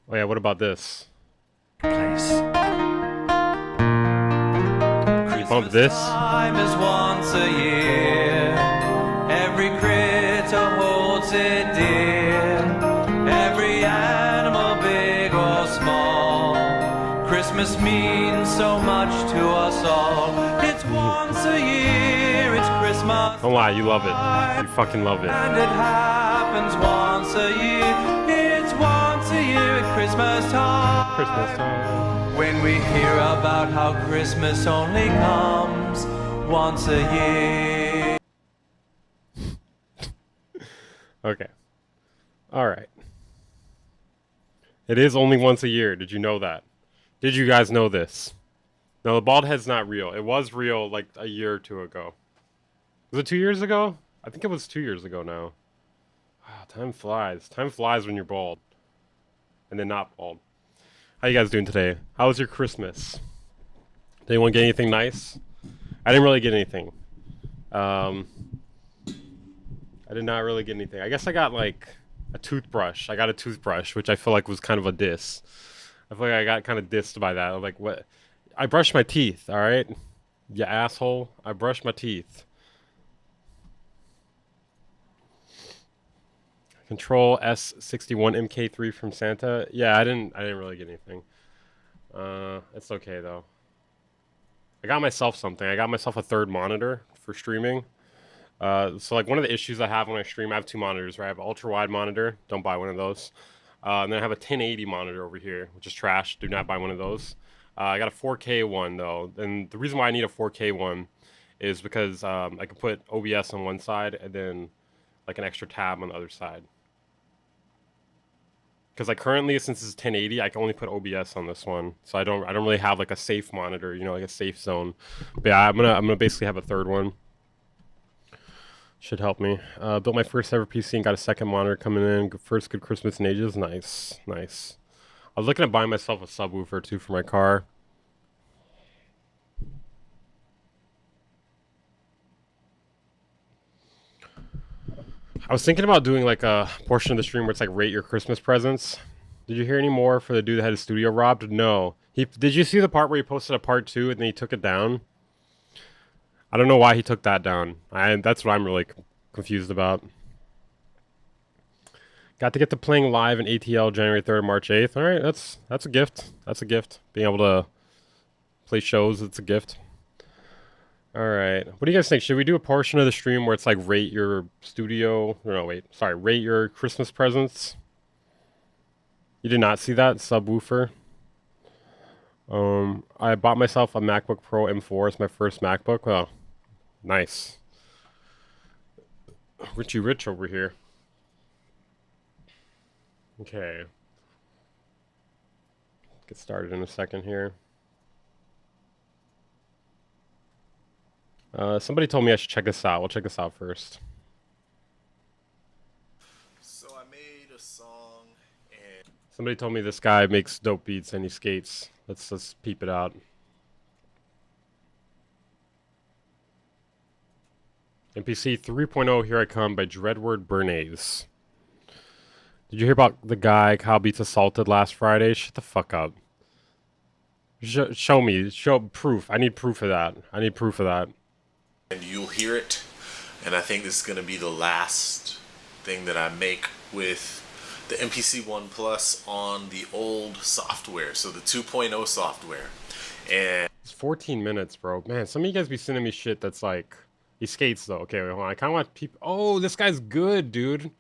Oh yeah, what about this? Place. Bump this. Time is once a year. Every critter holds it dear. Every animal, big or small. Christmas means so much to us all. It's once a year. It's Christmas. Don't lie, you love it. You fucking love it. And it happens once a year. It's once a year at Christmas time. Christmas time. When we hear about how Christmas only comes once a year. Okay. Alright. It is only once a year. Did you know that? Did you guys know this? No, the bald head's not real. It was real like a year or two ago. Was it 2 years ago? I think it was 2 years ago now. Wow, time flies. Time flies when you're bald. And then not bald. How you guys doing today? How was your Christmas? Did anyone get anything nice? I didn't really get anything. I did not really get anything. I guess I got like a toothbrush. I got a toothbrush, which I feel like was kind of a diss. I feel like I got kind of dissed by that. I'm like, what? I brushed my teeth, alright? You asshole. I brushed my teeth. Control S61 MK3 from Santa. Yeah, I didn't really get anything. It's okay though. I got myself something. I got myself a third monitor for streaming. So like one of the issues I have when I stream, I have two monitors, right? I have an ultra wide monitor. Don't buy one of those. And then I have a 1080 monitor over here, which is trash. Do not buy one of those. I got a 4K one though, and the reason why I need a 4K one is because I can put OBS on one side and then like an extra tab on the other side. Because like currently, since it's 1080, I can only put OBS on this one, so I don't really have like a safe monitor, you know, like a safe zone. But yeah, I'm gonna basically have a third one. Should help me. Built my first ever PC and got a second monitor coming in. First good Christmas in ages. Nice, nice. I was looking at buying myself a subwoofer too for my car. I was thinking about doing like a portion of the stream where it's like rate your Christmas presents. Did you hear any more for the dude that had his studio robbed? No. Did you see the part where he posted a part 2 and then he took it down? I don't know why he took that down. That's what I'm really confused about. Got to get to playing live in ATL January 3rd, March 8th. All right, that's a gift. That's a gift. Being able to play shows, it's a gift. All right. What do you guys think? Should we do a portion of the stream where it's like rate your studio? No, wait. Sorry. Rate your Christmas presents. You did not see that subwoofer. I bought myself a MacBook Pro M4. It's my first MacBook. Oh, nice. Richie Rich over here. Okay. Get started in a second here. Somebody told me I should check this out. We'll check this out first. So I made a song and Somebody told me this guy makes dope beats and he skates. Let's peep it out. NPC 3.0 Here I Come by Dreadword Bernays. Did you hear about the guy Kyle Beats assaulted last Friday? Shut the fuck up. Show me. Show proof. I need proof of that. I need proof of that. you'll hear it. And I think this is going to be the last thing that I make with the MPC 1 Plus on the old software, so the 2.0 software. And It's 14 minutes, bro. Man, some of you guys be sending me shit that's like... He skates, though. Okay, wait, hold on. I kind of want people... Oh, this guy's good, dude.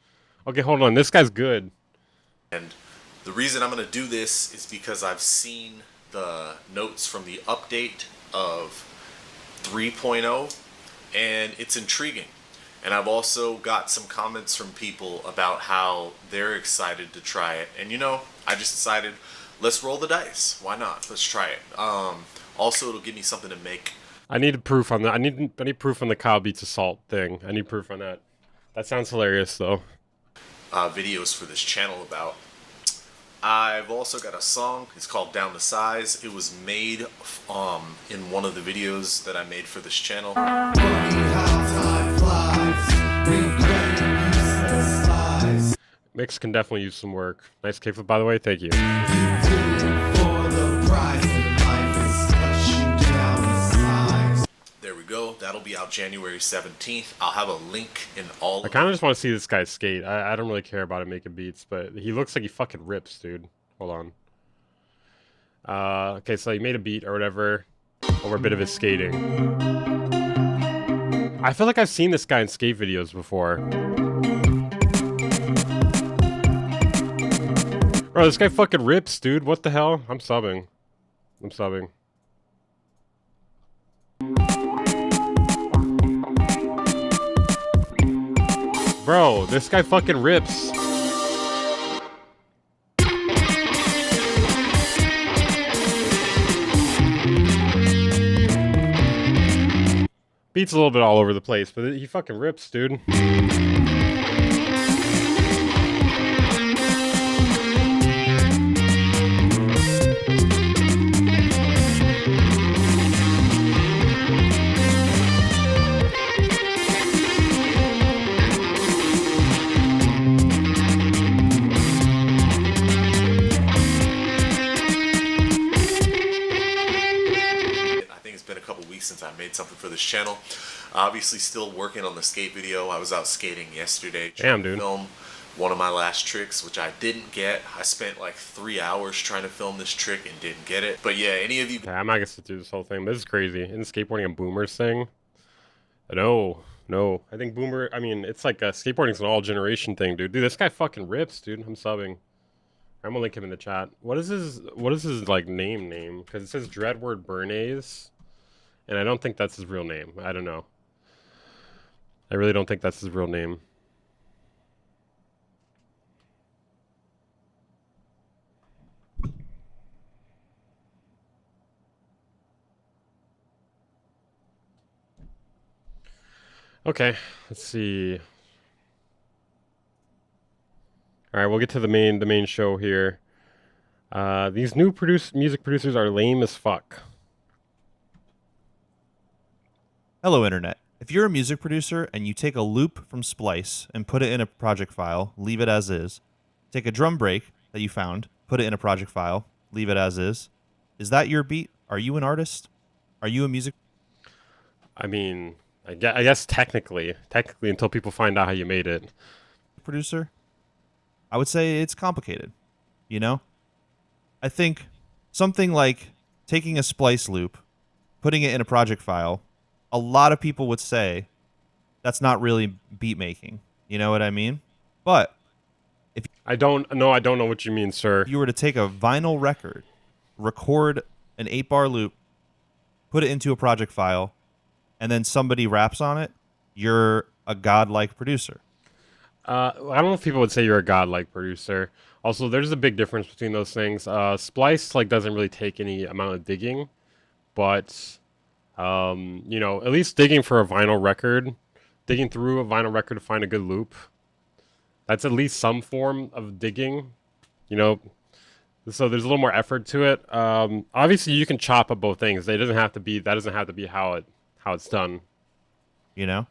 Okay, hold on. This guy's good. And the reason I'm going to do this is because I've seen the notes from the update of 3.0, and it's intriguing. And I've also got some comments from people about how they're excited to try it. And you know, I just decided, let's roll the dice. Why not? Let's try it. Also, it'll give me something to make. I need proof on that. I need proof on the Kyle Beats assault thing. I need proof on that. That sounds hilarious, though. Videos for this channel about. I've also got a song. It's called Down to Size. It was made in one of the videos that I made for this channel. Mix can definitely use some work. Nice kickflip, by the way. Thank you. There we go. That'll be out January 17th. I'll have a link in all. I kind of just want to see this guy skate. I don't really care about him making beats, but he looks like he fucking rips, dude. Hold on. Okay, so he made a beat or whatever over a bit of his skating. I feel like I've seen this guy in skate videos before. Bro, this guy fucking rips, dude. What the hell? I'm subbing. I'm subbing. Bro, this guy fucking rips. Beats a little bit all over the place, but he fucking rips, dude. Since I made something for this channel. Obviously still working on the skate video. I was out skating yesterday trying to film one of my last tricks, which I didn't get. I spent like 3 hours trying to film this trick and didn't get it. But yeah, any of you... Yeah, I'm not gonna sit through this whole thing. This is crazy. Isn't skateboarding a boomers thing? No. I think boomer... I mean, it's like skateboarding's an all-generation thing, dude. Dude, this guy fucking rips, dude. I'm subbing. I'm gonna link him in the chat. What is his like name? Because it says Dreadword Bernays. And I don't think that's his real name. I don't know. I really don't think that's his real name. Okay, let's see. All right, we'll get to the main show here. These new music producers are lame as fuck. Hello, Internet. If you're a music producer and you take a loop from Splice and put it in a project file, leave it as is. Take a drum break that you found, put it in a project file, leave it as is. Is that your beat? Are you an artist? Are you a music? I mean, I guess technically until people find out how you made it. Producer? I would say it's complicated, you know? I think something like taking a Splice loop, putting it in a project file, a lot of people would say that's not really beat making. You know what I mean? But if I don't know what you mean, sir. you were to take a vinyl record, record an 8-bar loop, put it into a project file, and then somebody raps on it, you're a godlike producer. I don't know if people would say you're a godlike producer. Also, there's a big difference between those things. Splice doesn't really take any amount of digging, but you know, at least digging through a vinyl record to find a good loop, that's at least some form of digging, you know. So there's a little more effort to it. Obviously, you can chop up both things. That doesn't have to be how it's done. You know.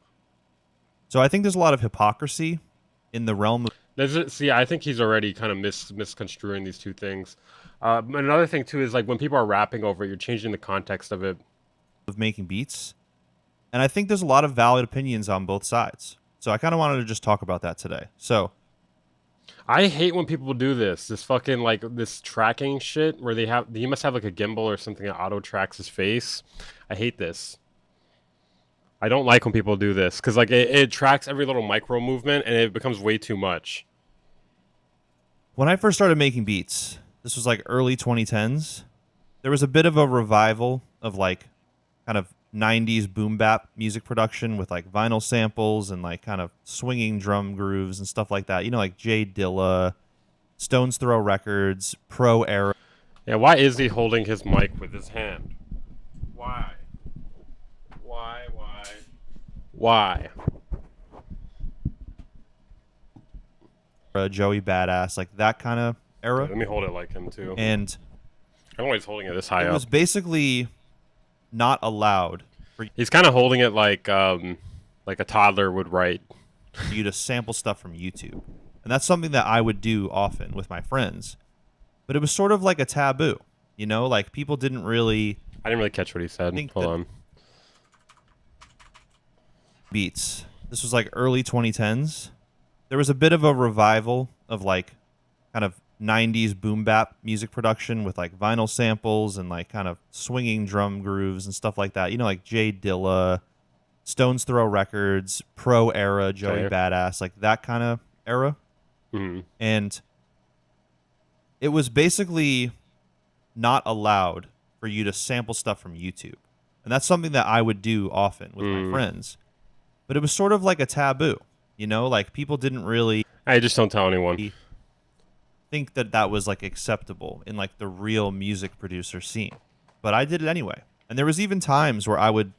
So I think there's a lot of hypocrisy in the realm of... See, I think he's already kind of misconstruing these two things. Another thing too is like when people are rapping over it, you're changing the context of it. Of making beats, and I think there's a lot of valid opinions on both sides. So I kind of wanted to just talk about that today. So I hate when people do this fucking this tracking shit where he must have like a gimbal or something that auto tracks his face. I hate this. I don't like when people do this because like it tracks every little micro movement and it becomes way too much. When I first started making beats, this was like early 2010s, there was a bit of a revival of like kind of 90s boom bap music production with like vinyl samples and like kind of swinging drum grooves and stuff like that. You know, like Jay Dilla, Stones Throw Records, Pro Era. Yeah, why is he holding his mic with his hand? Why? Joey Badass, like that kind of era. Yeah, let me hold it like him too. And I don't know why he's holding it this high up. It was basically not allowed for He's kind of holding it like a toddler would write. you to sample stuff from YouTube. And that's something that I would do often with my friends. But it was sort of like a taboo, you know, like people didn't really... I didn't really catch what he said. Hold on. Beats. This was like early 2010s. There was a bit of a revival of like kind of 90s boom bap music production with like vinyl samples and like kind of swinging drum grooves and stuff like that. You know, like Jay Dilla, Stones Throw Records, Pro era, Joey Okay. Badass, like that kind of era. Mhm. And it was basically not allowed for you to sample stuff from YouTube. And that's something that I would do often with my friends. But it was sort of like a taboo, you know, like people didn't really I just don't tell anyone. think that that was like acceptable in like the real music producer scene. But I did it anyway. And there was even times where I would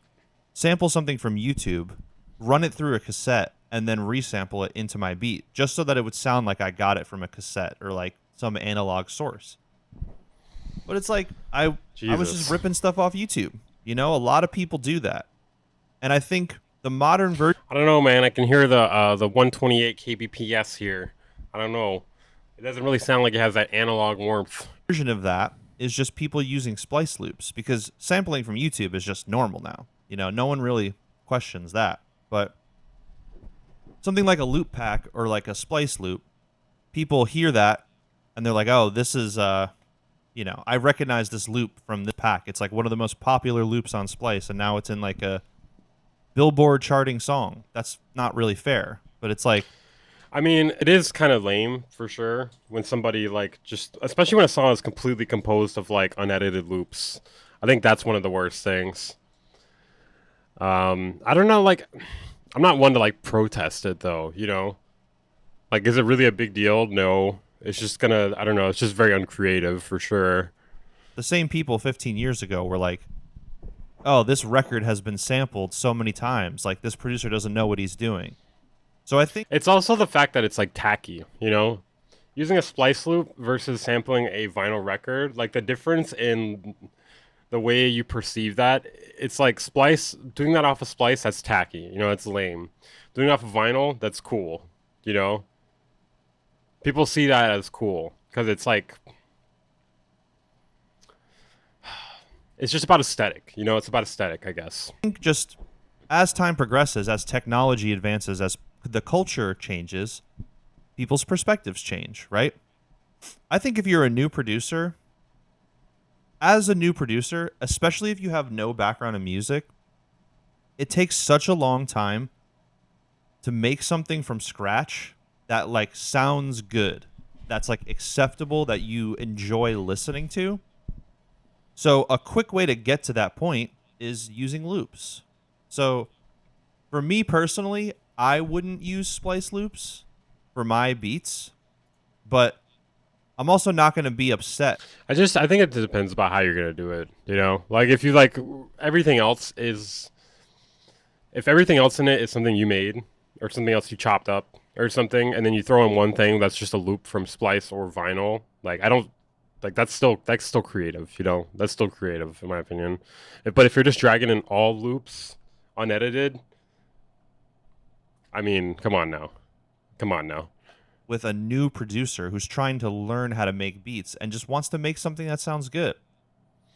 sample something from YouTube, run it through a cassette, and then resample it into my beat just so that it would sound like I got it from a cassette or like some analog source. But it's like I was just Jesus. ripping stuff off YouTube. You know, a lot of people do that. And I think the modern version I don't know, man. I can hear the 128 kbps here. I don't know. It doesn't really sound like it has that analog warmth. of that is just people using splice loops because sampling from YouTube is just normal now. You know, no one really questions that. But something like a loop pack or like a splice loop, people hear that and they're like, "Oh, this is you know, I recognize this loop from this pack. It's like one of the most popular loops on Splice, and now it's in like a Billboard charting song." That's not really fair, but it's like, I mean, it is kind of lame for sure when somebody like just, especially when a song is completely composed of like unedited loops. I think that's one of the worst things. I don't know, like, I'm not one to like protest it though, you know? Like, is it really a big deal? No. It's just gonna, I don't know, it's just very uncreative for sure. the same people 15 years ago were like, "Oh, this record has been sampled so many times. Like this producer doesn't know what he's doing." So I think It's also the fact that it's like tacky, you know? Using a splice loop versus sampling a vinyl record, like the difference in the way you perceive that, it's like Splice, doing that off a Splice, that's tacky, you know, it's lame. Doing it off of vinyl, that's cool, you know? People see that as cool because it's like, it's just about aesthetic, you know? It's about aesthetic, I guess. just as time progresses, as technology advances, as the culture changes, people's perspectives change, right? I think if you're a new producer, as a new producer, especially if you have no background in music, it takes such a long time to make something from scratch that like sounds good, that's like acceptable, that you enjoy listening to. So a quick way to get to that point is using loops. So for me personally, I wouldn't use splice loops for my beats, but I'm also not going to be upset. I think it depends about how you're gonna do it, you know? Like, if you like, everything else is, if everything else in it is something you made, or something else you chopped up, or something, and then you throw in one thing that's just a loop from Splice or vinyl, like, I don't, like, that's still creative, you know? That's still creative, in my opinion. But if you're just dragging in all loops, unedited, I mean, come on now. Come on now. With a new producer who's trying to learn how to make beats and just wants to make something that sounds good.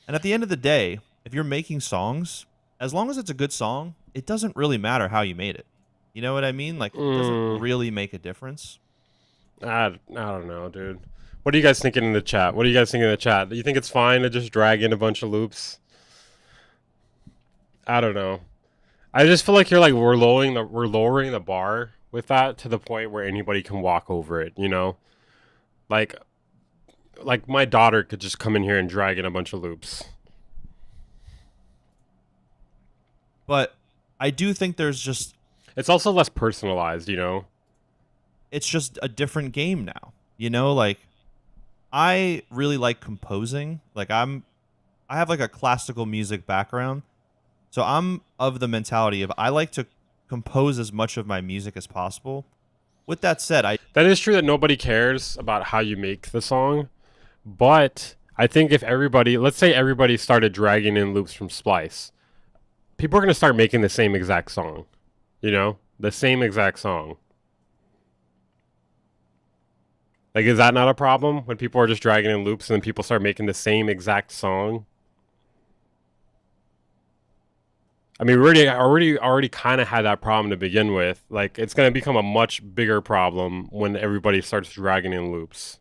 And at the end of the day, if you're making songs, as long as it's a good song, it doesn't really matter how you made it. You know what I mean? Like, it doesn't really make a difference. I don't know, dude. What are you guys thinking in the chat? What are you guys thinking in the chat? Do you think it's fine to just drag in a bunch of loops? I don't know. I just feel like we're lowering the bar with that to the point where anybody can walk over it, you know? Like my daughter could just come in here and drag in a bunch of loops. But I do think there's just, It's also less personalized, you know? it's just a different game now. You know, like I really like composing. Like I have like a classical music background. So I'm of the mentality of I like to compose as much of my music as possible. With that said, That is true that nobody cares about how you make the song, but I think if everybody, let's say everybody started dragging in loops from Splice, people are going to start making the same exact song, you know? The same exact song. Like, is that not a problem when people are just dragging in loops and then people start making the same exact song? I mean, we already kind of had that problem to begin with. Like, it's going to become a much bigger problem when everybody starts dragging in loops.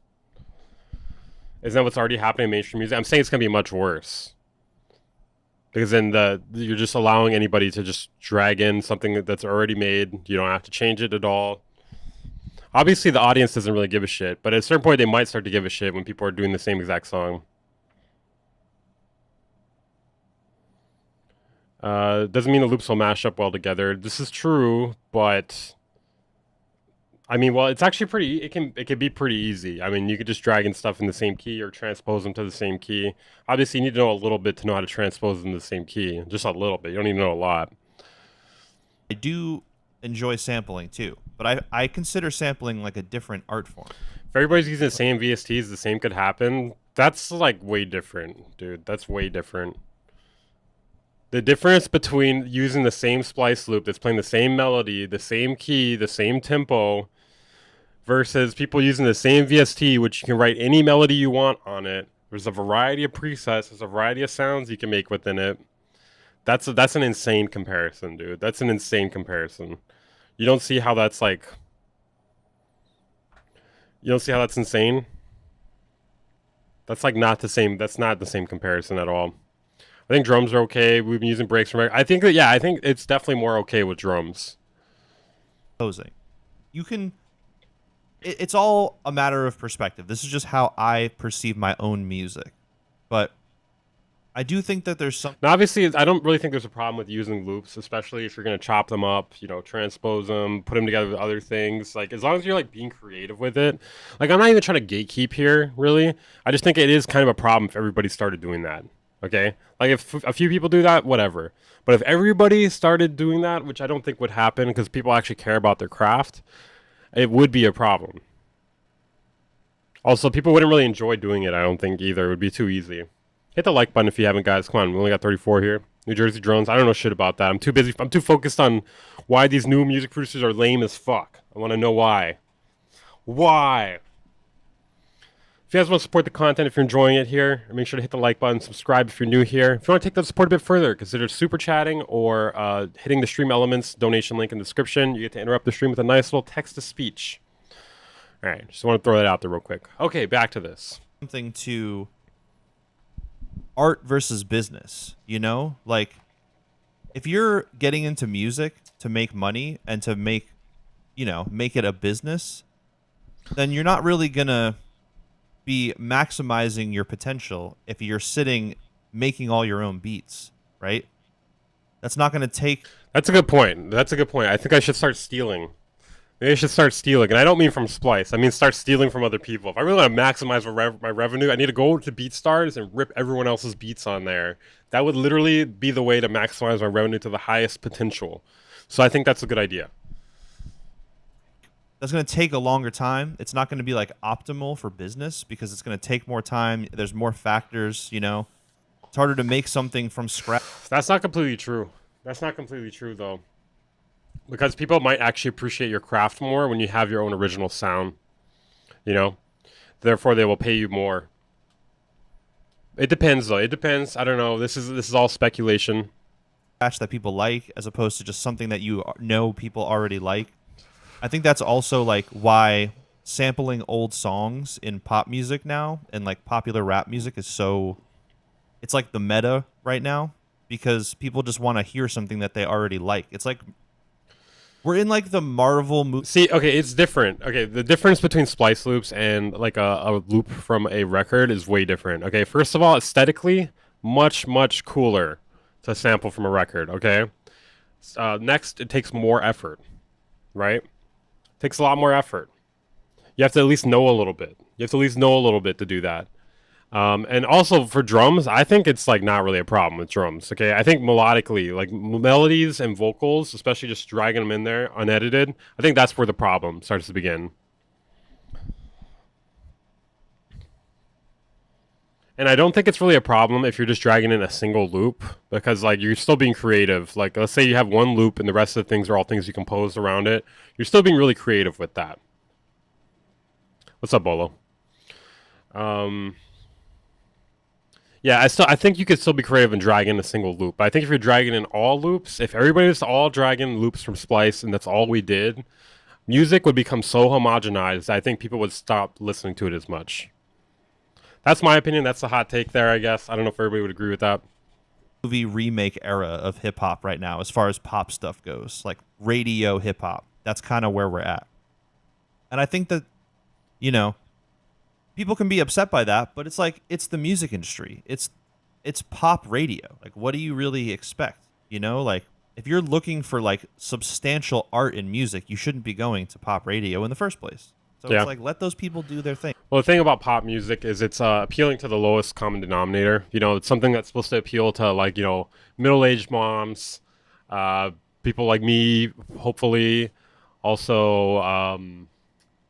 Isn't that what's already happening in mainstream music? I'm saying it's going to be much worse. because then you're just allowing anybody to just drag in something that's already made. You don't have to change it at all. Obviously, the audience doesn't really give a shit, but at a certain point, they might start to give a shit when people are doing the same exact song. Doesn't mean the loops will mash up well together. This is true, but I mean, well, it's actually pretty. It can be pretty easy. I mean, you could just drag in stuff in the same key or transpose them to the same key. Obviously, you need to know a little bit to know how to transpose them to the same key. Just a little bit. You don't need to know a lot. I do enjoy sampling too, but I consider sampling like a different art form. If everybody's using the same VSTs, the same could happen. That's like way different, dude. That's way different. The difference between using the same splice loop that's playing the same melody, the same key, the same tempo, versus people using the same VST, which you can write any melody you want on it. There's a variety of presets. There's a variety of sounds you can make within it. That's an insane comparison, dude. That's an insane comparison. You don't see how that's like... You don't see how that's insane? That's like not the same... That's not the same comparison at all. I think drums are okay. We've been using breaks from... I think that, yeah, I think it's definitely more okay with drums. Posing. You can... It's all a matter of perspective. This is just how I perceive my own music. But I do think that there's some... Now, obviously, I don't really think there's a problem with using loops, especially if you're going to chop them up, you know, transpose them, put them together with other things. Like, as long as you're, like, being creative with it. Like, I'm not even trying to gatekeep here, really. I just think it is kind of a problem if everybody started doing that. Okay? Like, if a few people do that, whatever. But if everybody started doing that, which I don't think would happen because people actually care about their craft, it would be a problem. Also, people wouldn't really enjoy doing it, I don't think, either. It would be too easy. Hit the like button if you haven't, guys. Come on, we only got 34 here. New Jersey Drones. I don't know shit about that. I'm too busy. I'm too focused on why these new music producers are lame as fuck. I want to know why. Why? If you guys want to support the content, if you're enjoying it here, make sure to hit the like button, subscribe if you're new here. If you want to take that support a bit further, consider super chatting or hitting the stream elements donation link in the description. You get to interrupt the stream with a nice little text-to-speech. All right, just want to throw that out there real quick. Okay, back to this. Something to art versus business, you know? Like, if you're getting into music to make money and to make, you know, make it a business, then you're not really going to be maximizing your potential if you're sitting making all your own beats, right? That's not going to take... That's a good point. That's a good point. I think I should start stealing. Maybe I should start stealing. And I don't mean from Splice. I mean start stealing from other people. If I really want to maximize my revenue, I need to go to BeatStars and rip everyone else's beats on there. That would literally be the way to maximize my revenue to the highest potential. So I think that's a good idea. That's going to take a longer time. It's not going to be like optimal for business because it's going to take more time. There's more factors, you know. It's harder to make something from scratch. That's not completely true. That's not completely true, though. Because people might actually appreciate your craft more when you have your own original sound. You know? Therefore, they will pay you more. It depends, though. It depends. I don't know. This is all speculation. That people like as opposed to just something that you know people already like. I think that's also like why sampling old songs in pop music now and like popular rap music is so... It's like the meta right now because people just want to hear something that they already like. It's like... We're in like the Marvel movie. See, okay, it's different. Okay, the difference between splice loops and like a loop from a record is way different. Okay, first of all, aesthetically, much cooler to sample from a record. Okay, next, it takes more effort, right? It takes a lot more effort. You have to at least know a little bit. You have to at least know a little bit to do that. And also for drums, I think it's like not really a problem with drums. Okay, I think melodically, like melodies and vocals, especially just dragging them in there unedited, I think that's where the problem starts to begin. And I don't think it's really a problem if you're just dragging in a single loop because like you're still being creative. Like let's say you have one loop and the rest of the things are all things you composed around it. You're still being really creative with that. What's up, Bolo? Yeah, I think you could still be creative and drag in a single loop. But I think if you're dragging in all loops, if everybody was all dragging loops from Splice and that's all we did, music would become so homogenized, I think people would stop listening to it as much. That's my opinion. That's a hot take there, I guess. I don't know if everybody would agree with that. movie remake era of hip hop right now, as far as pop stuff goes, like radio hip hop. That's kind of where we're at. And I think that, you know, people can be upset by that, but it's like, it's the music industry. It's pop radio. Like, what do you really expect? You know, like, if you're looking for like substantial art in music, you shouldn't be going to pop radio in the first place. So Yeah. it's like, let those people do their thing. Well, the thing about pop music is it's appealing to the lowest common denominator. You know, it's something that's supposed to appeal to, like, you know, middle-aged moms, people like me, hopefully, also,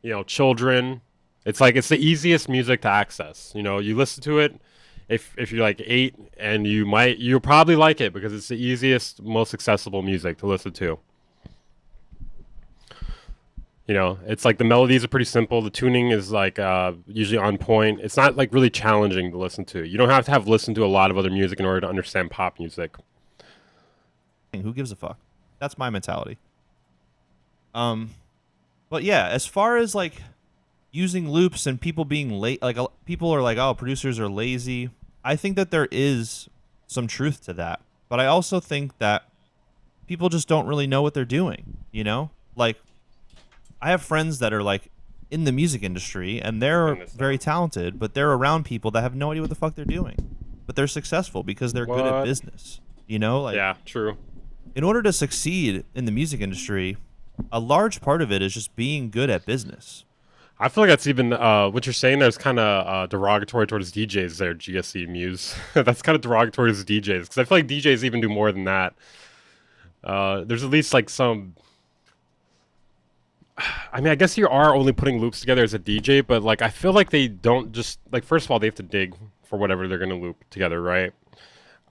you know, children. It's like, it's the easiest music to access. You know, you listen to it if you're like 8, and you'll probably like it because it's the easiest, most accessible music to listen to. You know, it's like the melodies are pretty simple. The tuning is like usually on point. It's not like really challenging to listen to. You don't have to have listened to a lot of other music in order to understand pop music. Who gives a fuck? That's my mentality. But yeah, as far as like using loops and people being late, like people are like, oh, producers are lazy. I think that there is some truth to that, but I also think that people just don't really know what they're doing. You know, like I have friends that are like in the music industry and they're very talented, but they're around people that have no idea what the fuck they're doing, but they're successful because they're good at business. You know, like, yeah, true. In order to succeed in the music industry, a large part of it is just being good at business. I feel like that's even what you're saying there is kind of derogatory towards DJs there, GSC Muse. That's kind of derogatory towards DJs because I feel like DJs even do more than that. There's at least like some. I mean, I guess you are only putting loops together as a DJ, but like I feel like they don't just like. First of all, they have to dig for whatever they're gonna loop together, right?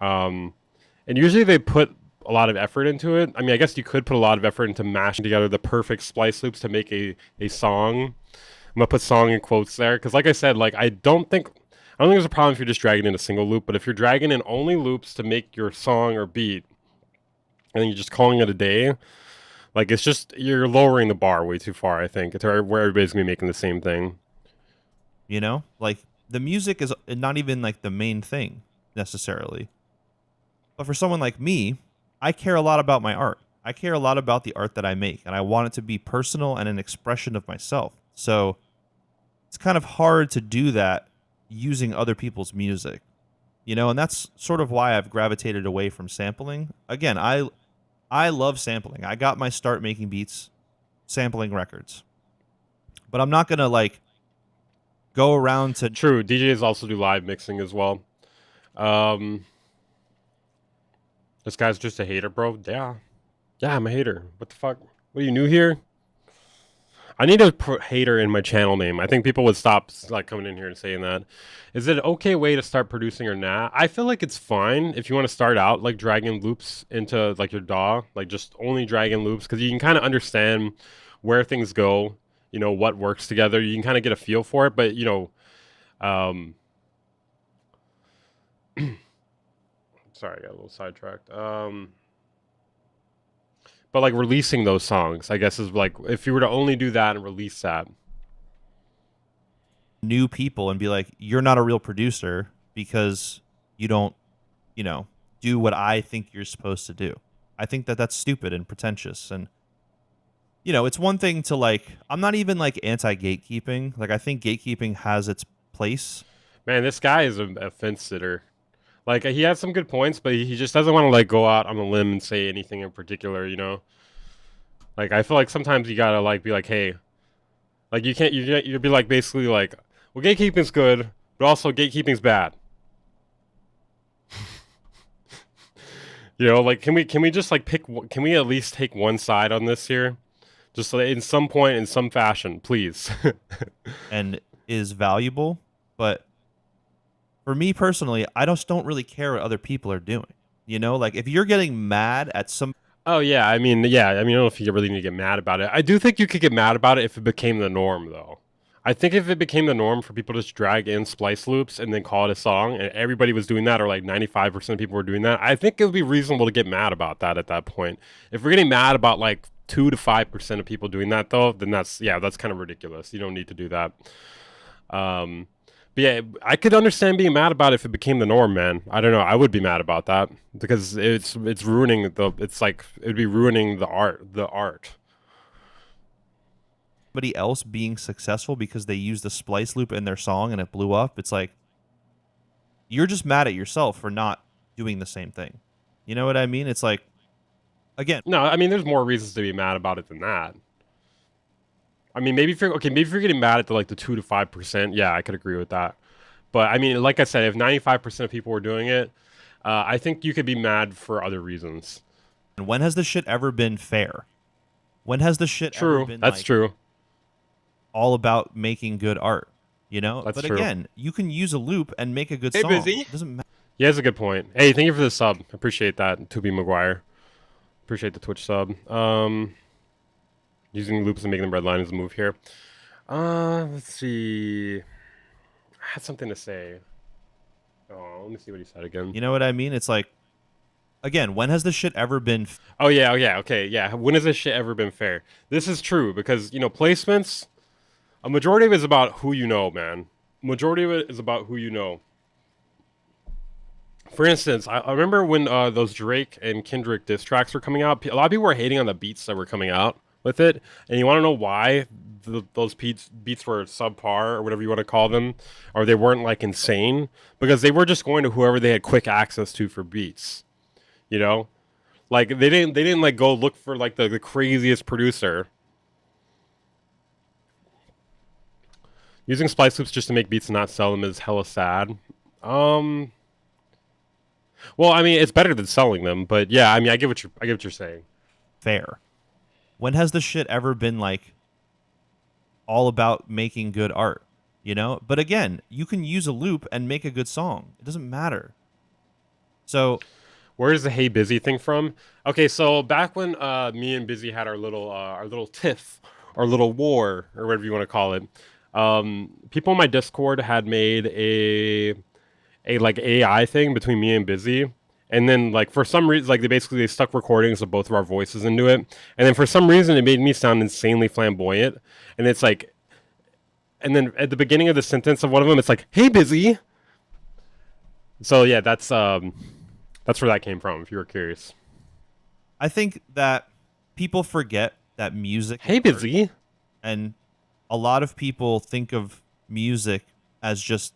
And usually they put a lot of effort into it. I mean, I guess you could put a lot of effort into mashing together the perfect splice loops to make a song. I'm gonna put song in quotes there because, like I said, like I don't think there's a problem if you're just dragging in a single loop, but if you're dragging in only loops to make your song or beat, and then you're just calling it a day, like it's just you're lowering the bar way too far. I think to where everybody's gonna be making the same thing. You know, like the music is not even like the main thing necessarily. But for someone like me, I care a lot about my art. I care a lot about the art that I make, and I want it to be personal and an expression of myself. So it's kind of hard to do that using other people's music, you know, and that's sort of why I've gravitated away from sampling. Again, I love sampling. I got my start making beats sampling records, but I'm not going to like go around to... True, DJs also do live mixing as well. This guy's just a hater, bro. Yeah, I'm a hater. What the fuck? What are you new here? I need to put hater in my channel name. I think people would stop like coming in here and saying that. Is it an okay way to start producing or not? I feel like it's fine if you want to start out like dragging loops into like your DAW, like just only dragging loops because you can kind of understand where things go, you know, what works together. You can kind of get a feel for it, but you know, sorry, I got a little sidetracked. But like releasing those songs, I guess, is like if you were to only do that and release that. New people and be like, you're not a real producer because you don't, you know, do what I think you're supposed to do. I think that that's stupid and pretentious. And, you know, it's one thing to like, I'm not even like anti-gatekeeping. Like, I think gatekeeping has its place. Man, this guy is a fence sitter. Like, he has some good points, but he just doesn't want to, like, go out on a limb and say anything in particular, you know? Like, I feel like sometimes you gotta, like, be like, hey. Like, you'll be, like, basically, like, well, gatekeeping's good, but also gatekeeping's bad. You know, like, can we just, like, can we at least take one side on this here? Just in some point, in some fashion, please. And is valuable, but... For me personally, I just don't really care what other people are doing. You know, like if you're getting mad at some... Oh, yeah. I mean, I don't know if you really need to get mad about it. I do think you could get mad about it if it became the norm, though. I think if it became the norm for people to just drag in splice loops and then call it a song, and everybody was doing that, or like 95% of people were doing that, I think it would be reasonable to get mad about that at that point. If we're getting mad about like 2 to 5% of people doing that, though, then that's kind of ridiculous. You don't need to do that. But yeah, I could understand being mad about it if it became the norm, man. I don't know. I would be mad about that because it's ruining the. It's like it'd be ruining the art. The art. Somebody else being successful because they used the splice loop in their song and it blew up. It's like you're just mad at yourself for not doing the same thing. You know what I mean? It's like, again, No, I mean, there's more reasons to be mad about it than that. I mean, maybe if you're getting mad at the 2 to 5%, yeah, I could agree with that. But I mean, like I said, if 95% of people were doing it, I think you could be mad for other reasons. when has this shit ever been fair? When has this shit ever True, been that's true. all about making good art? You know? That's but true. again, you can use a loop and make a good Hey, song. Busy. It doesn't matter. Yeah, that's a good point. Hey, thank you for the sub. Appreciate that, Tubi McGuire. Appreciate the Twitch sub. Using loops and making them red line is a move here. Let's see. I had something to say. Oh, let me see what he said again. You know what I mean? It's like, again, when has this shit ever been Oh yeah, okay, yeah. When has this shit ever been fair? This is true because placements. A majority of it is about who you know, man. Majority of it is about who you know. For instance, I remember when those Drake and Kendrick diss tracks were coming out. A lot of people were hating on the beats that were coming out with it, and you want to know why those beats were subpar or whatever you want to call them, or they weren't insane, because they were just going to whoever they had quick access to for beats. You know, they didn't go look for the craziest producer. Using splice loops just to make beats and not sell them is hella sad. Well, I mean, it's better than selling them, but yeah, I mean, I get what you're saying. fair? When has this shit ever been all about making good art? You know? But again, you can use a loop and make a good song. It doesn't matter. So Where is the Hey Busy thing from? Okay, so back when me and Busy had our little tiff, our little war, or whatever you want to call it, people in my Discord had made a AI thing between me and Busy. And then for some reason, they stuck recordings of both of our voices into it. And then for some reason it made me sound insanely flamboyant. And it's and then at the beginning of the sentence of one of them, it's like, "Hey Busy." So yeah, that's where that came from, if you were curious. I think that people forget that music. Hey is art, Busy. and a lot of people think of music as just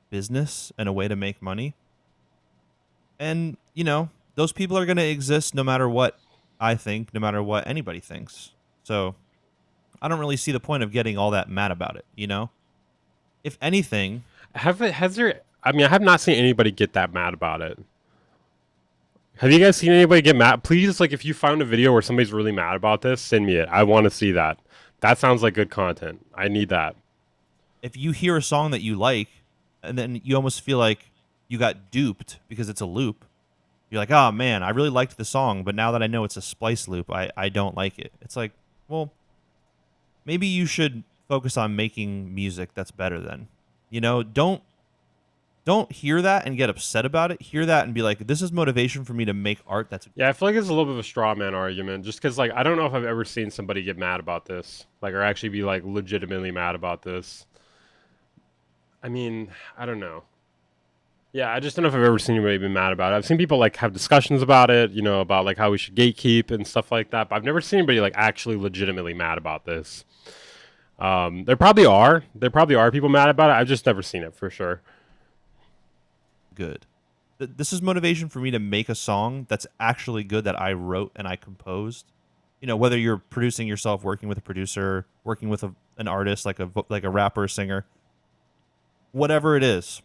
business and a way to make money. And, those people are going to exist no matter what I think, no matter what anybody thinks. So I don't really see the point of getting all that mad about it, If anything, I have not seen anybody get that mad about it. Have you guys seen anybody get mad? Please, if you found a video where somebody's really mad about this, send me it. I want to see that. That sounds like good content. I need that. if you hear a song that you like and then you almost feel like you got duped because it's a loop, you're like, oh man, I really liked the song, but now that I know it's a splice loop, I don't like it. It's like, well, maybe you should focus on making music that's better then. Don't hear that and get upset about it. Hear that and be like, this is motivation for me to make art that's Yeah, I feel like it's a little bit of a straw man argument, just because I don't know if I've ever seen somebody get mad about this, or actually be legitimately mad about this. I mean, I don't know. Yeah, I just don't know if I've ever seen anybody be mad about it. I've seen people have discussions about it, about how we should gatekeep and stuff like that. But I've never seen anybody actually legitimately mad about this. There probably are. There probably are people mad about it. I've just never seen it for sure. good. This is motivation for me to make a song that's actually good, that I wrote and I composed. Whether you're producing yourself, working with a producer, working with an artist like a rapper, singer, whatever it is.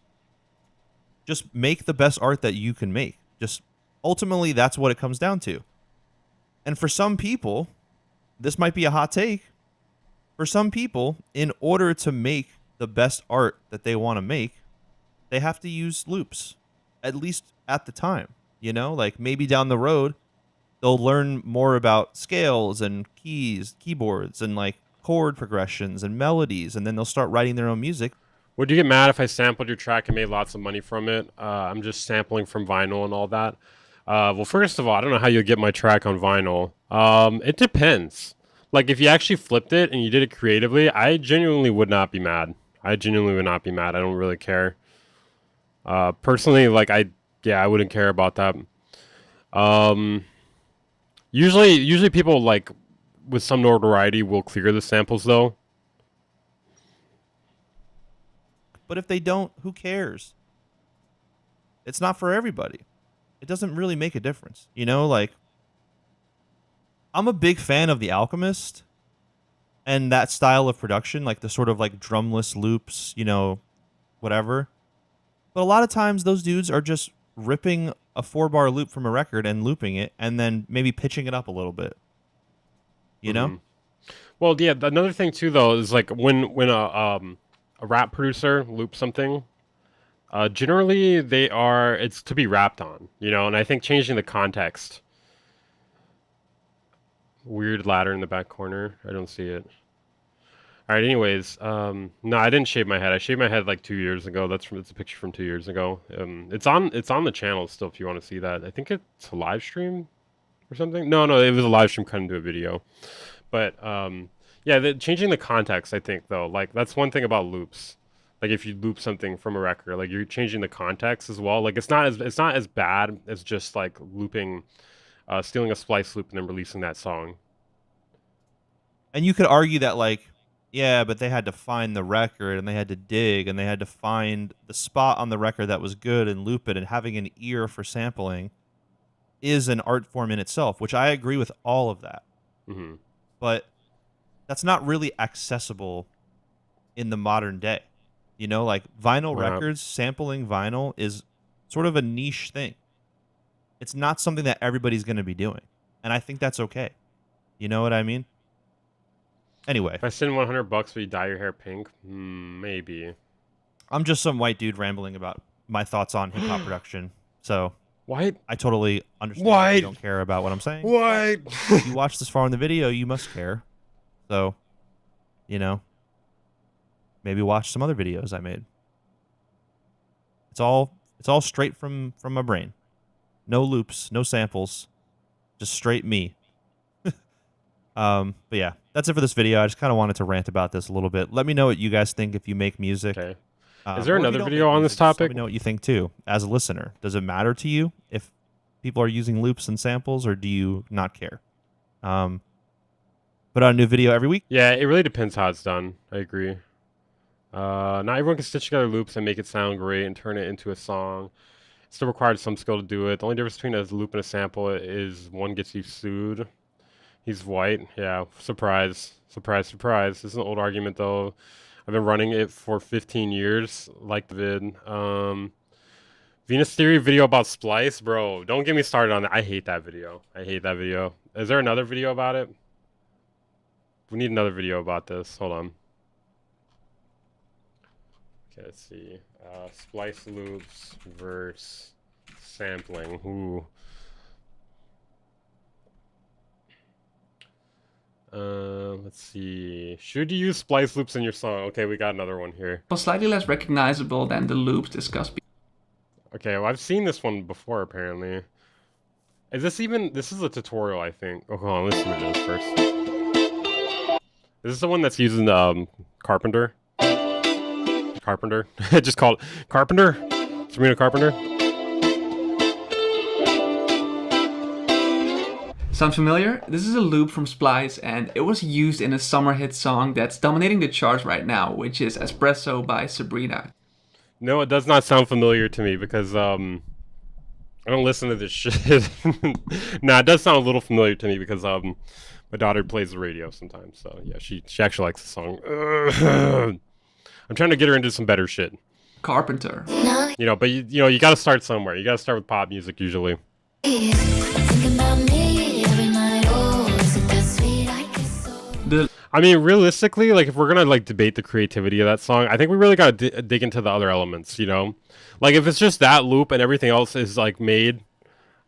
Just make the best art that you can make. Just ultimately, that's what it comes down to. And for some people, this might be a hot take. For some people, in order to make the best art that they want to make, they have to use loops, at least at the time. Maybe down the road, they'll learn more about scales and keys, keyboards, and chord progressions and melodies, and then they'll start writing their own music. Would you get mad if I sampled your track and made lots of money from it? I'm just sampling from vinyl and all that. Well, first of all, I don't know how you'll get my track on vinyl. It depends. If you actually flipped it and you did it creatively, I genuinely would not be mad. I genuinely would not be mad. I don't really care. Personally, like I wouldn't care about that. Usually people like with some notoriety will clear the samples though. But if they don't, who cares? It's not for everybody. It doesn't really make a difference. You know, like, I'm a big fan of The Alchemist and that style of production, like the sort of like drumless loops, you know, whatever. But a lot of times those dudes are just ripping a 4-bar loop from a record and looping it and then maybe pitching it up a little bit. You know? Well, yeah, another thing too though is like when a rap producer loops something, generally it's to be rapped on, you know, and I think changing the context. Weird ladder in the back corner. I don't see it. All right, anyways, no, I didn't shave my head. I shaved my head like 2 years ago. It's a picture from 2 years ago. It's on the channel still if you want to see that. I think it's a live stream or something. No, it was a live stream cut into a video. But yeah, changing the context, I think though, like that's one thing about loops. Like if you loop something from a record, like you're changing the context as well. Like it's not as bad as just like looping, stealing a splice loop and then releasing that song. And you could argue that like, yeah, but they had to find the record and they had to dig and they had to find the spot on the record that was good and loop it, and having an ear for sampling is an art form in itself, which I agree with all of that. Mm-hmm. But that's not really accessible in the modern day. You know, like vinyl records, sampling vinyl is sort of a niche thing. It's not something that everybody's going to be doing. And I think that's okay. You know what I mean? Anyway. If I send $100, will you dye your hair pink? Maybe. I'm just some white dude rambling about my thoughts on hip hop production. So White? I totally understand if you don't care about what I'm saying. White. If you watch this far in the video, you must care. So, you know, maybe watch some other videos I made. It's all straight from my brain. No loops, no samples, just straight me. But yeah, that's it for this video. I just kind of wanted to rant about this a little bit. Let me know what you guys think if you make music. Okay. Is there another video on this topic? Let me know what you think too, as a listener. Does it matter to you if people are using loops and samples, or do you not care? Put out a new video every week. Yeah, it really depends how it's done. I agree. Not everyone can stitch together loops and make it sound great and turn it into a song. It still requires some skill to do it. The only difference between a loop and a sample is one gets you sued. He's white. Yeah, surprise. Surprise, surprise. This is an old argument, though. I've been running it for 15 years, like the vid. Venus Theory video about Splice? Bro, don't get me started on that. I hate that video. I hate that video. Is there another video about it? We need another video about this. Hold on. Okay, let's see. Splice loops versus sampling. Ooh. Let's see. Should you use splice loops in your song? Okay, we got another one here. Was slightly less recognizable than the loops discussed. Okay, well, I've seen this one before, apparently. Is this even... This is a tutorial, I think. Oh, hold on, let's see what it is first. Is this the one that's using Carpenter? Carpenter? Just call it Carpenter? Sabrina Carpenter? Sound familiar? This is a loop from Splice, and it was used in a summer hit song that's dominating the charts right now, which is Espresso by Sabrina. No, it does not sound familiar to me because I don't listen to this shit. Nah, it does sound a little familiar to me because my daughter plays the radio sometimes. So yeah, she actually likes the song. I'm trying to get her into some better shit. Carpenter. You know, but you got to start somewhere. You got to start with pop music usually. I mean, realistically, like if we're gonna like debate the creativity of that song, I think we really gotta dig into the other elements. You know, like if it's just that loop and everything else is like made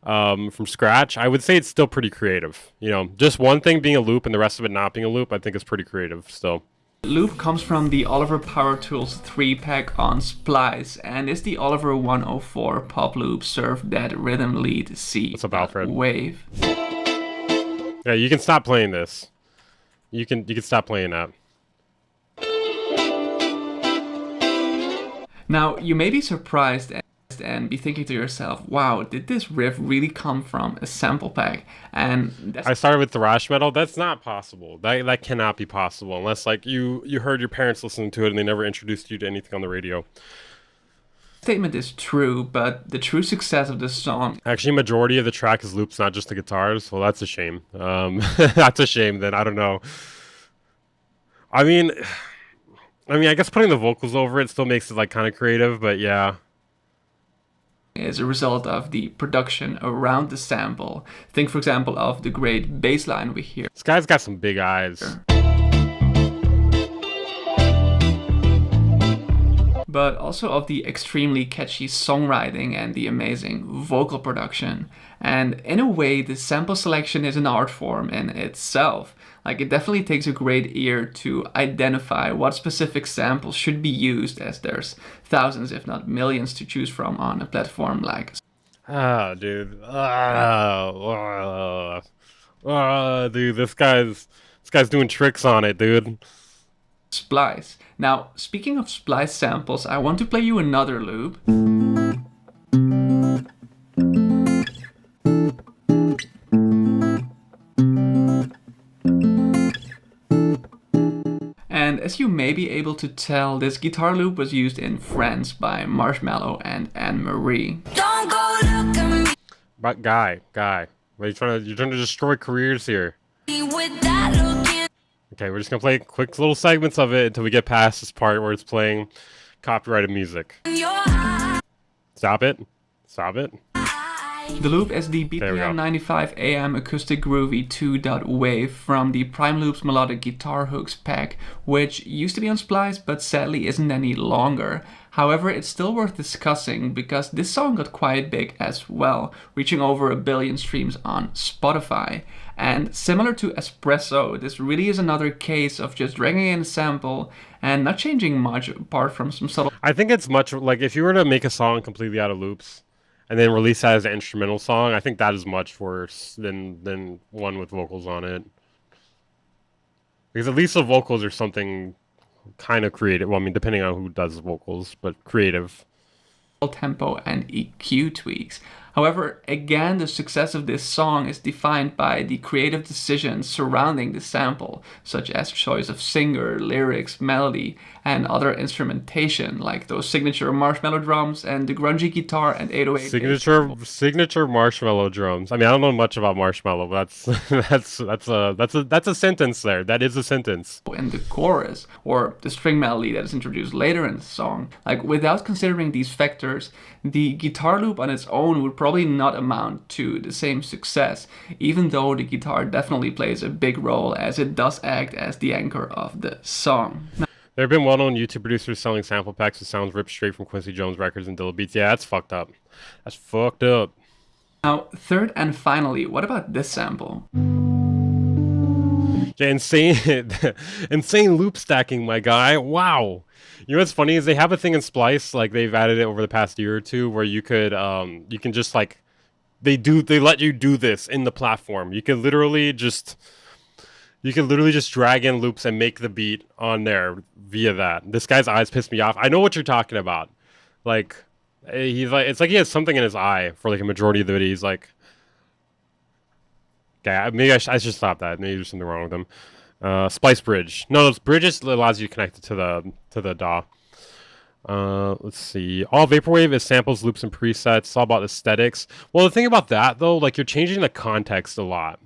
from scratch, I would say it's still pretty creative. You know, just one thing being a loop and the rest of it not being a loop, I think is pretty creative still. Loop comes from the Oliver Power Tools 3-pack on Splice, and is the Oliver 104 pop loop served that rhythm lead C. What's up, Alfred? Wave. Yeah, you can stop playing this. You can stop playing that. Now, you may be surprised and be thinking to yourself, wow, did this riff really come from a sample pack? And that's I started with thrash metal. That's not possible. That cannot be possible unless like you heard your parents listening to it and they never introduced you to anything on the radio. statement is true, but the true success of this song Actually, majority of the track is loops, not just the guitars. Well, that's a shame. That's a shame. Then I don't know. I mean, I guess putting the vocals over it still makes it like kind of creative, but yeah. is a result of the production around the sample. Think, for example, of the great bass line we hear. This guy's got some big eyes. But also of the extremely catchy songwriting and the amazing vocal production. And in a way, the sample selection is an art form in itself. Like, it definitely takes a great ear to identify what specific samples should be used, as there's thousands, if not millions, to choose from on a platform like Ah, dude. Dude, this guy's doing tricks on it, dude. Splice. Now, speaking of splice samples, I want to play you another loop. And as you may be able to tell, this guitar loop was used in Friends by Marshmello and Anne-Marie. Don't go look at But guy, you're trying to destroy careers here. me with that look in Okay, we're just gonna play quick little segments of it until we get past this part where it's playing copyrighted music. your eye. Stop it. Stop it. The loop is the There we go. BPM 95 AM Acoustic Groovy 2.wave from the Prime Loops Melodic Guitar Hooks pack, which used to be on Splice but sadly isn't any longer. However, it's still worth discussing because this song got quite big as well, reaching over 1 billion streams on Spotify. And similar to Espresso, this really is another case of just dragging in a sample and not changing much apart from some subtle I think it's much like if you were to make a song completely out of loops and then release that as an instrumental song, I think that is much worse than one with vocals on it. Because at least the vocals are something kind of creative. Well, I mean, depending on who does the vocals, but creative. tempo and EQ tweaks. However, again, the success of this song is defined by the creative decisions surrounding the sample, such as choice of singer, lyrics, melody, and other instrumentation, like those signature Marshmello drums and the grungy guitar and 808. Signature Marshmello drums. I mean, I don't know much about Marshmello, but that's a sentence there. That is a sentence. In the chorus, or the string melody that is introduced later in the song. Like, without considering these factors, the guitar loop on its own would probably not amount to the same success, even though the guitar definitely plays a big role as it does act as the anchor of the song. There have been well-known YouTube producers selling sample packs with sounds ripped straight from Quincy Jones records and Dilla beats. Yeah, that's fucked up. That's fucked up. Now, third and finally, what about this sample? Yeah, insane, insane loop stacking, my guy. Wow. You know what's funny is they have a thing in Splice, like they've added it over the past year or two, where you could, you can just like, they let you do this in the platform. You can literally just drag in loops and make the beat on there via that. This guy's eyes piss me off. I know what you're talking about. Like, he's like, it's like he has something in his eye for like a majority of the video. He's like, okay, maybe I should stop that. Maybe there's something wrong with him. Splice bridge. No, it's bridges allows you to connect it to the DAW. Let's see. All vaporwave is samples, loops, and presets. It's all about aesthetics. Well, the thing about that though, like you're changing the context a lot.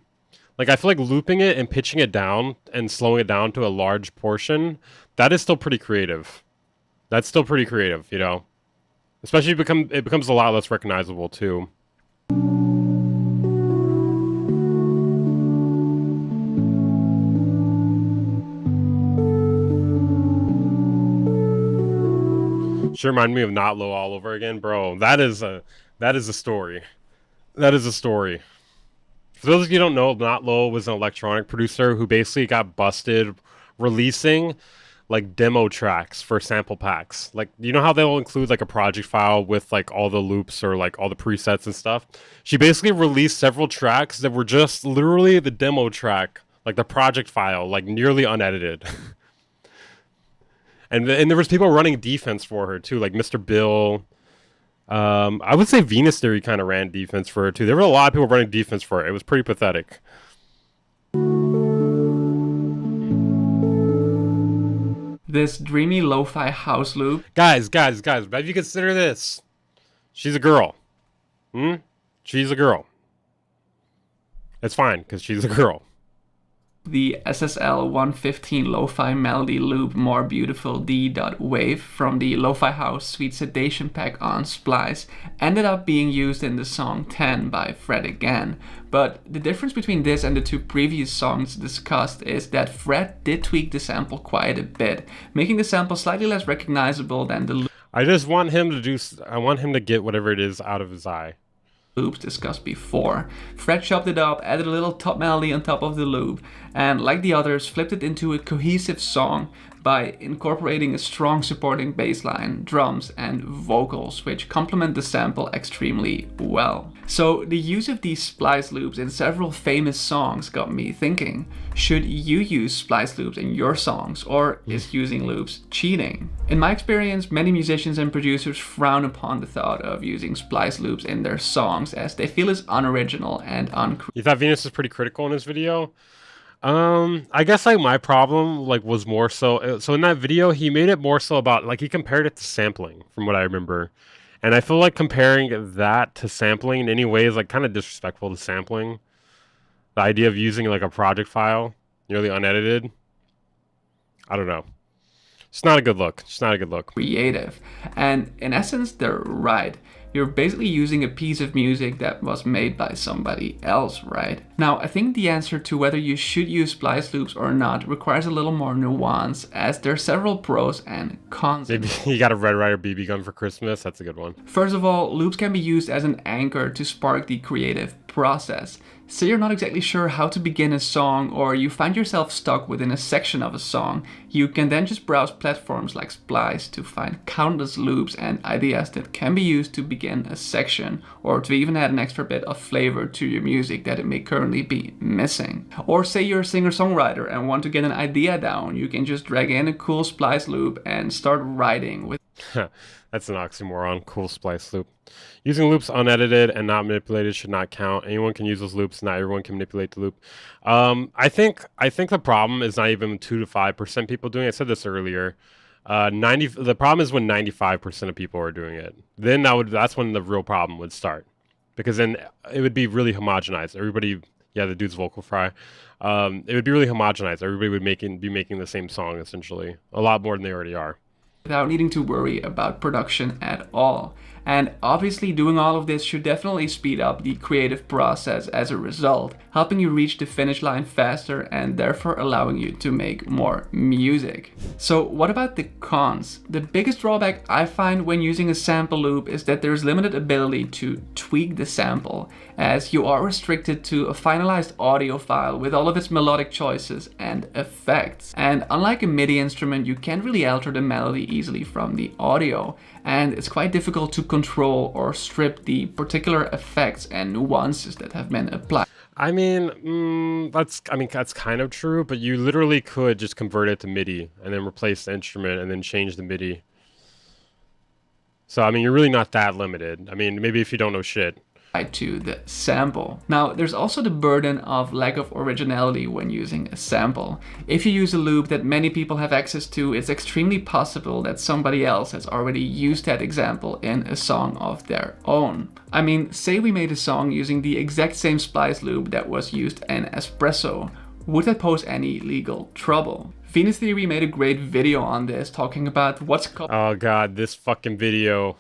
Like I feel like looping it and pitching it down and slowing it down to a large portion, that is still pretty creative. That's still pretty creative, you know. Especially it becomes a lot less recognizable too. Sure remind me of Not Low all over again, bro. That is a story. That is a story. For those of you who don't know, Not Low was an electronic producer who basically got busted releasing like demo tracks for sample packs. Like, you know how they'll include like a project file with like all the loops or like all the presets and stuff? She basically released several tracks that were just literally the demo track, like the project file, like nearly unedited. And there was people running defense for her too, like Mr. Bill. I would say Venus Theory kind of ran defense for her too. There were a lot of people running defense for her. It was pretty pathetic. This dreamy lo-fi house loop. Guys, but if you consider this, she's a girl. She's a girl. It's fine, because she's a girl. The SSL 115 lo-fi melody loop More Beautiful D.Wave from the Lo-Fi House Sweet Sedation pack on Splice ended up being used in the song 10 by Fred again. But the difference between this and the two previous songs discussed is that Fred did tweak the sample quite a bit, making the sample slightly less recognizable than the I just want him to do. I want him to get whatever it is out of his eye. loops discussed before. Fred chopped it up, added a little top melody on top of the loop, and like the others, flipped it into a cohesive song by incorporating a strong supporting bass line, drums, and vocals, which complement the sample extremely well. So the use of these splice loops in several famous songs got me thinking, should you use splice loops in your songs, or is using loops cheating? In my experience, many musicians and producers frown upon the thought of using splice loops in their songs as they feel it's unoriginal and uncreative. You thought Venus was pretty critical in his video? I guess like my problem like was more so in that video he made it more so about like he compared it to sampling from what I remember, and I feel like comparing that to sampling in any way is like kind of disrespectful to sampling. The idea of using like a project file, the unedited. I don't know. It's not a good look. It's not a good look. Creative, and in essence they're right. You're basically using a piece of music that was made by somebody else, right? Now, I think the answer to whether you should use splice loops or not requires a little more nuance, as there are several pros and cons. Maybe you got a Red Ryder BB gun for Christmas. That's a good one. First of all, loops can be used as an anchor to spark the creative process. Say you're not exactly sure how to begin a song, or you find yourself stuck within a section of a song, you can then just browse platforms like Splice to find countless loops and ideas that can be used to begin a section, or to even add an extra bit of flavor to your music that it may currently be missing. Or say you're a singer-songwriter and want to get an idea down, you can just drag in a cool Splice loop and start writing with. That's an oxymoron. Cool splice loop. Using loops unedited and not manipulated should not count. Anyone can use those loops. Not everyone can manipulate the loop. I think the problem is not even 2 to 5% people doing it. I said this earlier. The problem is when 95% of people are doing it. Then that's when the real problem would start, because then it would be really homogenized. Everybody, the dude's vocal fry. It would be really homogenized. Everybody would be making the same song essentially, a lot more than they already are, without needing to worry about production at all. And obviously doing all of this should definitely speed up the creative process as a result, helping you reach the finish line faster and therefore allowing you to make more music. So what about the cons? The biggest drawback I find when using a sample loop is that there's limited ability to tweak the sample, as you are restricted to a finalized audio file with all of its melodic choices and effects. And unlike a MIDI instrument, you can't really alter the melody easily from the audio, and it's quite difficult to control or strip the particular effects and nuances that have been applied. I mean, that's kind of true, but you literally could just convert it to MIDI and then replace the instrument and then change the MIDI. So, I mean, you're really not that limited. I mean, maybe if you don't know shit. To the sample. Now, there's also the burden of lack of originality when using a sample. If you use a loop that many people have access to, it's extremely possible that somebody else has already used that example in a song of their own. I mean, say we made a song using the exact same splice loop that was used in Espresso. Would that pose any legal trouble? Venus Theory made a great video on this, talking about what's called oh god, this fucking video.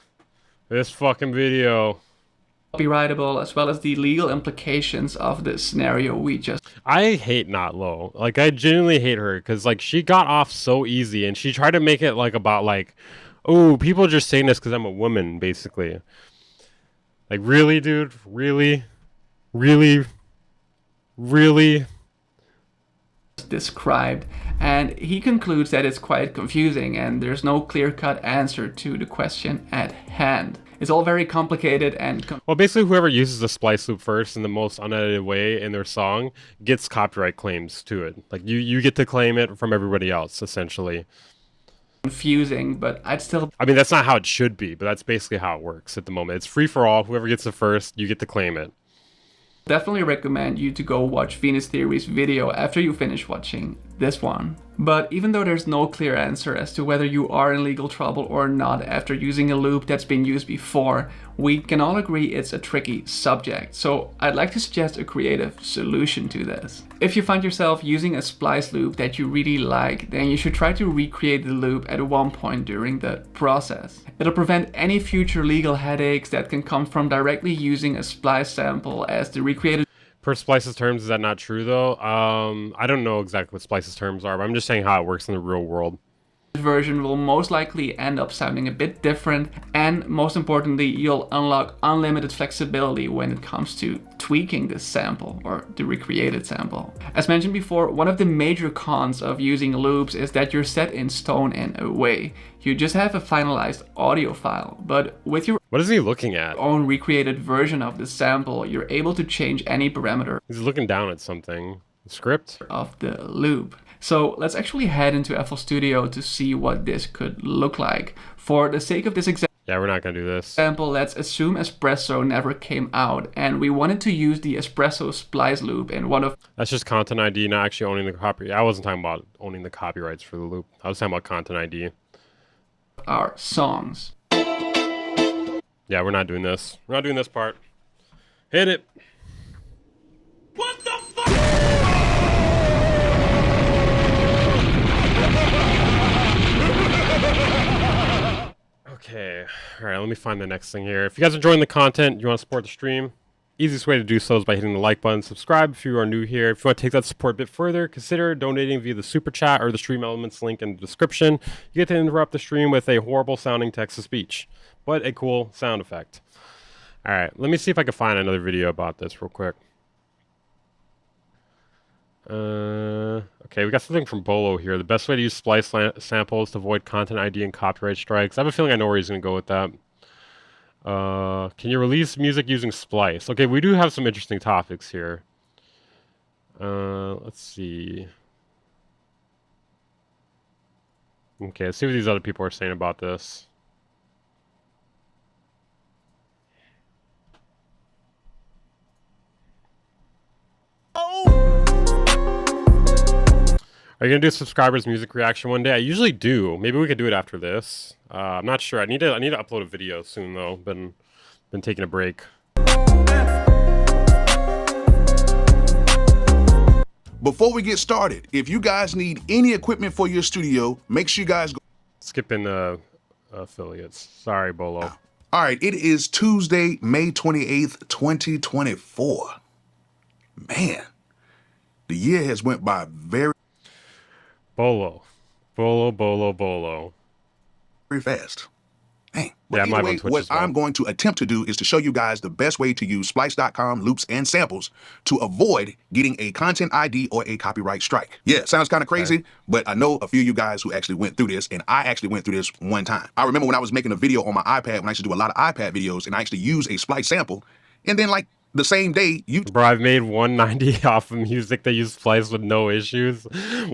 copyrightable, as well as the legal implications of the scenario we just. I hate Not Low. Like, I genuinely hate her because like she got off so easy, and she tried to make it like about like, oh, people are just saying this because I'm a woman, basically. Like, really, dude? Really? Described, and he concludes that it's quite confusing and there's no clear-cut answer to the question at hand. It's all very complicated and well, basically whoever uses the splice loop first in the most unedited way in their song gets copyright claims to it. Like you get to claim it from everybody else, essentially. confusing, but I'd still I mean, that's not how it should be, but that's basically how it works at the moment. It's free for all. Whoever gets the first, you get to claim it. definitely recommend you to go watch Venus Theory's video after you finish watching this one. But even though there's no clear answer as to whether you are in legal trouble or not after using a loop that's been used before, we can all agree it's a tricky subject. So I'd like to suggest a creative solution to this. If you find yourself using a splice loop that you really like, then you should try to recreate the loop at one point during the process. It'll prevent any future legal headaches that can come from directly using a splice sample, as the recreated Per Splice's terms, is that not true, though? I don't know exactly what Splice's terms are, but I'm just saying how it works in the real world. version will most likely end up sounding a bit different, and most importantly, you'll unlock unlimited flexibility when it comes to tweaking this sample or the recreated sample. As mentioned before, one of the major cons of using loops is that you're set in stone in a way. You just have a finalized audio file, but with your What is he looking at? own recreated version of the sample, you're able to change any parameter He's looking down at something. The script? of the loop. So let's actually head into FL Studio to see what this could look like. For the sake of this Yeah, we're not gonna do this. example, let's assume Espresso never came out and we wanted to use the Espresso splice loop in one of That's just content ID, not actually owning the copy. I wasn't talking about owning the copyrights for the loop. I was talking about content ID. our songs. Yeah, we're not doing this. We're not doing this part. Hit it. What the fuck? Okay. All right, let me find the next thing here. If you guys are enjoying the content, you want to support the stream, easiest way to do so is by hitting the like button. Subscribe if you are new here. If you want to take that support a bit further, consider donating via the super chat or the stream elements link in the description. You get to interrupt the stream with a horrible sounding text to speech, but a cool sound effect. All right, let me see if I can find another video about this real quick. Okay, we got something from Bolo here. The best way to use splice samples to avoid content ID and copyright strikes. I have a feeling I know where he's going to go with that. Can you release music using splice? Okay, we do have some interesting topics here. Let's see. Okay, let's see what these other people are saying about this. Are you gonna do a subscribers music reaction one day? I usually do. Maybe we could do it after this. I'm not sure. I need to upload a video soon though. Been taking a break. Before we get started, if you guys need any equipment for your studio, make sure you guys go. Skipping the affiliates. Sorry, Bolo. All right, it is Tuesday, May 28th, 2024. Man, the year has went by very Bolo. fast. Dang. Yeah, I'm But live either on way, Twitch what as well. I'm going to attempt to do is to show you guys the best way to use splice.com loops and samples to avoid getting a content ID or a copyright strike. Yeah, sounds kind of crazy, but I know a few of you guys who actually went through this, and I actually went through this one time. I remember when I was making a video on my iPad, when I used to do a lot of iPad videos, and I actually use a splice sample, and then like the same day, Bro, I've made 190 off of music that use splice with no issues.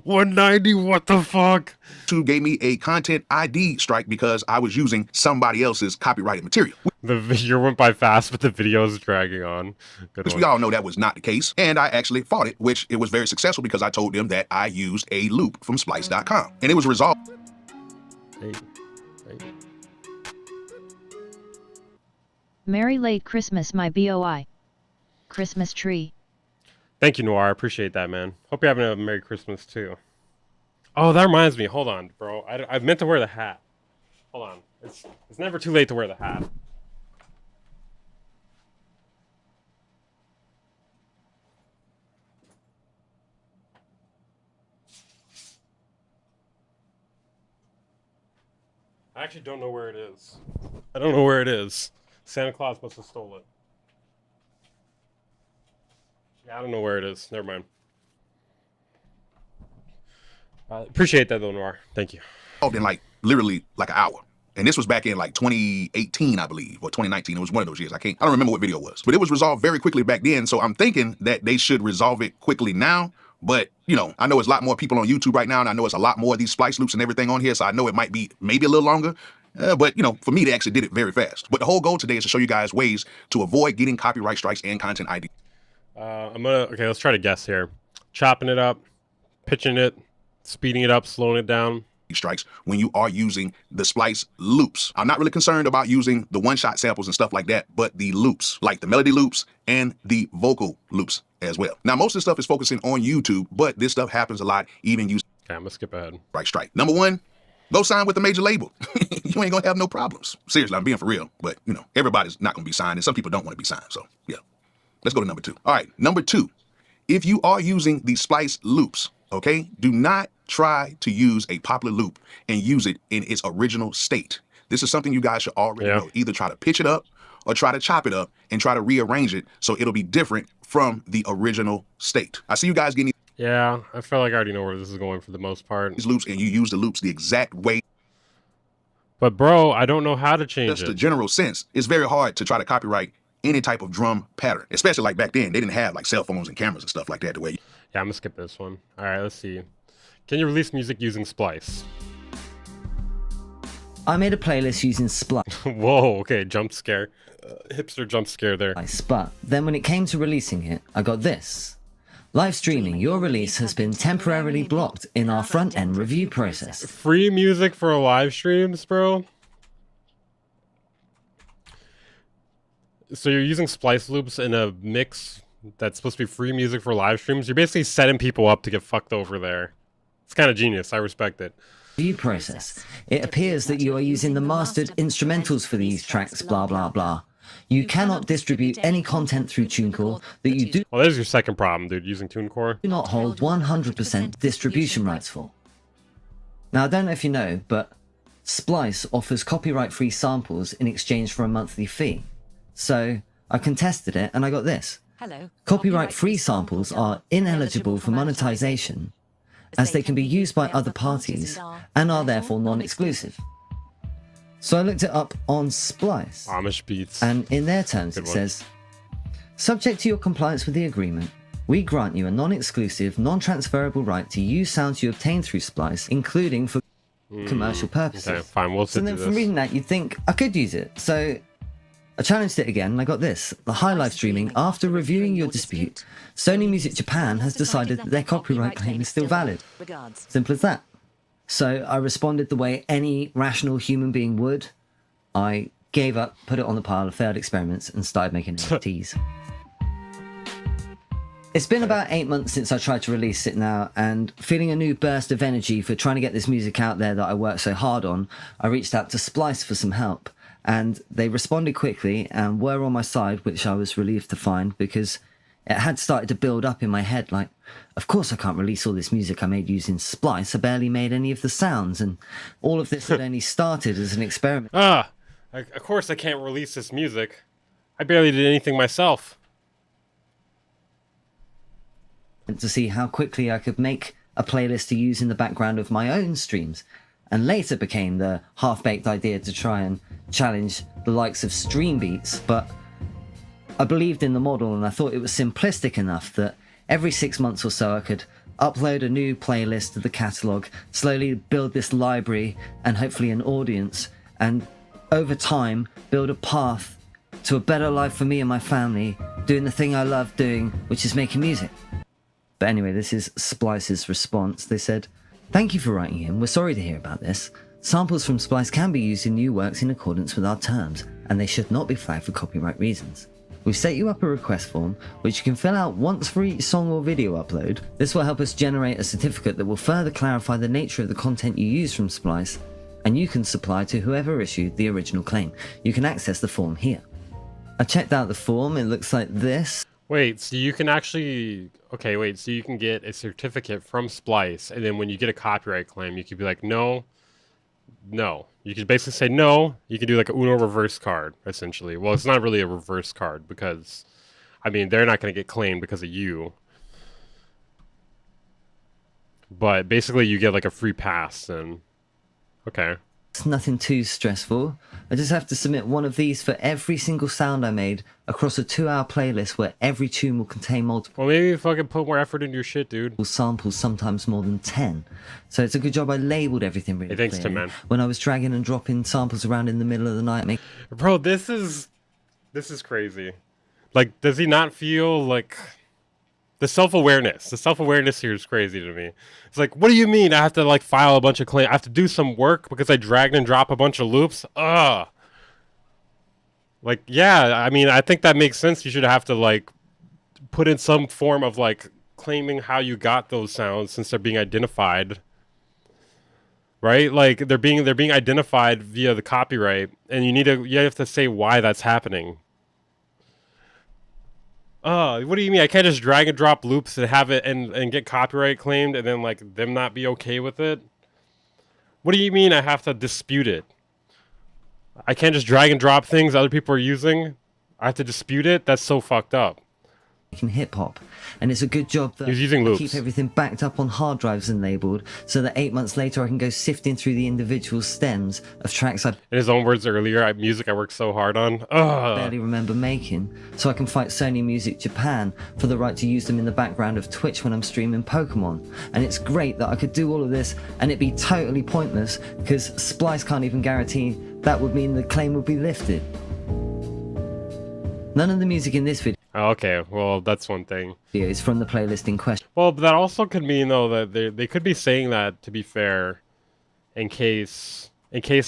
190, what the fuck? YouTube gave me a content ID strike because I was using somebody else's copyrighted material. The year went by fast, but the video is dragging on. Good Which one. we all know that was not the case. And I actually fought it, which it was very successful because I told them that I used a loop from splice.com. And it was resolved. Hey. Merry late Christmas, my BOI. Christmas tree. Thank you, Noir. I appreciate that, man. Hope you're having a Merry Christmas, too. Oh, that reminds me. Hold on, bro. I meant to wear the hat. Hold on. It's never too late to wear the hat. I actually don't know where it is. I don't know where it is. Santa Claus must have stole it. Yeah, I don't know where it is. Never mind. Appreciate that, though, Noir. Thank you. In like literally like an hour. And this was back in like 2018, I believe, or 2019. It was one of those years. I don't remember what video it was, but it was resolved very quickly back then. So I'm thinking that they should resolve it quickly now, But, you know, I know it's a lot more people on YouTube right now, and I know it's a lot more of these splice loops and everything on here, so I know it might be maybe a little longer. But, you know, for me, they actually did it very fast. But the whole goal today is to show you guys ways to avoid getting copyright strikes and content ID. Okay, let's try to guess here. Chopping it up, pitching it, speeding it up, slowing it down. Strikes when you are using the splice loops. I'm not really concerned about using the one-shot samples and stuff like that, but the loops, like the melody loops and the vocal loops as well. Now, most of the stuff is focusing on YouTube, but this stuff happens a lot even using Okay, I'm gonna skip ahead. right strike. Number one, go sign with a major label. You ain't gonna have no problems. Seriously, I'm being for real, but you know, everybody's not gonna be signed, and some people don't want to be signed. So yeah, let's go to number two. All right, number two, if you are using the splice loops, okay, do not try to use a popular loop and use it in its original state. This is something you guys should already know. Either try to pitch it up or try to chop it up and try to rearrange it so it'll be different from the original state. I see you guys getting Yeah, I feel like I already know where this is going for the most part. these loops and you use the loops the exact way. But bro, I don't know how to change Just the it. general sense. It's very hard to try to copyright any type of drum pattern, especially like back then. They didn't have like cell phones and cameras and stuff like that the way. Yeah, I'm gonna skip this one. All right, let's see. Can you release music using Splice? I made a playlist using Splice, Whoa, okay, jump scare. Hipster jump scare there. but then when it came to releasing it, I got this. Live streaming, your release has been temporarily blocked in our front-end review process. Free music for live streams, bro? So you're using splice loops in a mix that's supposed to be free music for live streams? You're basically setting people up to get fucked over there. It's kind of genius. I respect it. Review process. It appears that you are using the mastered instrumentals for these tracks, blah blah blah. You cannot distribute any content through TuneCore that you do Well, there's your second problem, dude, using TuneCore. not hold 100% distribution rights for. Now, I don't know if you know, but Splice offers copyright-free samples in exchange for a monthly fee. So I contested it and I got this. Copyright-free samples are ineligible for monetization as they can be used by other parties and are therefore non-exclusive. So I looked it up on Splice, Amish beats. and in their terms it one. says, subject to your compliance with the agreement, we grant you a non-exclusive, non-transferable right to use sounds you obtain through Splice, including for commercial purposes. Okay, fine, we'll So sit then through from this. reading that, you'd think I could use it. So I challenged it again and I got this. The high live streaming, after reviewing your dispute, Sony Music Japan has decided that their copyright claim is still valid. Simple as that. So I responded the way any rational human being would. I gave up, put it on the pile of failed experiments, and started making NFTs. It's been about 8 months since I tried to release it now, and feeling a new burst of energy for trying to get this music out there that I worked so hard on, I reached out to Splice for some help. And they responded quickly and were on my side, which I was relieved to find because it had started to build up in my head like, of course I can't release all this music I made using Splice. I barely made any of the sounds, and all of this had only started as an experiment. Of course I can't release this music. I barely did anything myself. To see how quickly I could make a playlist to use in the background of my own streams, and later became the half-baked idea to try and challenge the likes of Stream Beats, but I believed in the model and I thought it was simplistic enough that every 6 months or so I could upload a new playlist to the catalogue, slowly build this library and hopefully an audience, and over time build a path to a better life for me and my family, doing the thing I love doing, which is making music. But anyway, this is Splice's response. They said, "Thank you for writing in. We're sorry to hear about this. Samples from Splice can be used in new works in accordance with our terms, and they should not be flagged for copyright reasons. We've set you up a request form, which you can fill out once for each song or video upload. This will help us generate a certificate that will further clarify the nature of the content you use from Splice, and you can supply to whoever issued the original claim. You can access the form here." I checked out the form. It looks like this. Wait, so you can actually... Okay, wait, so you can get a certificate from Splice, and then when you get a copyright claim, you could be like, no. You could basically say no. You could do like a Uno reverse card, essentially. Well, it's not really a reverse card, because, I mean, they're not going to get claimed because of you. But basically, you get like a free pass, and... Okay. It's nothing too stressful. I just have to submit one of these for every single sound I made across a 2-hour playlist where every tune will contain multiple Well, maybe fucking put more effort into your shit, dude. samples, sometimes more than 10. So it's a good job I labeled everything really Hey, thanks, clearly. Tim, man. When I was dragging and dropping samples around in the middle of the night, Bro, this is crazy. Like, does he not feel like the self-awareness? The self-awareness here is crazy to me. It's like, what do you mean I have to like file a bunch of claims? I have to do some work because I dragged and dropped a bunch of loops? Ugh. Like, yeah, I mean, I think that makes sense. You should have to like put in some form of like claiming how you got those sounds since they're being identified. Right? Like they're being identified via the copyright, and you have to say why that's happening. What do you mean? I can't just drag and drop loops and have it and get copyright claimed and then like them not be okay with it? What do you mean I have to dispute it? I can't just drag and drop things other people are using? I have to dispute it? That's so fucked up. making hip hop, and it's a good job that He's using I loops. keep everything backed up on hard drives and labeled, so that 8 months later I can go sifting through the individual stems of tracks I In his own words earlier, music I worked so hard on. barely remember making, so I can fight Sony Music Japan for the right to use them in the background of Twitch when I'm streaming Pokemon. And it's great that I could do all of this and it be totally pointless, because Splice can't even guarantee that would mean the claim would be lifted. None of the music in this video Oh, okay, well, that's one thing. is from the playlist in question. Well, but that also could mean, though, that they could be saying that, to be fair, in case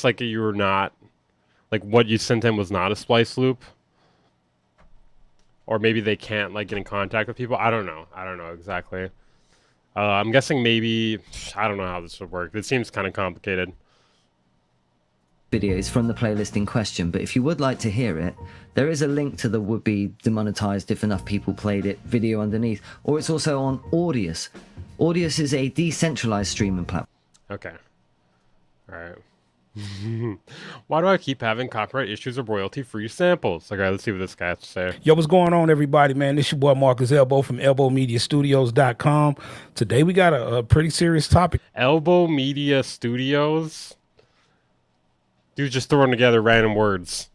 like, you were not, like, what you sent him was not a splice loop. Or maybe they can't, like, get in contact with people. I don't know exactly. I'm guessing maybe, I don't know how this would work. It seems kind of complicated. Videos from the playlist in question, but if you would like to hear it, there is a link to the would be demonetized if enough people played it video underneath, or it's also on Audius. Audius is a decentralized streaming platform. Okay. Alright. Why do I keep having copyright issues of royalty-free samples? Okay, let's see what this guy has to say. Yo, what's going on, everybody, man? This your boy Marcus Elbow from ElbowMediaStudios.com. Today we got a pretty serious topic. Elbow Media Studios? Dude just throwing together random words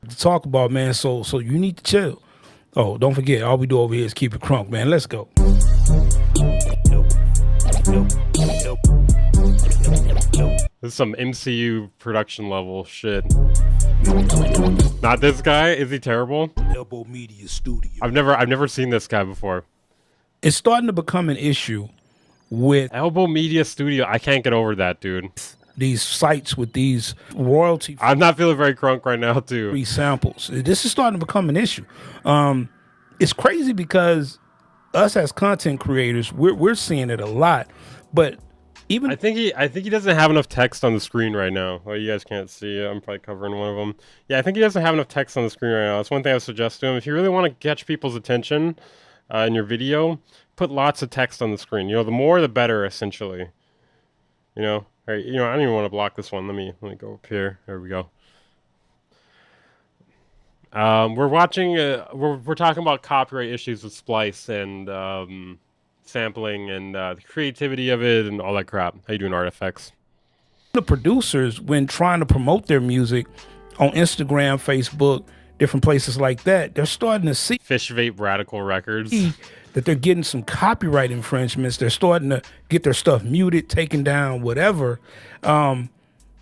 to talk about, man. So you need to chill. Oh, don't forget, all we do over here is keep it crunk, man. Let's go. This is some MCU production level shit. Not this guy? Is he terrible? Elbow Media Studio. I've never seen this guy before. It's starting to become an issue with Elbow Media Studio. I can't get over that, dude. These sites with these royalty. I'm not feeling very crunk right now, too. Free samples. This is starting to become an issue. It's crazy because us as content creators, we're seeing it a lot. But even I think he doesn't have enough text on the screen right now. Oh, you guys can't see it. I'm probably covering one of them. Yeah, I think he doesn't have enough text on the screen right now. That's one thing I would suggest to him. If you really want to catch people's attention in your video, put lots of text on the screen. You know, the more the better, essentially. You know. All right, you know, I don't even want to block this one. Let me go up here. There we go. We're watching. We're talking about copyright issues with Splice and sampling and the creativity of it and all that crap. How you doing, Artifacts? The producers, when trying to promote their music on Instagram, Facebook, different places like that, they're starting to see Fish Vape Radical Records. That they're getting some copyright infringements. They're starting to get their stuff muted, taken down, whatever.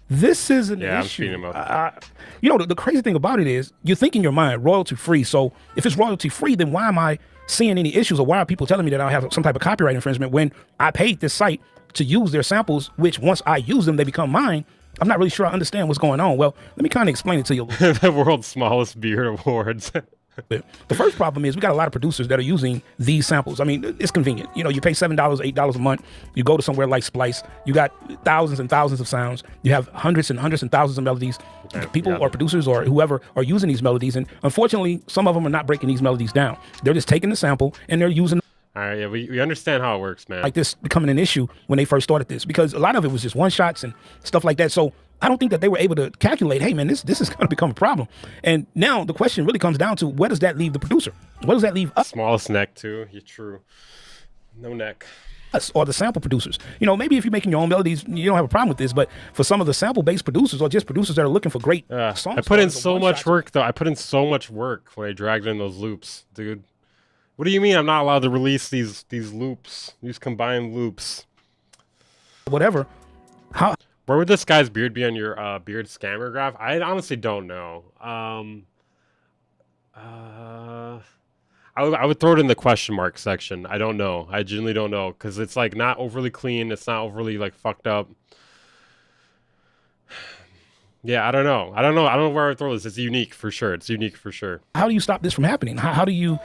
This is an I'm issue. speeding him up. You know, the crazy thing about it is you think in your mind royalty free. So if it's royalty free, then why am I seeing any issues, or why are people telling me that I have some type of copyright infringement when I paid this site to use their samples, which once I use them, they become mine? I'm not really sure I understand what's going on. Well, let me kind of explain it to you. The world's smallest beard awards. The first problem is we got a lot of producers that are using these samples. I mean, it's convenient. You know, you pay $7, $8 a month. You go to somewhere like Splice. You got thousands and thousands of sounds. You have hundreds and hundreds and thousands of melodies. People or producers or whoever are using these melodies. And unfortunately, some of them are not breaking these melodies down. They're just taking the sample and they're using. All right, yeah, we understand how it works, man. Like this becoming an issue when they first started this, because a lot of it was just one shots and stuff like that. So I don't think that they were able to calculate, hey man, this is going to become a problem. And now the question really comes down to, where does that leave the producer? Where does that leave us? Smallest neck too. You're true. No neck. us or the sample producers. You know, maybe if you're making your own melodies, you don't have a problem with this, but for some of the sample-based producers or just producers that are looking for great songs. I put in so much work, though. I put in so much work when I dragged in those loops, dude. What do you mean I'm not allowed to release these loops, these combined loops? Whatever. How? Where would this guy's beard be on your beard scammer graph? I honestly don't know. I would throw it in the question mark section. I don't know. I genuinely don't know because it's like not overly clean. It's not overly like fucked up. Yeah, I don't know. I don't know where I would throw this. It's unique for sure. It's unique for sure. How do you stop this from happening? How do you,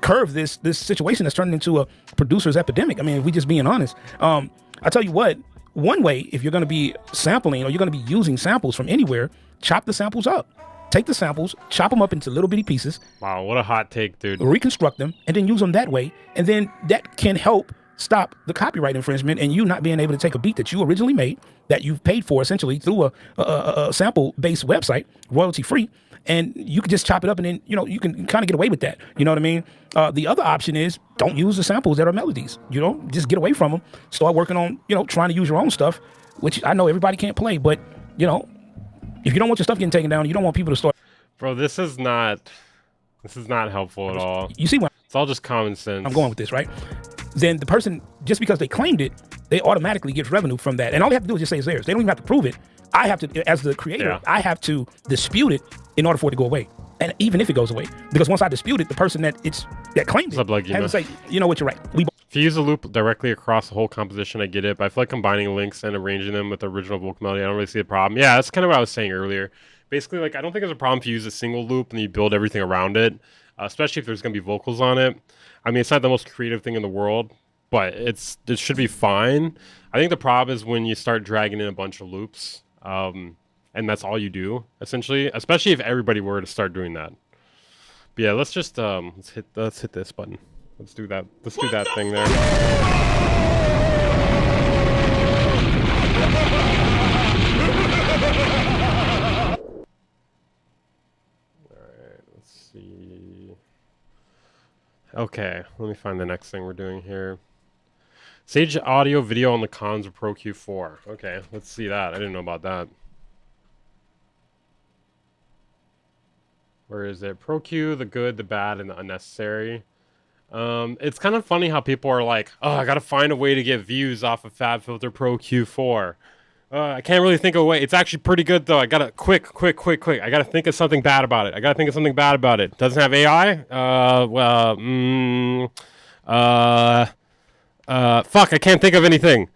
curve this situation that's turned into a producer's epidemic? I mean, if we just being honest, I tell you what. One way, if you're going to be sampling or you're going to be using samples from anywhere, chop the samples up. Take the samples, chop them up into little bitty pieces. Wow, what a hot take, dude. Reconstruct them, and then use them that way. And then that can help stop the copyright infringement and you not being able to take a beat that you originally made, that you've paid for essentially through a sample-based website, royalty-free, and you can just chop it up and then, you can kind of get away with that. You know what I mean? The other option is don't use the samples that are melodies. Just get away from them. Start working on, trying to use your own stuff, which I know everybody can't play, but, if you don't want your stuff getting taken down, you don't want people to start. Bro, this is not helpful at all. You see what? It's all just common sense. I'm going with this, right? Then the person, just because they claimed it, they automatically get revenue from that. And all they have to do is just say it's theirs. They don't even have to prove it. I have to, as the creator, I have to dispute it in order for it to go away. And even if it goes away, because once I dispute it, the person that claimed it has to say, you know what, you're right. If you use a loop directly across the whole composition, I get it. But I feel like combining links and arranging them with the original vocal melody, I don't really see the problem. Yeah, that's kind of what I was saying earlier. Basically, like, I don't think there's a problem if you use a single loop and you build everything around it, especially if there's going to be vocals on it. I mean, it's not the most creative thing in the world, but it should be fine. I think the problem is when you start dragging in a bunch of loops, and that's all you do, essentially, especially if everybody were to start doing that. But yeah, let's just let's hit this button. Let's do that. Let's do that thing there. Alright, let's see. Okay, let me find the next thing we're doing here. Sage audio video on the cons of Pro Q4. Okay, let's see that. I didn't know about that. Where is it? Pro Q, the good, the bad, and the unnecessary. It's kind of funny how people are like, oh, I gotta find a way to get views off of FabFilter Pro Q4. I can't really think of a way. It's actually pretty good, though. I gotta, quick. I gotta think of something bad about it. Doesn't have AI? Fuck, I can't think of anything.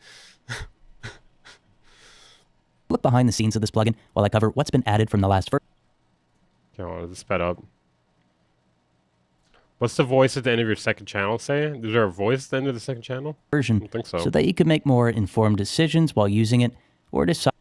Look behind the scenes of this plugin while I cover what's been added from the last version. Okay, well, this sped up. What's the voice at the end of your second channel say? Is there a voice at the end of the second channel? I don't think so. So that you can make more informed decisions while using it, or decide.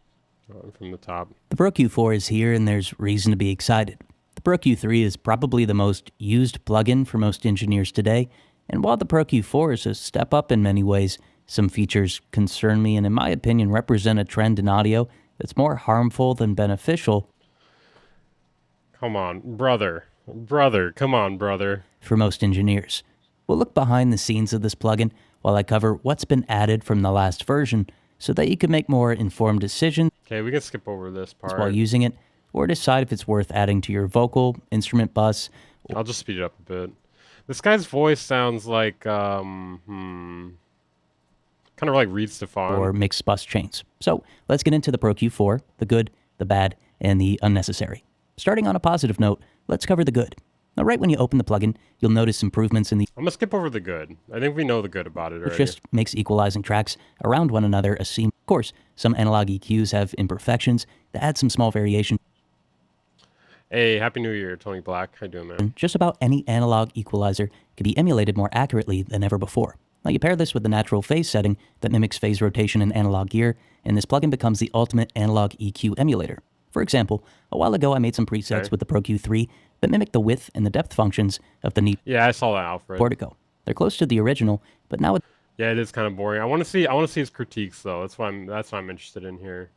From the top. The Pro Q4 is here, and there's reason to be excited. The Pro Q3 is probably the most used plugin for most engineers today, and while the Pro Q4 is a step up in many ways, some features concern me and, in my opinion, represent a trend in audio that's more harmful than beneficial. Come on, brother. Come on, brother. For most engineers. We'll look behind the scenes of this plugin while I cover what's been added from the last version so that you can make more informed decisions. Okay, we can skip over this part. While using it, or decide if it's worth adding to your vocal, instrument bus. I'll just speed it up a bit. This guy's voice sounds like, kind of like Reed Stefan. Or mixed bus chains. So let's get into the Pro Q4, the good, the bad, and the unnecessary. Starting on a positive note, let's cover the good. Now, right when you open the plugin, you'll notice improvements in the... I'm going to skip over the good. I think we know the good about it already. Which just makes equalizing tracks around one another a seam. Of course, some analog EQs have imperfections that add some small variation. Hey, Happy New Year, Tony Black. How you doing, man? Just about any analog equalizer can be emulated more accurately than ever before. Now, you pair this with the natural phase setting that mimics phase rotation in analog gear, and this plugin becomes the ultimate analog EQ emulator. For example, a while ago I made some presets with the Pro Q3 that mimic the width and the depth functions of the NEAT. Yeah, I saw that, Alfred. Portico. They're close to the original, but now yeah, it is kind of boring. I want to see his critiques though. That's what I'm interested in here.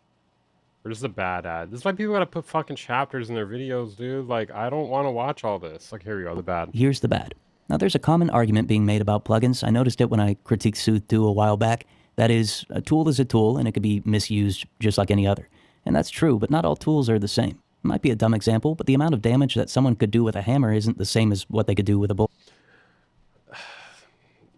Or just a bad ad. This is why people gotta put fucking chapters in their videos, dude. Like, I don't want to watch all this. Like, here we go, the bad. Here's the bad. Now, there's a common argument being made about plugins. I noticed it when I critiqued Soothe 2 a while back. That is, a tool is a tool, and it could be misused just like any other. And that's true, but not all tools are the same. It might be a dumb example, but the amount of damage that someone could do with a hammer isn't the same as what they could do with a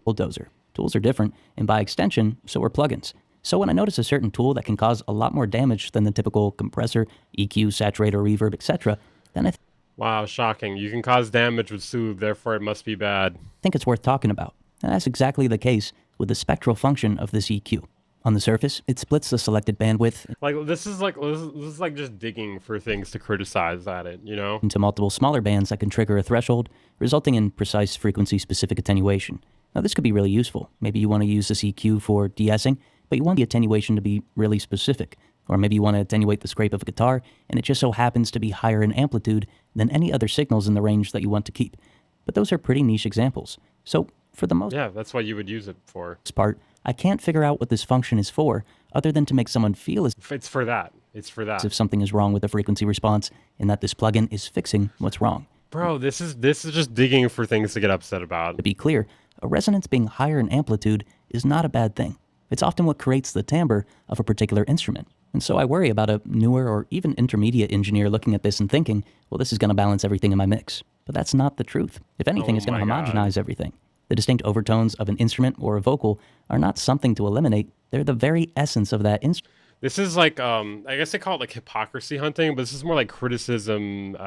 bulldozer. Tools are different, and by extension, so are plugins. So when I notice a certain tool that can cause a lot more damage than the typical compressor, EQ, saturator, reverb, etc., then I Wow, shocking. You can cause damage with Soothe, therefore it must be bad. think it's worth talking about. And that's exactly the case with the spectral function of this EQ. On the surface, it splits the selected bandwidth Like this is like just digging for things to criticize at it, you know? into multiple smaller bands that can trigger a threshold, resulting in precise frequency-specific attenuation. Now, this could be really useful. Maybe you want to use this EQ for de-essing, but you want the attenuation to be really specific. Or maybe you want to attenuate the scrape of a guitar, and it just so happens to be higher in amplitude than any other signals in the range that you want to keep. But those are pretty niche examples. So, for the most Yeah, that's what you would use it for. part, I can't figure out what this function is for, other than to make someone feel as It's for that. It's for that. if something is wrong with the frequency response, and that this plugin is fixing what's wrong. Bro, this is just digging for things to get upset about. To be clear, a resonance being higher in amplitude is not a bad thing. It's often what creates the timbre of a particular instrument. And so I worry about a newer or even intermediate engineer looking at this and thinking, well, this is going to balance everything in my mix. But that's not the truth. If anything, it's going to my God. homogenize everything. The distinct overtones of an instrument or a vocal are not something to eliminate. They're the very essence of that instrument. This is like I guess they call it like hypocrisy hunting, but this is more like criticism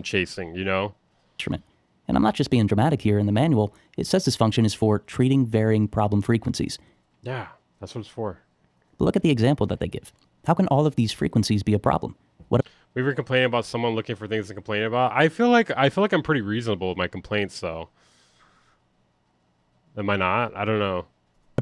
chasing, you know? And I'm not just being dramatic here. In the manual, it says this function is for treating varying problem frequencies. Yeah, that's what it's for. But look at the example that they give. How can all of these frequencies be a problem? What We were complaining about someone looking for things to complain about. I feel like I'm pretty reasonable with my complaints though. Am I not? I don't know.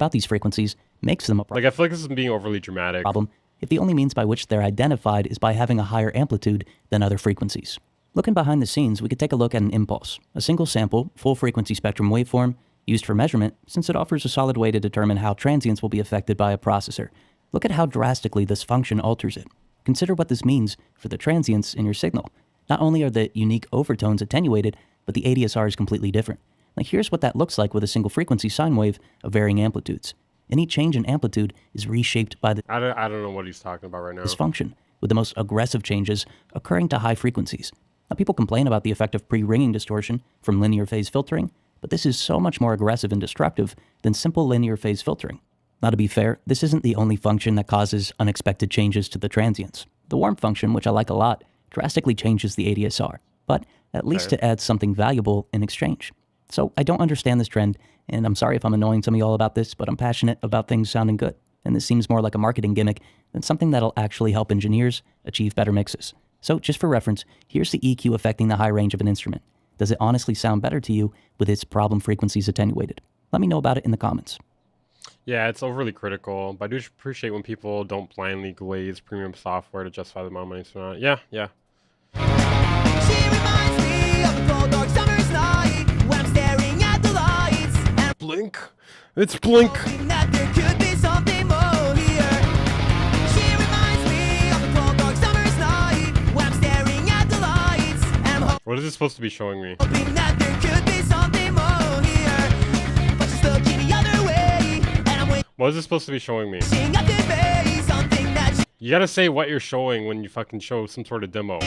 about these frequencies makes them a Like I feel like this is being overly dramatic. problem if the only means by which they're identified is by having a higher amplitude than other frequencies. Looking behind the scenes, we could take a look at an impulse, a single sample, full frequency spectrum waveform, used for measurement since it offers a solid way to determine how transients will be affected by a processor. Look at how drastically this function alters it. Consider what this means for the transients in your signal. Not only are the unique overtones attenuated, but the ADSR is completely different. Now here's what that looks like with a single frequency sine wave of varying amplitudes. Any change in amplitude is reshaped by I don't know what he's talking about right now. this function, with the most aggressive changes occurring to high frequencies. Now, people complain about the effect of pre-ringing distortion from linear phase filtering, but this is so much more aggressive and destructive than simple linear phase filtering. Now, to be fair, this isn't the only function that causes unexpected changes to the transients. The warm function, which I like a lot, drastically changes the ADSR, but at least it adds something valuable in exchange. So I don't understand this trend, and I'm sorry if I'm annoying some of y'all about this, but I'm passionate about things sounding good. And this seems more like a marketing gimmick than something that'll actually help engineers achieve better mixes. So just for reference, here's the EQ affecting the high range of an instrument. Does it honestly sound better to you with its problem frequencies attenuated? Let me know about it in the comments. Yeah, it's overly critical, but I do appreciate when people don't blindly glaze premium software to justify the amount of money spent on it. Yeah, yeah. Blink. It's Blink. What is it supposed to be showing me? What is it supposed to be showing me? You gotta say what you're showing when you fucking show some sort of demo.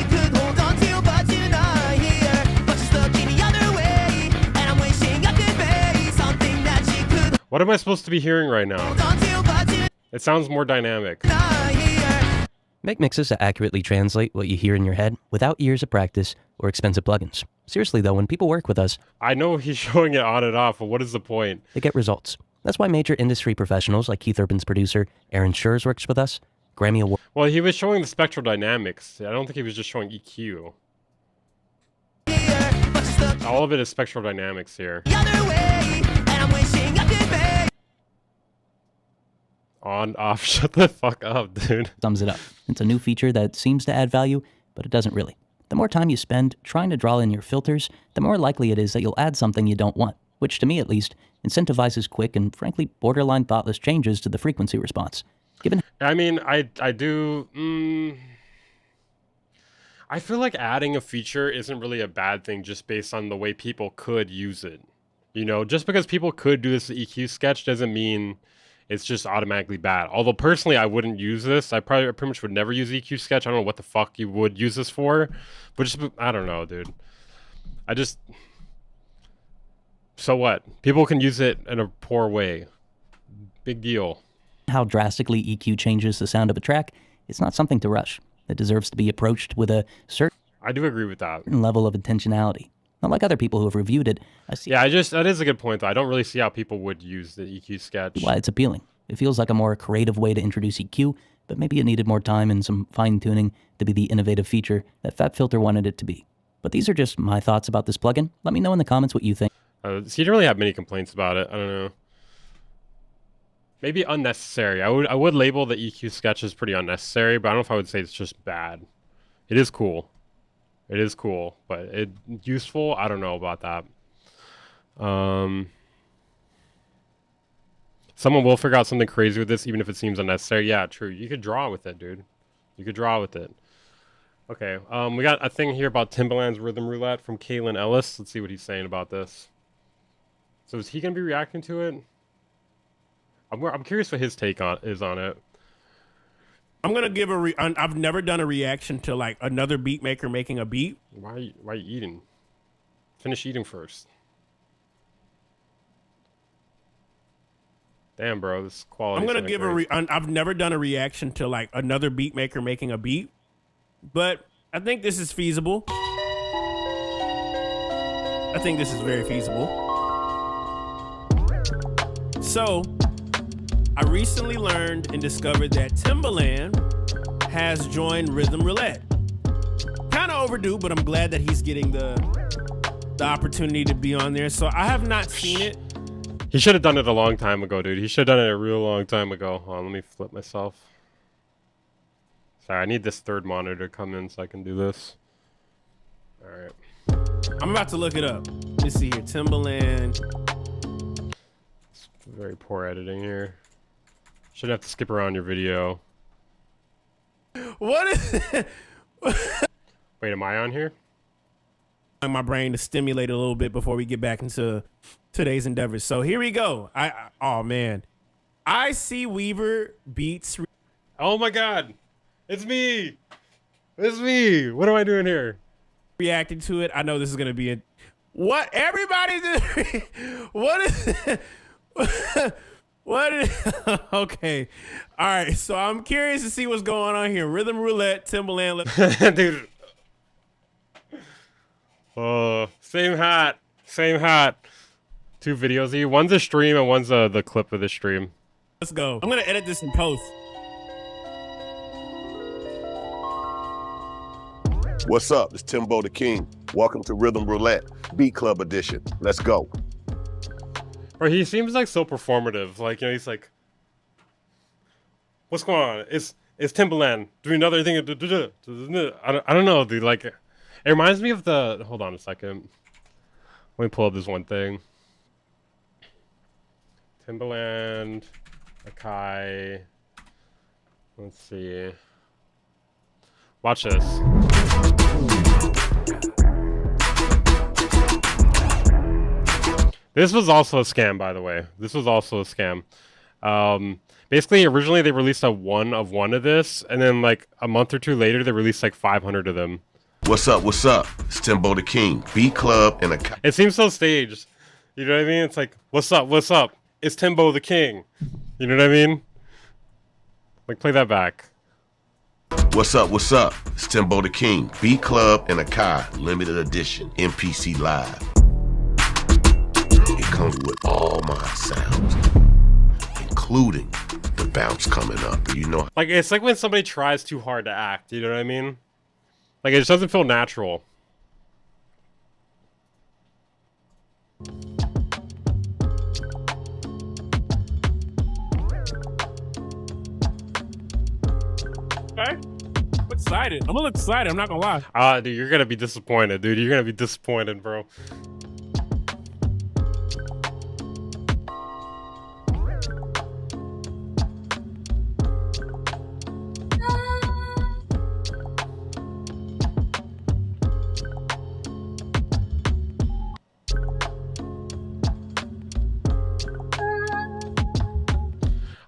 What am I supposed to be hearing right now? It sounds more dynamic. Make mixes that accurately translate what you hear in your head without years of practice or expensive plugins. Seriously though, when people work with us, I know he's showing it on and off, but what is the point? they get results. That's why major industry professionals like Keith Urban's producer, Aaron Schurz, works with us. Grammy Award Well, he was showing the spectral dynamics. I don't think he was just showing EQ. All of it is spectral dynamics here. On, off, shut the fuck up, dude. sums it up. It's a new feature that seems to add value, but it doesn't really. The more time you spend trying to draw in your filters, the more likely it is that you'll add something you don't want, which to me at least, incentivizes quick and frankly borderline thoughtless changes to the frequency response. Given I mean, I I feel like adding a feature isn't really a bad thing just based on the way people could use it. You know, just because people could do this EQ sketch doesn't mean it's just automatically bad. Although personally, I wouldn't use this. I pretty much would never use EQ sketch. I don't know what the fuck you would use this for, but just, I don't know, dude. So what? People can use it in a poor way. Big deal. How drastically EQ changes the sound of a track, it's not something to rush. It deserves to be approached with a certain I do agree with that. level of intentionality. Not like other people who have reviewed it. I see that is a good point though. I don't really see how people would use the EQ sketch. why it's appealing. It feels like a more creative way to introduce EQ, but maybe it needed more time and some fine-tuning to be the innovative feature that FabFilter wanted it to be. But these are just my thoughts about this plugin. Let me know in the comments what you think. So you didn't really have many complaints about it. I don't know. Maybe unnecessary. I would label the EQ sketch as pretty unnecessary, but I don't know if I would say it's just bad. It is cool. It is cool, but it useful. I don't know about that. Someone will figure out something crazy with this, even if it seems unnecessary. Yeah, true. You could draw with it, dude. You could draw with it. Okay. We got a thing here about Timbaland's Rhythm Roulette from KAELLIN Ellis. Let's see what he's saying about this. So is he gonna be reacting to it? I'm curious what his take is on it. I'm gonna give I've never done a reaction to like another beat maker making a beat. Why are you eating? Finish eating first. Damn, bro, this quality. I'm gonna give I've never done a reaction to like another beat maker making a beat, but I think this is feasible. I think this is very feasible. So, I recently learned and discovered that Timbaland has joined Rhythm Roulette. Kind of overdue, but I'm glad that he's getting the opportunity to be on there. So I have not seen it. He should have done it a long time ago, dude. He should have done it a real long time ago. Hold on, let me flip myself. Sorry, I need this third monitor to come in so I can do this. All right. I'm about to look it up. Let's see here. Timbaland. It's very poor editing here. Shouldn't have to skip around your video. What is it? Wait, am I on here? My brain to stimulate a little bit before we get back into today's endeavors. So here we go. Oh man, I see Weaver beats. Oh my God, it's me. It's me. What am I doing here? Reacting to it. I know this is gonna be what everybody's doing. What is? What is, okay. All right. So I'm curious to see what's going on here. Rhythm Roulette, Timbaland. Dude. Oh, same hat. Same hat. Two videos of you. One's a stream and one's the clip of the stream. Let's go. I'm going to edit this in post. What's up? It's Timbo the King. Welcome to Rhythm Roulette, Beat Club Edition. Let's go. Or he seems like so performative. Like, you know, he's like, what's going on? It's Timbaland doing another thing. I don't know, dude. Like, it reminds me of the. Hold on a second. Let me pull up this one thing. Timbaland, Akai. Let's see. Watch this. This was also a scam, by the way. This was also a scam. Basically, originally they released a one of this, and then like a month or two later, they released like 500 of them. What's up? What's up? It's Timbo the King, Beat Club, and a. It seems so staged. You know what I mean? It's like, what's up? What's up? It's Timbo the King. You know what I mean? Like, play that back. What's up? What's up? It's Timbo the King, Beat Club, and a Kai limited edition MPC Live. It comes with all my sounds, including the bounce coming up. You know, like it's like when somebody tries too hard to act. You know what I mean? Like it just doesn't feel natural. Okay. I'm excited. I'm a little excited. I'm not gonna lie. Dude, you're gonna be disappointed, dude. You're gonna be disappointed, bro.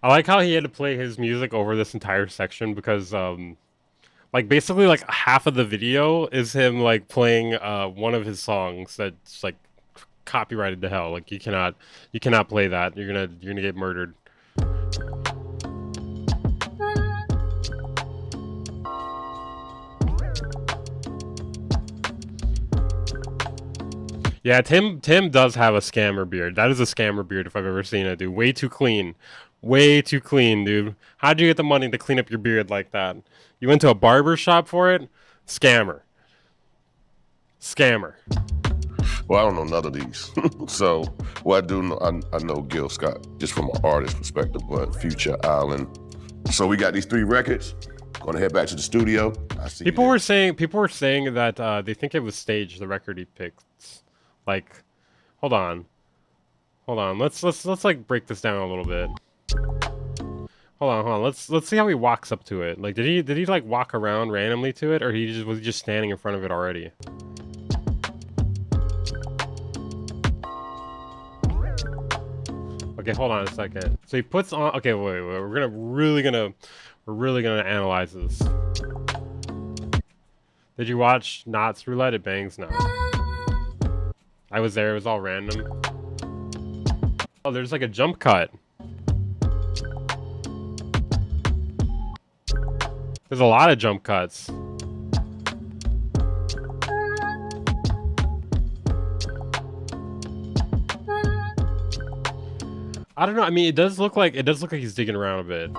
I like how he had to play his music over this entire section because like basically like half of the video is him like playing one of his songs that's like copyrighted to hell. Like you cannot play that. You're gonna get murdered. Yeah, Tim does have a scammer beard. That is a scammer beard if I've ever seen it, dude. Way too clean. Way too clean, dude. How'd you get the money to clean up your beard like that? You went to a barber shop for it? Scammer. Scammer. Well, I don't know none of these. So, what I do know, I know Gil Scott just from an artist perspective, but Future, Island. So we got these 3 records. Gonna head back to the studio. I see People were saying that they think it was staged, the record he picked. Like, hold on. Let's like break this down a little bit. Hold on. Let's see how he walks up to it. Like, did he like walk around randomly to it, or was he just standing in front of it already? Okay, hold on a second. So he puts on. Okay, wait. We're really gonna analyze this. Did you watch Knott's Roulette? It bangs now. I was there. It was all random. Oh, there's like a jump cut. There's a lot of jump cuts. I don't know. I mean, it does look like he's digging around a bit.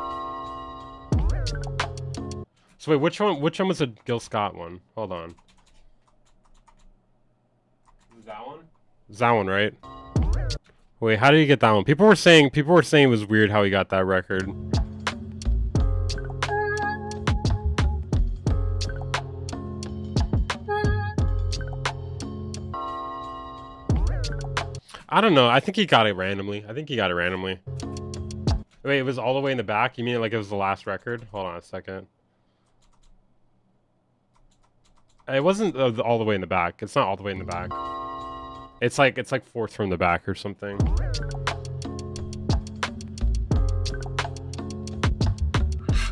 So wait, which one was the Gil Scott one? Hold on. That one? Is that one, right? Wait, how did he get that one? People were saying it was weird how he got that record. I don't know. I think he got it randomly. Wait, it was all the way in the back? You mean like it was the last record? Hold on a second. It wasn't all the way in the back. It's not all the way in the back. It's like fourth from the back or something.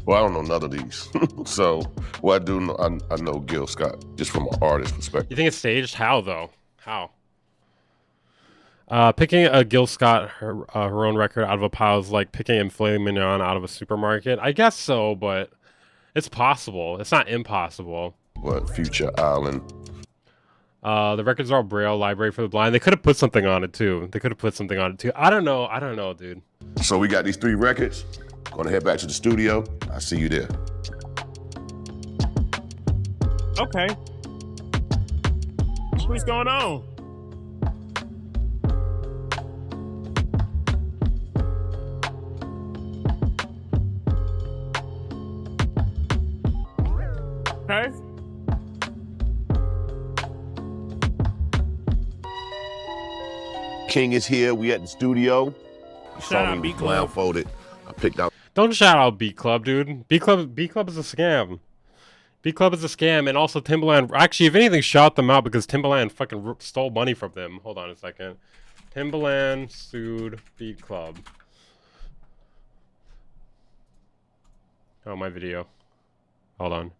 Well, I don't know none of these. So, what I do know, I know Gil Scott just from an artist perspective. You think it's staged? How though? How? Picking a Gil Scott her own record out of a pile is like picking a filet mignon out of a supermarket. I guess so, but it's possible. It's not impossible. What, Future, Island? The records are all Braille, Library for the Blind. They could have put something on it too. I don't know, dude. So we got these 3 records. Gonna head back to the studio. I see you there. Okay. What's going on? Okay. King is here. We at the studio. Shout out B Club. Blindfolded. I picked out. Don't shout out B Club, dude. B Club is a scam. B Club is a scam, and also Timbaland. Actually, if anything, shout them out because Timbaland fucking stole money from them. Hold on a second. Timbaland sued B Club. Oh, my video. Hold on.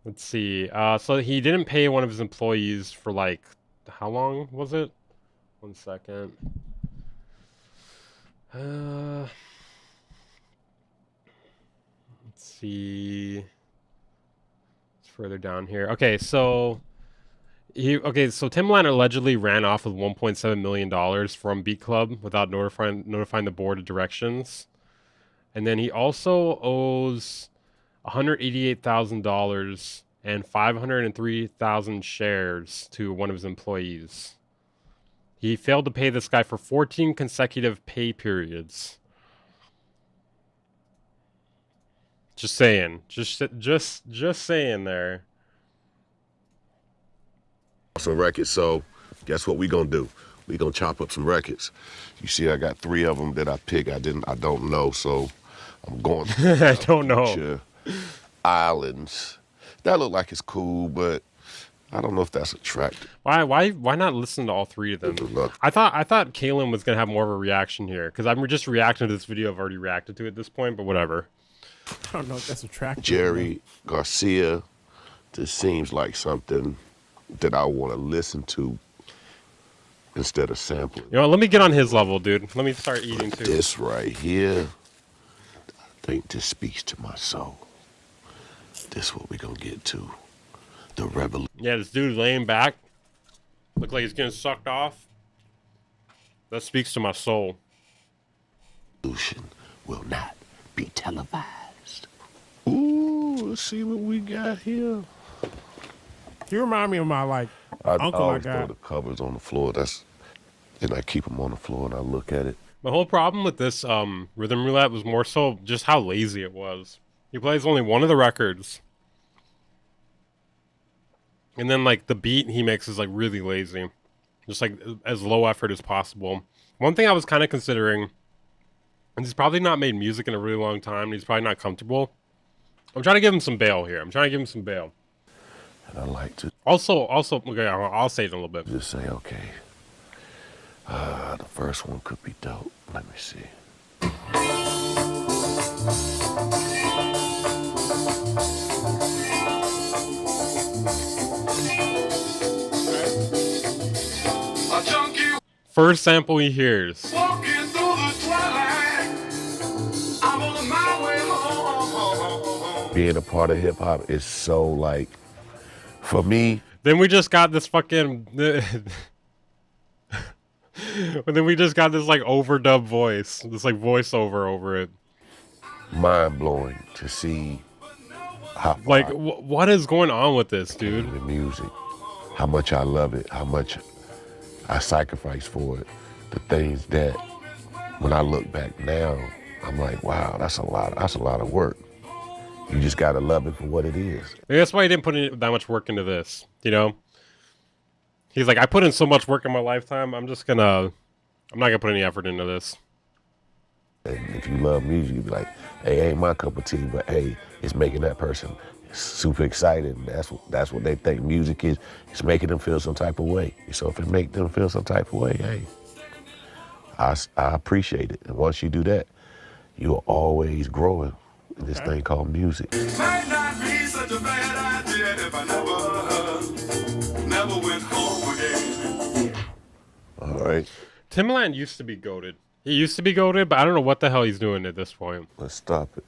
Let's see. So he didn't pay one of his employees for like, how long was it? 1 second. Let's see. It's further down here. Okay, so Timbaland allegedly ran off with $1.7 million from Beat Club without notifying the board of directions. And then he also owes $188,000 and 503,000 shares to one of his employees. He failed to pay this guy for 14 consecutive pay periods. Just saying. Just saying there. Some records. So, guess what we gonna do? We gonna chop up some records. You see, I got 3 of them that I picked. I don't know. So, I'm going. I don't know. Islands. That look like it's cool, but I don't know if that's attractive. Why not listen to all three of them? I thought KAELLIN was gonna have more of a reaction here because I'm just reacting to this video. I've already reacted to it at this point, but whatever. I don't know if that's attractive. Jerry Garcia, this seems like something that I want to listen to instead of sampling. You know, let me get on his level, dude. Let me start eating too. This right here, I think this speaks to my soul. This is what we're gonna get to. The revolution. Yeah, this dude laying back, look like he's getting sucked off. That speaks to my soul. Revolution will not be televised. Ooh, let's see what we got here. You remind me of my uncle. I always got throw the covers on the floor. And I keep them on the floor and I look at it. My whole problem with this rhythm roulette was more so just how lazy it was. He plays only one of the records. And then like the beat he makes is like really lazy. Just like as low effort as possible. One thing I was kind of considering, and he's probably not made music in a really long time, and he's probably not comfortable. I'm trying to give him some bail here. I'm trying to give him some bail. And I like to also okay, I'll say it in a little bit. just say, okay, the first one could be dope. Let me see. First sample he hears. Being a part of hip hop is so like, for me. Then we just got this fucking. But then we just got this like overdub voice, this like voiceover over it. Mind blowing to see how like what is going on with this, dude? The music, how much I love it, how much I sacrifice for it. The things that when I look back now, I'm like, wow, that's a lot of work. You just gotta love it for what it is. Maybe that's why he didn't put in that much work into this, you know? He's like, I put in so much work in my lifetime, I'm not gonna put any effort into this. And if you love music, you be like, hey, ain't my cup of tea, but hey, it's making that person super excited. And that's what they think music is. It's making them feel some type of way. So if it make them feel some type of way, hey, I appreciate it. And once you do that, you're always growing in this thing called music. Might not be such a bad idea if I never went home again. All right. Timbaland used to be goated. He used to be goated, but I don't know what the hell he's doing at this point. Let's stop it.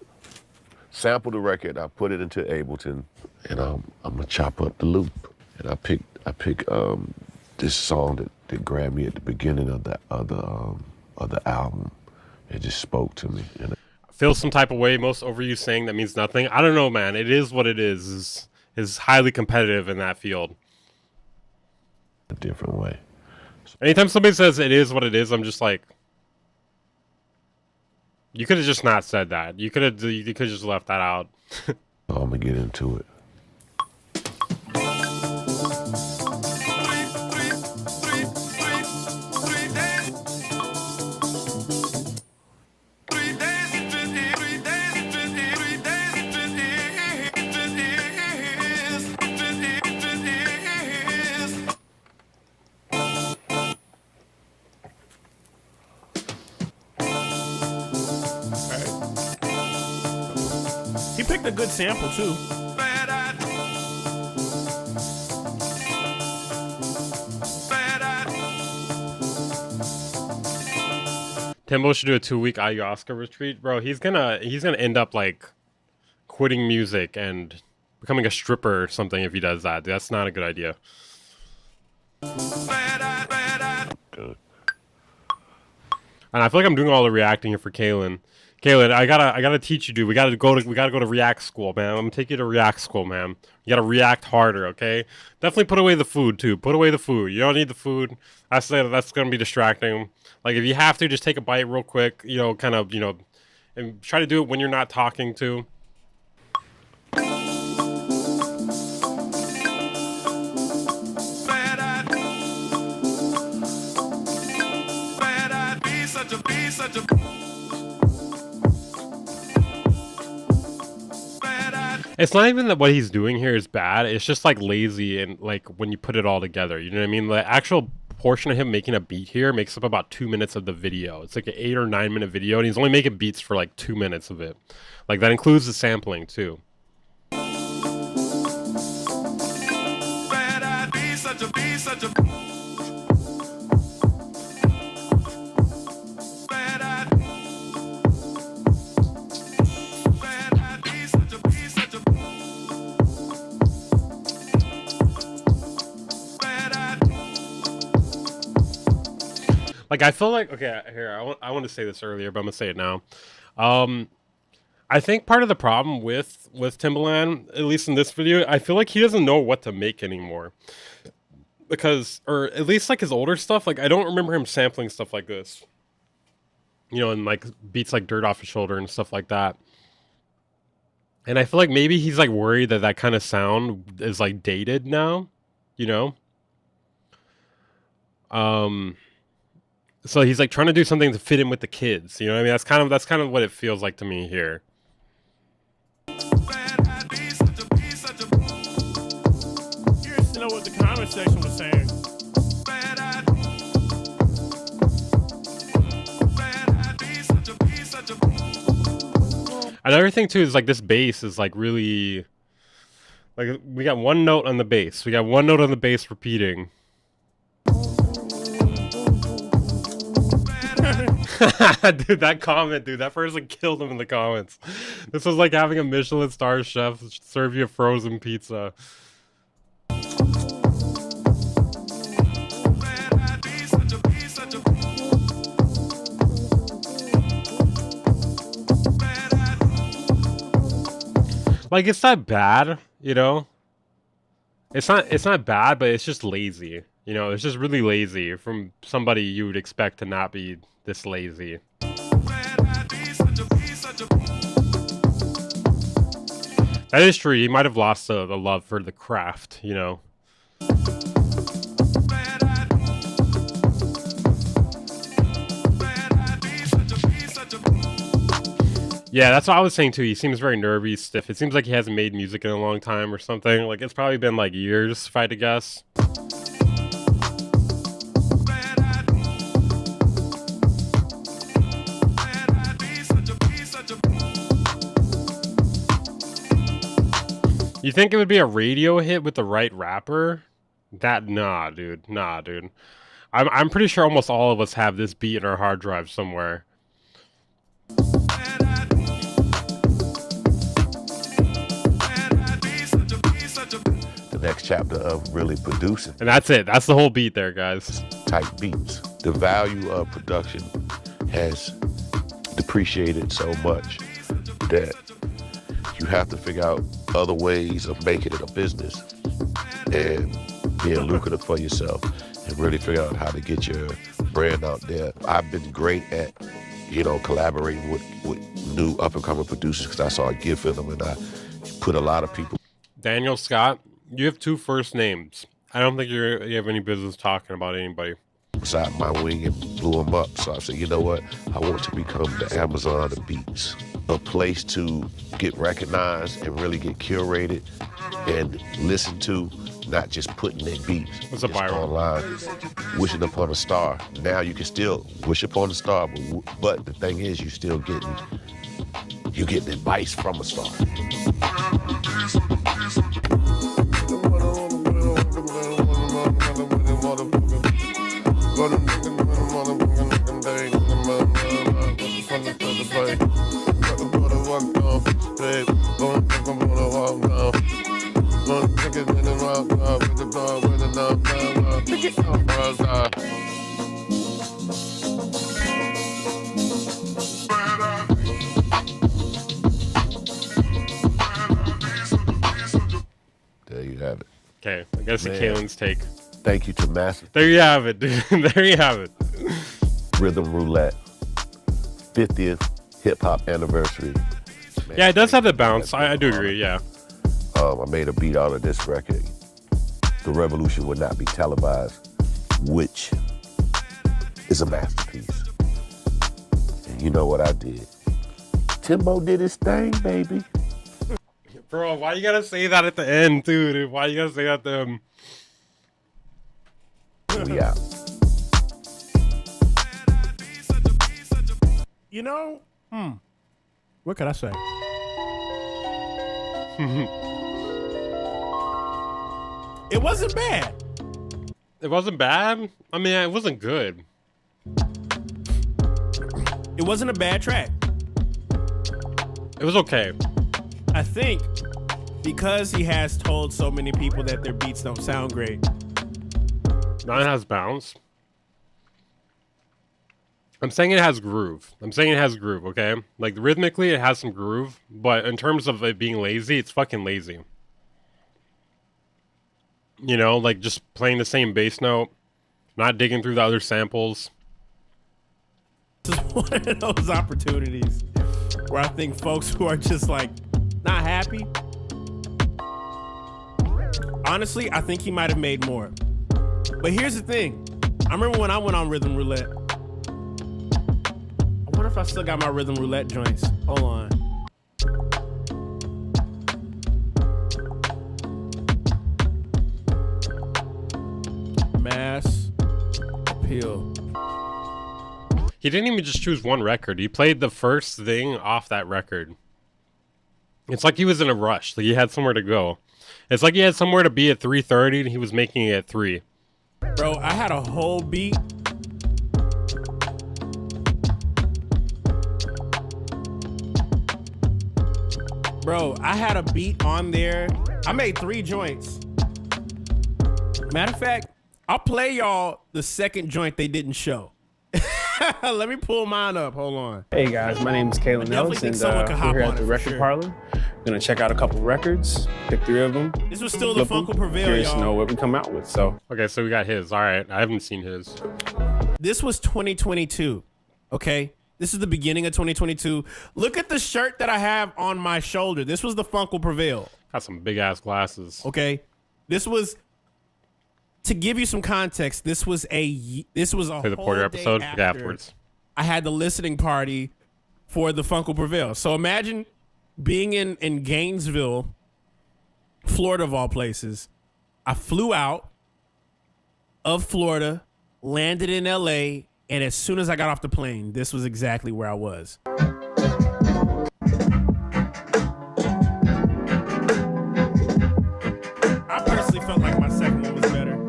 Sample the record. I put it into Ableton, and I'm gonna chop up the loop. And I pick this song that grabbed me at the beginning of the album. It just spoke to me. And Feel some type of way. Most overused saying that means nothing. I don't know, man. It is what it is. Is highly competitive in that field. A different way. Anytime somebody says it is what it is, I'm just like, you could have just not said that. You could have just left that out. I'm gonna get into it. He picked a good sample too. Timbo should do a 2-week ayahuasca retreat, bro. He's gonna end up like quitting music and becoming a stripper or something if he does that. That's not a good idea. Good. And I feel like I'm doing all the reacting here for KAELLIN. KAELLIN, I gotta teach you, dude. We gotta go to React school, man. I'm gonna take you to React school, man. You gotta react harder, okay? Definitely put away the food too. Put away the food. You don't need the food. That's gonna be distracting. Like if you have to, just take a bite real quick. You know, kind of, you know, and try to do it when you're not talking to. It's not even that what he's doing here is bad. It's just like lazy and like when you put it all together. You know what I mean? The actual portion of him making a beat here makes up about 2 minutes of the video. It's like an 8 or 9 minute video, and he's only making beats for like 2 minutes of it. Like that includes the sampling too. Like I feel like, okay, here I want to say this earlier, but I'm gonna say it now. I think part of the problem with Timbaland, at least in this video, I feel like he doesn't know what to make anymore. Because, or at least like his older stuff, like I don't remember him sampling stuff like this. You know, and like beats like Dirt Off His Shoulder and stuff like that. And I feel like maybe he's like worried that that kind of sound is like dated now, you know? So he's like trying to do something to fit in with the kids, you know what I mean? That's kind of what it feels like to me here. Curious to know what the comment section was saying. Another thing too is like this bass is like really, like we got one note on the bass. We got one note on the bass repeating. Dude, that comment, dude, that person killed him in the comments. This was like having a Michelin star chef serve you a frozen pizza. Like it's not bad, you know? It's not bad, but it's just lazy. You know, it's just really lazy from somebody you would expect to not be this lazy. That is true. He might have lost the love for the craft, you know. Yeah, that's what I was saying too. He seems very nervy, stiff. It seems like he hasn't made music in a long time or something. Like it's probably been like years, if I had to guess. You think it would be a radio hit with the right rapper? Nah, dude. Nah, dude. I'm pretty sure almost all of us have this beat in our hard drive somewhere. The next chapter of really producing. And that's it. That's the whole beat there, guys. Type beats. The value of production has depreciated so much that you have to figure out other ways of making it a business and being lucrative for yourself and really figure out how to get your brand out there. I've been great at, you know, collaborating with new up-and-coming producers because I saw a gift in them, and I put a lot of people. Daniel Scott, you have 2 first names. I don't think you have any business talking about anybody. Beside my wing and blew them up. So I said, you know what? I want to become the Amazon of beats. A place to get recognized and really get curated and listened to, not just putting their beats What's a viral? Online, wishing upon a star. Now you can still wish upon a star, but the thing is, you're getting advice from a star. There you have it. Okay, I guess the KAELLIN's take. Thank you to Master. There you have it, dude. There you have it. Rhythm Roulette, 50th hip hop anniversary. Man, yeah, it does have the bounce. I do agree, yeah. I made a beat out of this record. The Revolution would not be televised, which is a masterpiece. And you know what I did? Timbo did his thing, baby. Bro, why you gotta say that at the end, dude? Why you gotta say that to him? Yeah. You know, what could I say? It wasn't bad. It wasn't bad? I mean, it wasn't good. It wasn't a bad track. It was okay. I think because he has told so many people that their beats don't sound great. Now it has bounce. I'm saying it has groove. Okay? Like, rhythmically, it has some groove. But in terms of it being lazy, it's fucking lazy. You know, like, just playing the same bass note. Not digging through the other samples. This is one of those opportunities where I think folks who are just, like, not happy. Honestly, I think he might have made more. But here's the thing. I remember when I went on Rhythm Roulette. I wonder if I still got my Rhythm Roulette joints. Hold on. Mass Appeal. He didn't even just choose one record. He played the first thing off that record. It's like he was in a rush. Like he had somewhere to go. It's like he had somewhere to be at 3:30 and he was making it at 3. Bro, I had a whole beat. Bro, I had a beat on there. I made 3 joints. Matter of fact, I'll play y'all the second joint they didn't show. Let me pull mine up. Hold on. Hey guys, my name is KAELLIN and we're here at the record parlor. Gonna check out a couple records, pick 3 of them. This was still the Funko Prevail, Curious to y'all. know what we come out with. So okay, so we got his. All right, I haven't seen his. This was 2022. Okay, this is the beginning of 2022. Look at the shirt that I have on my shoulder. This was the Funko Prevail. Got some big ass glasses. Okay, this was. To give you some context, this was a Play the Porter episode afterwards. I had the listening party for the Funko Prevail. So imagine being in Gainesville, Florida of all places. I flew out of Florida, landed in LA, and as soon as I got off the plane, this was exactly where I was. I personally felt like my second one was better.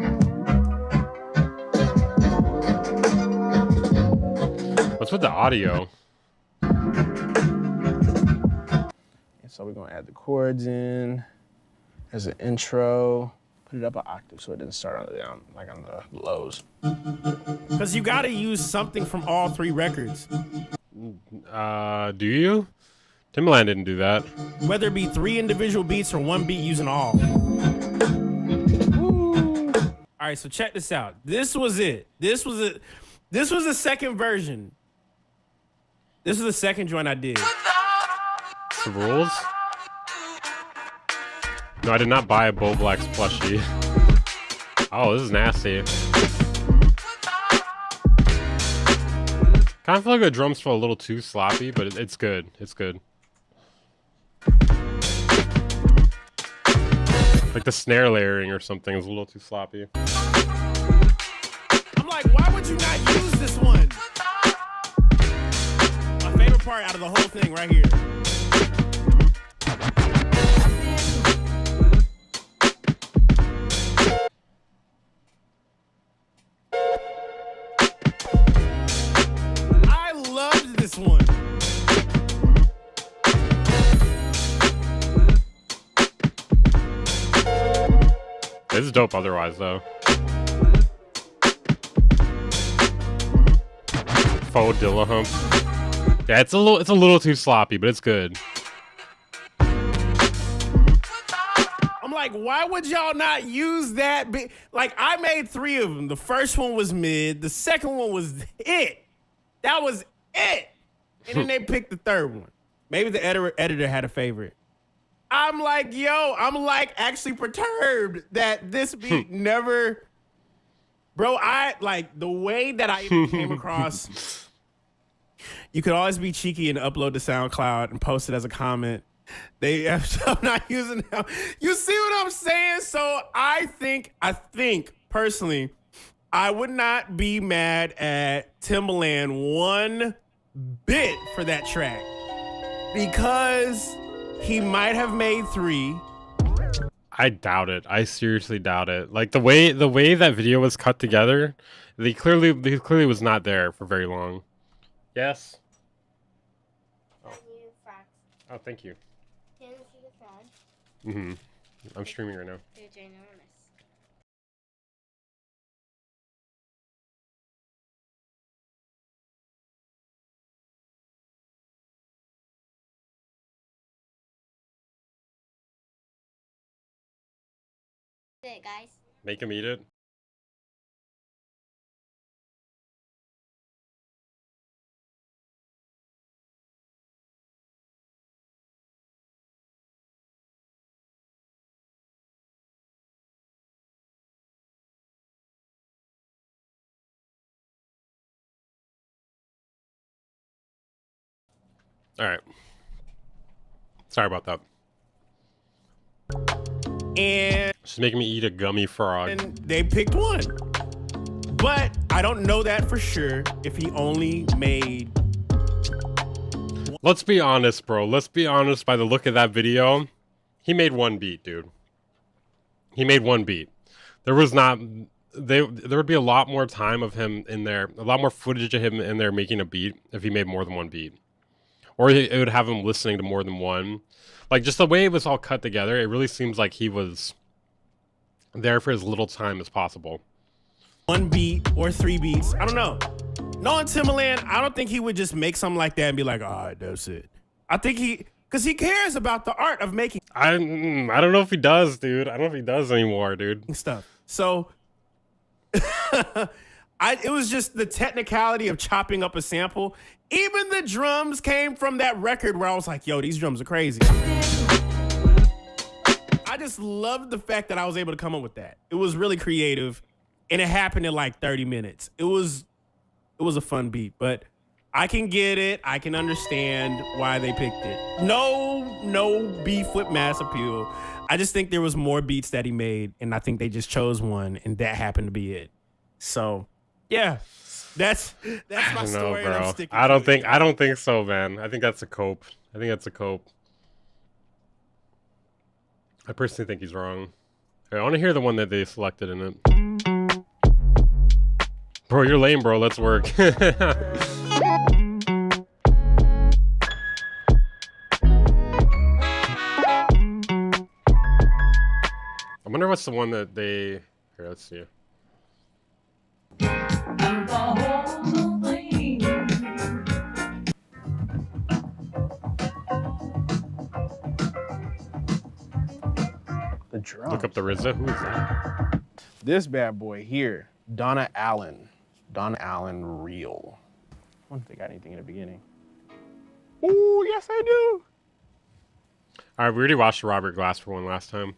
What's with the audio? we're gonna add the chords in as an intro. Put it up an octave so it didn't start on the down, like on the lows. Because you got to use something from all 3 records. Do you? Timbaland didn't do that. Whether it be 3 individual beats or 1 beat using all. All right, so check this out. This was it. This was the second version. This is the second joint I did. The rules? No, I did not buy a Bo Black's plushie. Oh, this is nasty. Kind of feel like the drums feel a little too sloppy, but it's good. It's good. Like the snare layering or something is a little too sloppy. I'm like, why would you not use this one? My favorite part out of the whole thing right here. I loved this one. This is dope otherwise, though. Faux Dillahump. Yeah, it's a little too sloppy, but it's good. I'm like, why would y'all not use that? Like, I made 3 of them. The first one was mid. The second one was it. That was it. And then they picked the third one. Maybe the editor had a favorite. I'm like, yo, I'm like actually perturbed that this beat never, bro, I like the way that I even came across. You could always be cheeky and upload to SoundCloud and post it as a comment. I'm not using them. You see what I'm saying? So I think personally, I would not be mad at Timbaland one bit for that track because he might have made 3. I doubt it. I seriously doubt it. Like the way that video was cut together, they clearly was not there for very long. Yes. Oh, thank you. I'm streaming right now. Guys. Make him eat it. All right. Sorry about that. And she's making me eat a gummy frog. And they picked one. But I don't know that for sure if he only made. Let's be honest, bro. Let's be honest. By the look of that video, he made 1 beat, dude. He made 1 beat. There was not. There would be a lot more time of him in there, a lot more footage of him in there making a beat if he made more than 1 beat. Or it would have him listening to more than one. Like, just the way it was all cut together, it really seems like he was there for as little time as possible. 1 beat or 3 beats. I don't know. Knowing Timbaland, I don't think he would just make something like that and be like, all right, that's it. I think because he cares about the art of making. I don't know if he does, dude. I don't know if he does anymore, dude. Stuff. So, it was just the technicality of chopping up a sample. Even the drums came from that record where I was like, yo, these drums are crazy. I just loved the fact that I was able to come up with that. It was really creative, and it happened in like 30 minutes. It was a fun beat, but I can get it. I can understand why they picked it. No beef with Mass Appeal. I just think there was more beats that he made, and I think they just chose one, and that happened to be it. So, yeah. That's my story. Bro. And I'm sticking I don't to think so, man. I think that's a cope. I personally think he's wrong. I want to hear the one that they selected in it. Bro, you're lame, bro. Let's work. I wonder what's the one that they... Here, let's see. The drums. Look up the RZA. Who is that? This bad boy here, Donna Allen. Donna Allen Real. I wonder if they got anything in the beginning. Ooh, yes I do. All right, we already watched the Robert Glasper one last time.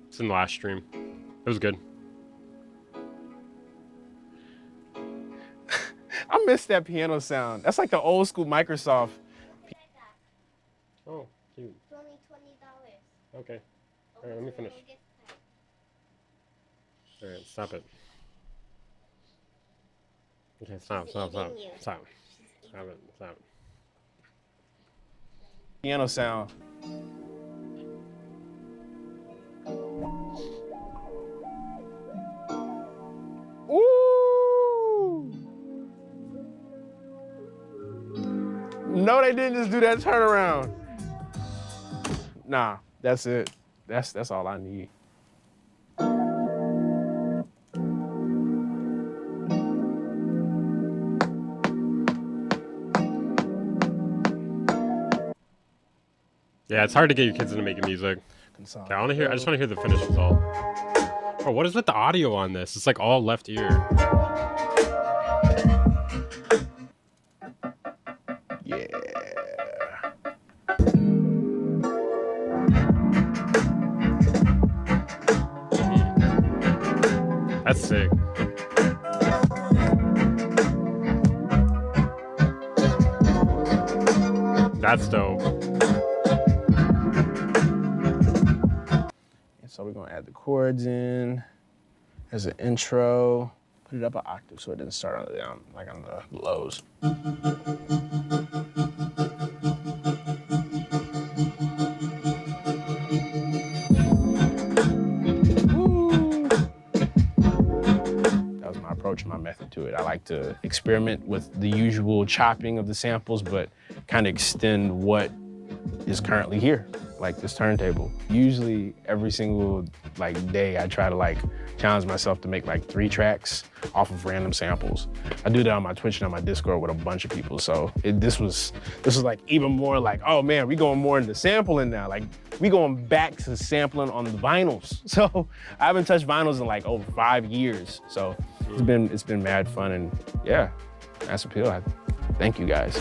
It's in the last stream. It was good. I miss that piano sound. That's like the old school Microsoft. Oh, cute. It's only $20. Okay. All right, let me finish. All right, stop it. Okay, stop. Piano sound. Ooh! No, they didn't just do that turnaround. Nah, that's it. That's all I need. Yeah, it's hard to get your kids into making music. Okay, I just want to hear the finished result. Bro, what is with the audio on this? It's like all left ear. Yeah. That's sick. That's dope. So we're gonna add the chords in as an intro. Put it up an octave so it doesn't start on the down, like on the lows. That was my approach and my method to it. I like to experiment with the usual chopping of the samples, but kind of extend what is currently here, like this turntable. Usually every single day I try to challenge myself to make 3 tracks off of random samples. I do that on my Twitch and on my Discord with a bunch of people. So this was even more oh man, we going more into sampling now. We going back to sampling on the vinyls. So I haven't touched vinyls in over 5 years. So it's been mad fun, and yeah, Mass Appeal. Thank you guys.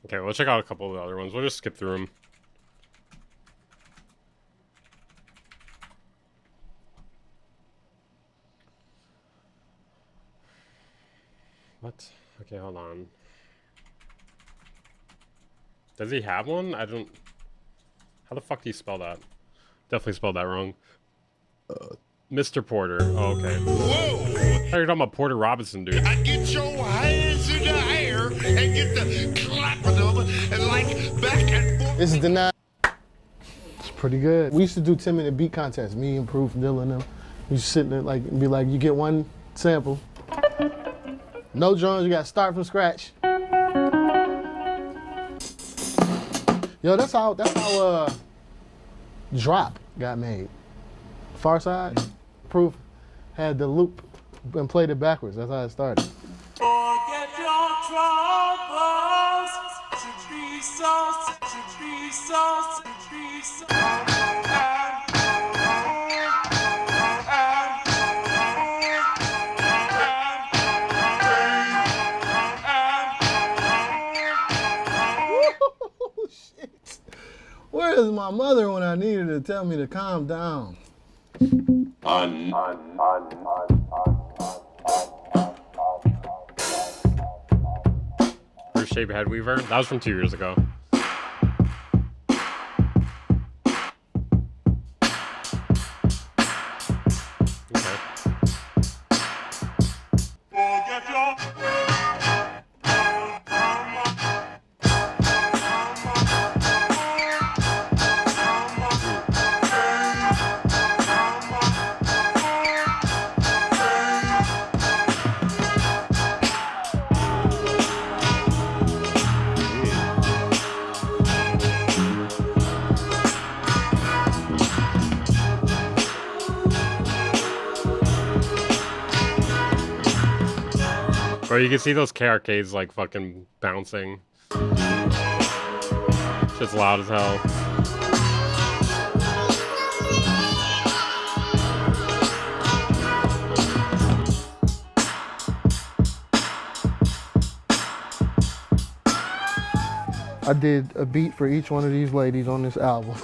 Okay, we'll check out a couple of the other ones. We'll just skip through them. What? Okay, hold on. Does he have one? I don't... How the fuck do you spell that? Definitely spelled that wrong. Mr. Porter. Oh, okay. Whoa! I thought you were talking about Porter Robinson, dude. I get your hands in the air and get the clapping them and back and forth. This is denied. It's pretty good. We used to do 10-minute beat contests. Me and Proof, Dylan, them. We used to sit there and be like, you get one sample. No drums, you gotta start from scratch. Yo, that's how Drop got made. Far Side, Proof had the loop and played it backwards. That's how it started. Forget your troubles, to be Shit. Where is my mother when I needed her to tell me to calm down? Bruce Shape Head Weaver. That was from 2 years ago. Okay. Forget your Bro, you can see those KRKs fucking bouncing. Shit's loud as hell. I did a beat for each one of these ladies on this album.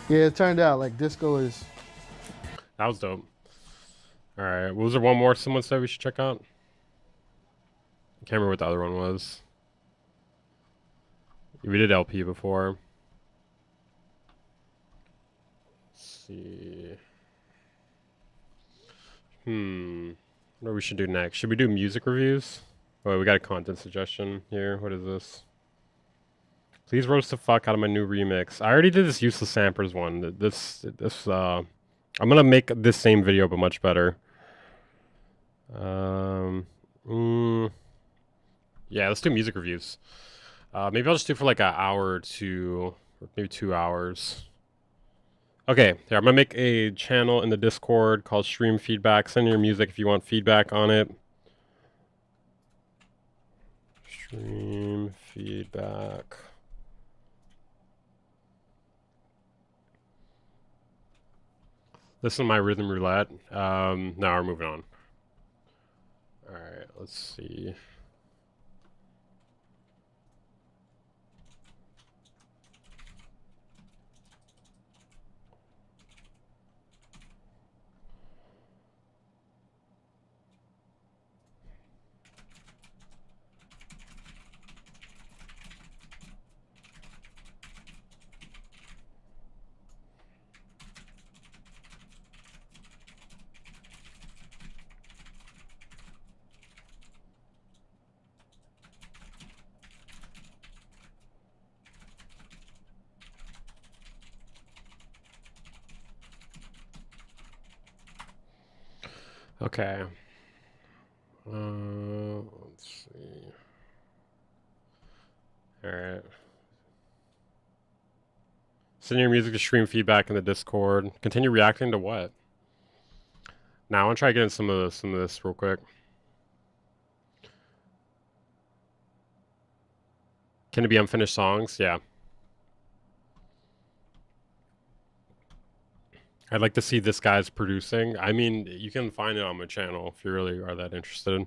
Yeah, it turned out disco is... That was dope. Alright, was there one more someone said we should check out? I can't remember what the other one was. We did LP before. Let's see. What we should do next? Should we do music reviews? Oh, we got a content suggestion here. What is this? Please roast the fuck out of my new remix. I already did this Useless Sampers one. I'm gonna make this same video but much better. Yeah, let's do music reviews. Maybe I'll just do for an hour or two, or maybe 2 hours. Okay, here, I'm gonna make a channel in the Discord called Stream Feedback. Send your music if you want feedback on it. Stream feedback. Listen to my rhythm roulette. Now we're moving on. Alright, let's see. Okay. Let's see. All right. Send your music to stream feedback in the Discord. Continue reacting to what? Now I want to try getting some of this real quick. Can it be unfinished songs? Yeah. I'd like to see this guy's producing. I mean, you can find it on my channel if you really are that interested.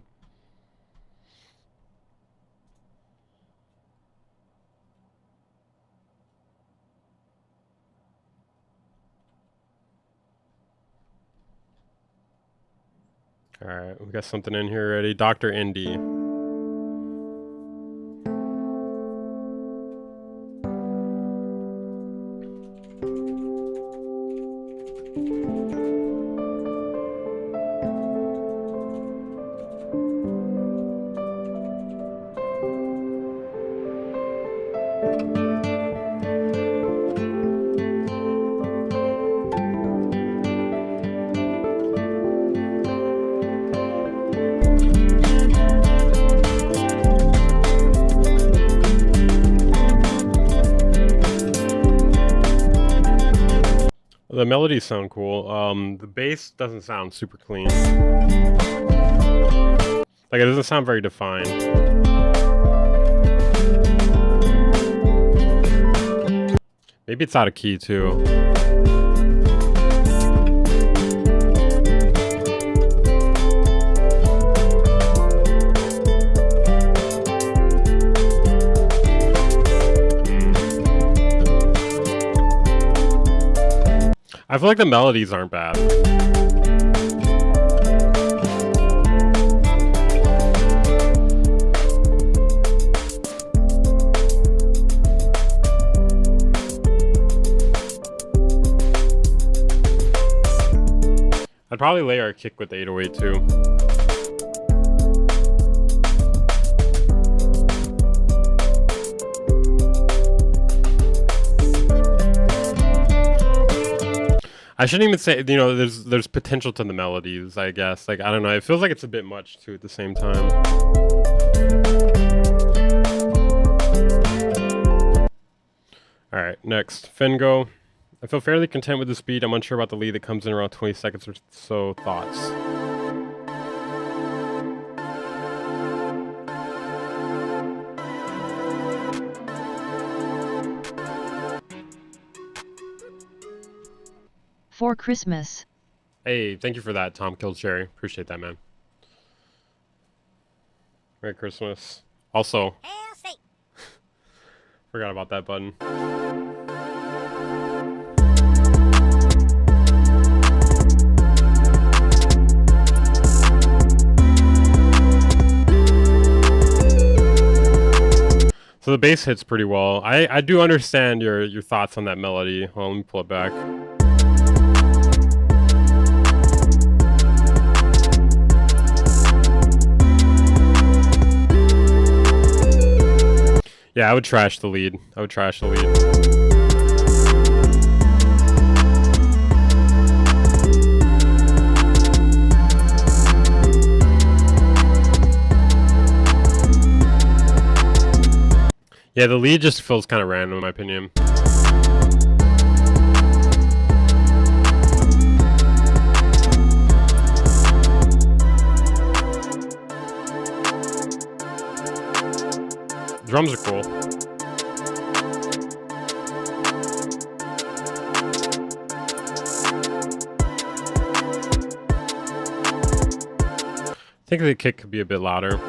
All right, we got something in here already. Dr. Indy. The melodies sound cool. The bass doesn't sound super clean. Like, it doesn't sound very defined. Maybe it's out of key too. I feel like the melodies aren't bad. I'd probably layer a kick with 808 too. I shouldn't even say, you know, there's potential to the melodies, I guess. Like, I don't know. It feels like it's a bit much too at the same time. All right, next, Fingo. I feel fairly content with the speed. I'm unsure about the lead that comes in around 20 seconds or so. Thoughts? For Christmas. Hey, thank you for that, Tom Killed Cherry. Appreciate that, man. Merry Christmas. Also, forgot about that button. So the bass hits pretty well. I do understand your thoughts on that melody. Well, let me pull it back. Yeah, I would trash the lead. I would trash the lead. Yeah, the lead just feels kind of random in my opinion. Drums are cool. I think the kick could be a bit louder.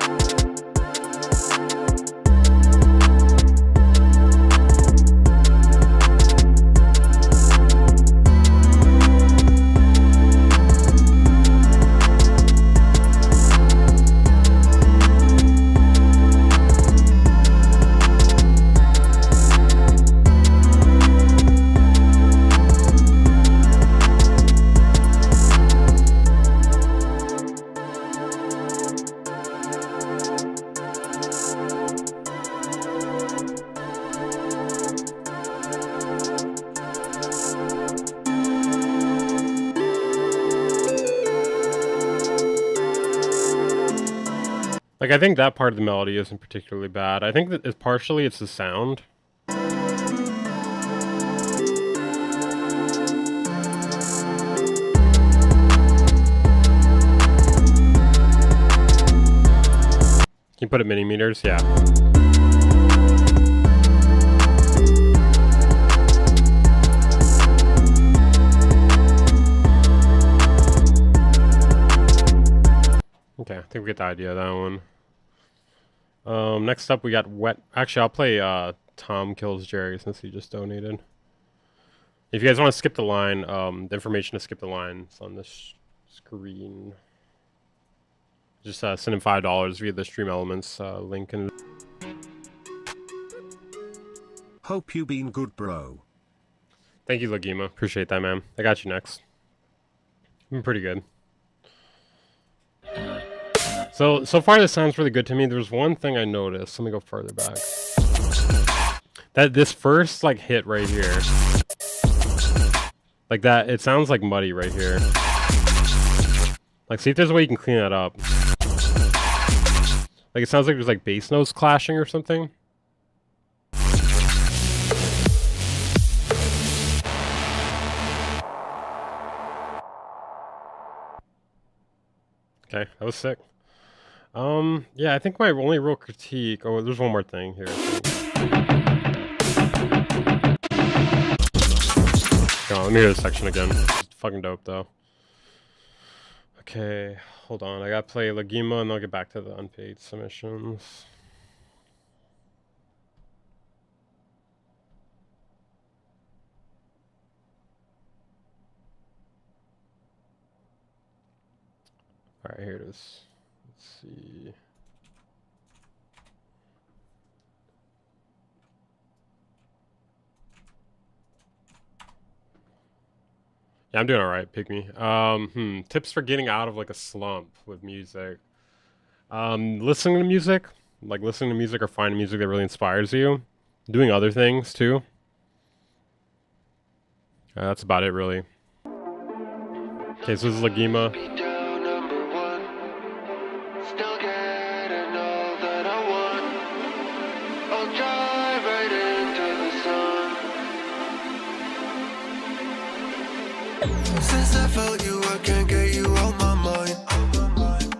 Like, I think that part of the melody isn't particularly bad. I think that it's partially it's the sound. Can you put it mini meters? Yeah. Okay, I think we get the idea of that one. Next up we got Wet. Actually, I'll play Tom Kills Jerry since he just donated. If you guys want to skip the line, the information to skip the line is on this screen. Just send him $5 via the Stream Elements link. And Hope you been good, bro. thank you, Lagima. Appreciate that, man. I got you next. Been pretty good. So far this sounds really good to me. There's one thing I noticed. Let me go further back. That this first like hit right here, like that, it sounds like muddy right here. Like, see if there's a way you can clean that up. Like, it sounds like there's like bass notes clashing or something. Okay, that was sick. Yeah, I think my only real critique... Oh, there's one more thing here, I think. Come on, let me hear this section again. It's fucking dope, though. Okay, hold on. I gotta play Lagima, and I'll get back to the unpaid submissions. Alright, here it is. Let's see. Yeah, I'm doing alright, pick me. Tips for getting out of like a slump with music. Listening to music. Like listening to music or finding music that really inspires you. Doing other things too. That's about it really. Okay, so this is Lagima. Since I felt you, I can't get you out my mind.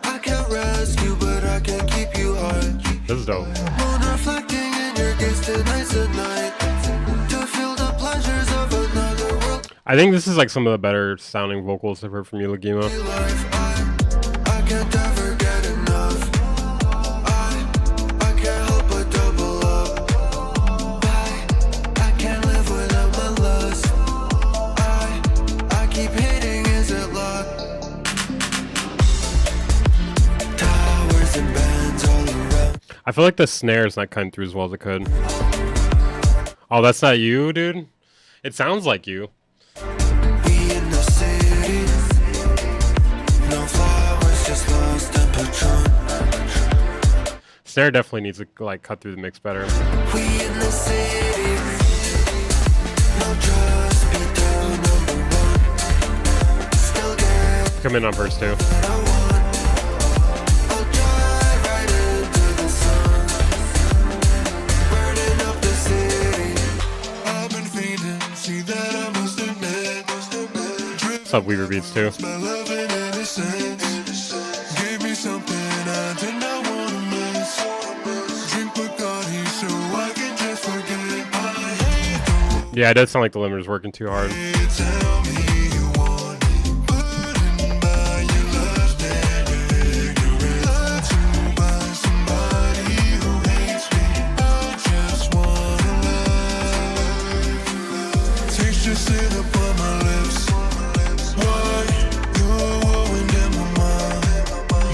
I can't rescue, but I can keep you high. This is dope. Moon reflecting in your gaze tonight's the night. To feel the pleasures of another world. I think this is like some of the better sounding vocals I've heard from you, Lagima. I can't ever get enough. I can't help but double up. I can't live without my lust. I keep hitting, is it luck? Towers and bands all around. I feel like the snare's not cutting through as well as it could. Oh, that's not you, dude? It sounds like you. We in the city. No flowers, just lost and Patron. Snare definitely needs to like cut through the mix better. We in the city. No trust, be down number one. Still get Come in on verse 2. I'll drive right into the sun. Burning up the city. I've been feeding, see that I must admit. What's up, Weaver Beats too? My love and innocence gave me something I did not want to miss. Drink Bacardi so I can just forget. I hate the Yeah, it does sound like the limiter's working too hard. way you tell me you want it. Burdened by your lust and your ignorance. Lied to by somebody who hates me. I just wanna love. Taste just sit upon my lips. Why you're woven in my mind, but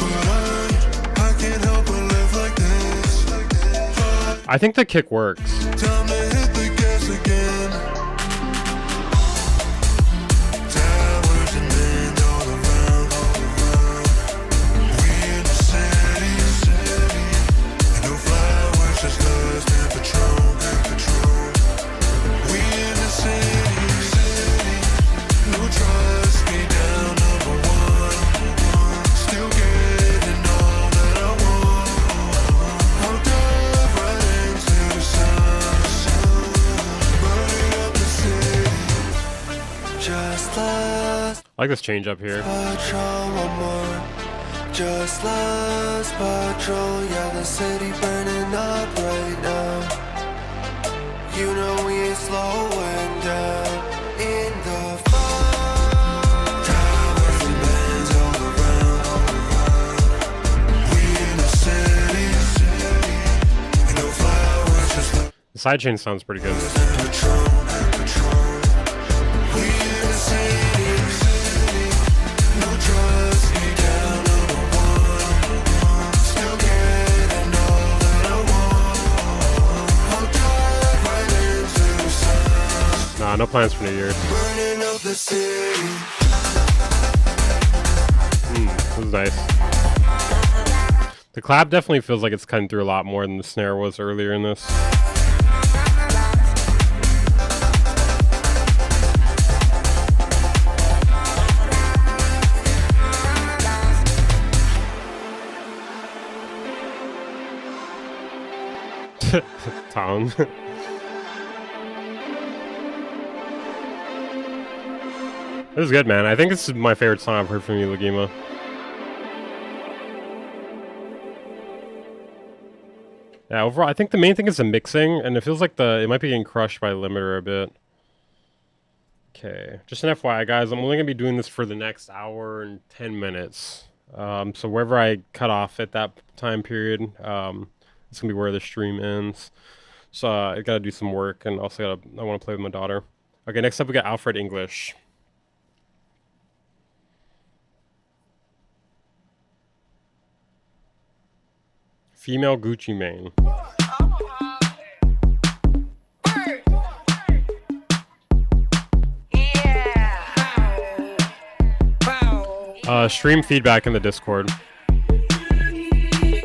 I can't help but live like this. I think the kick works. Time to hit the gas again. Towers and men all around. We in the city. No flowers, just dust and Patron. We in the city. No trust, be down number one. Still getting all that I want. I like this change up here. Patrol one more. Just last patrol. Yeah, the city burning up right now. You know we ain't slowing down in the fall. Towers and bands all around. We in the city. No flowers, just like The sidechain sounds pretty good. Patron. We in the city. No drugs, we down number one. Still getting all that I want. I'll dive right into the sun. Nah, no plans for New Year's. Burning up the city. This is nice. The clap definitely feels like it's cutting through a lot more than the snare was earlier in this. Town. This is good, man. I think this is my favorite song I've heard from you, Legima. Yeah, overall, I think the main thing is the mixing, and it feels like it might be getting crushed by limiter a bit. Okay, just an FYI, guys, I'm only gonna be doing this for the next hour and 10 minutes. So wherever I cut off at that time period, it's gonna be where the stream ends. So I gotta do some work, and also I want to play with my daughter. Okay, next up we got Alfred English. Female Gucci Mane. Stream feedback in the Discord.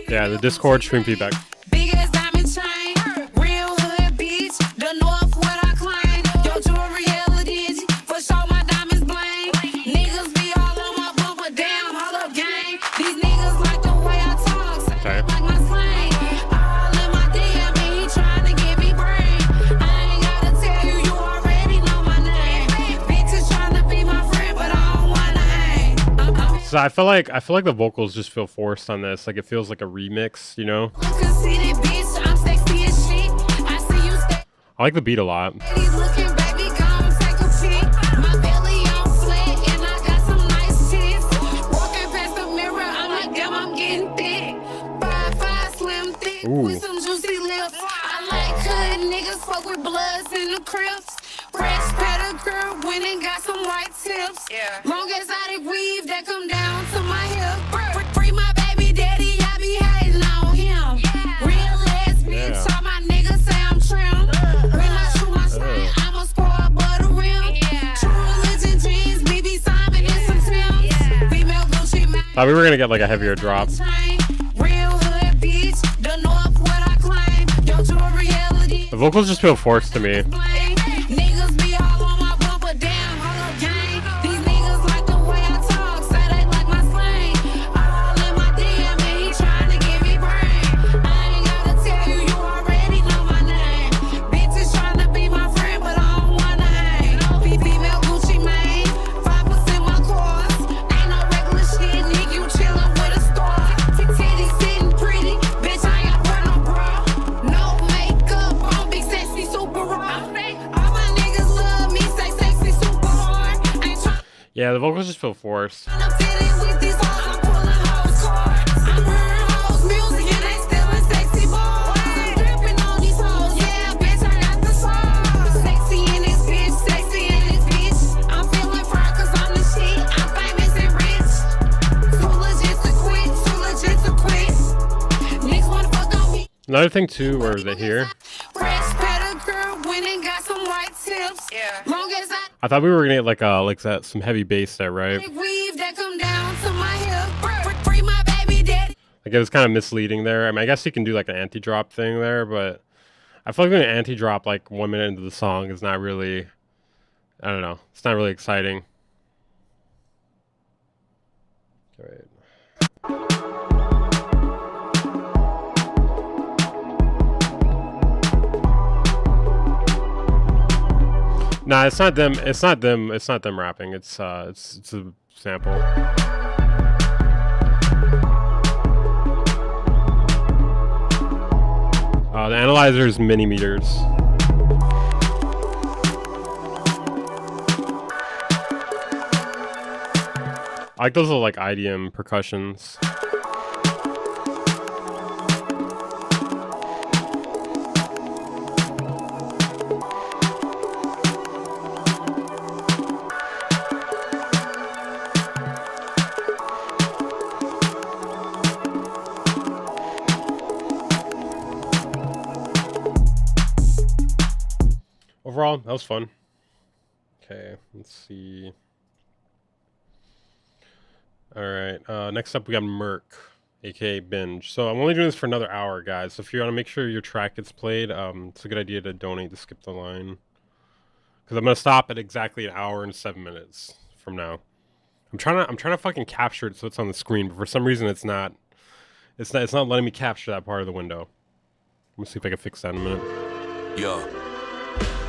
Yeah, the Discord stream feedback. Big ass diamond chain, real hood bitch, the north what I claim. Your jewelry hella dingy, for sure my diamonds bling. Niggas be all on my bumper, damn, hold up gang. These niggas like the way I talk, say like my slang. All in my DM and he tryna get me brain. I ain't gotta tell you, you already know my name. Bitches tryna be my friend, but I don't wanna hang. So I feel like the vocals just feel forced on this. Like it feels like a remix, you know? Conceited bitch, I'm sexy as shit. I see you stay. I like the beat a lot. He's looking, baby, gon' take a pic. My belly on flat, and I got some nice tits. Walking past the mirror, I'm like, damn, I'm getting thick. 5'5" slim thick, with some juicy lips. I like hood niggas, fuck with bloods in the Crips. Fresh pedicure, went and got some white tips. Long exotic weave that come down to my hip. Free my baby daddy, I be hating on him. Real ass bitch, all my niggas say I'm trim. When I shoot my shot, I'ma score above the rim. True religion jeans, BB Simon and some Timbs. Female Gucci Mane. Thought we were gonna get like a heavier drop. Real hood bitch, the north what I claim. Your jewelry hella dingy. The vocals just feel forced to me. Niggas be all on my bumper, damn, hold up gang. These niggas like the way I talk, say they like my slang. All in my DM and he tryna get me brain. I ain't gotta tell you, you already know my name. Bitches tryna be my friend, but I don't wanna hang. Female Gucci Mane, 5% my course. Ain't no regular shit, nigga, you chillin' with a star. Titties sitting pretty, bitch, I ain't wear no bra. No makeup, I'm big sexy super raw. All my niggas love me, say sexy super hard. Ain't tryna Yeah, the vocals just feel forced. fit in with these hoes, I'm pulling hoes hard. I'm hearing hoes music and they stealing sexy boys. I'm dripping on these hoes, yeah, bitch, I got the sauce. Sexy in this bitch, sexy in this bitch. I'm feeling fried cause I'm the shit, I'm famous and rich. Too legit to quit, too legit to quit. Niggas wanna fuck on me. Another thing too, where is it here? Fresh pedicure, went and got some white tips. Long as I thought we were gonna get like some heavy bass there, right? weave that come down to my hip. Free my baby daddy. Like it was kind of misleading there. I mean, I guess you can do like an anti-drop thing there, but I feel like doing an anti-drop like 1 minute into the song is not really, I don't know, it's not really exciting. All right. Nah, it's not them. It's not them. It's not them rapping. It's a sample. The analyzer is mini meters. I like those little like IDM percussions. Overall, that was fun. Okay, let's see. All right, next up we got Merc, aka Binge. So I'm only doing this for another hour, guys. So if you want to make sure your track gets played, it's a good idea to donate to skip the line. Because I'm gonna stop at exactly an hour and 7 minutes from now. I'm trying to fucking capture it so it's on the screen, but for some reason it's not letting me capture that part of the window. Let me see if I can fix that in a minute. Yeah.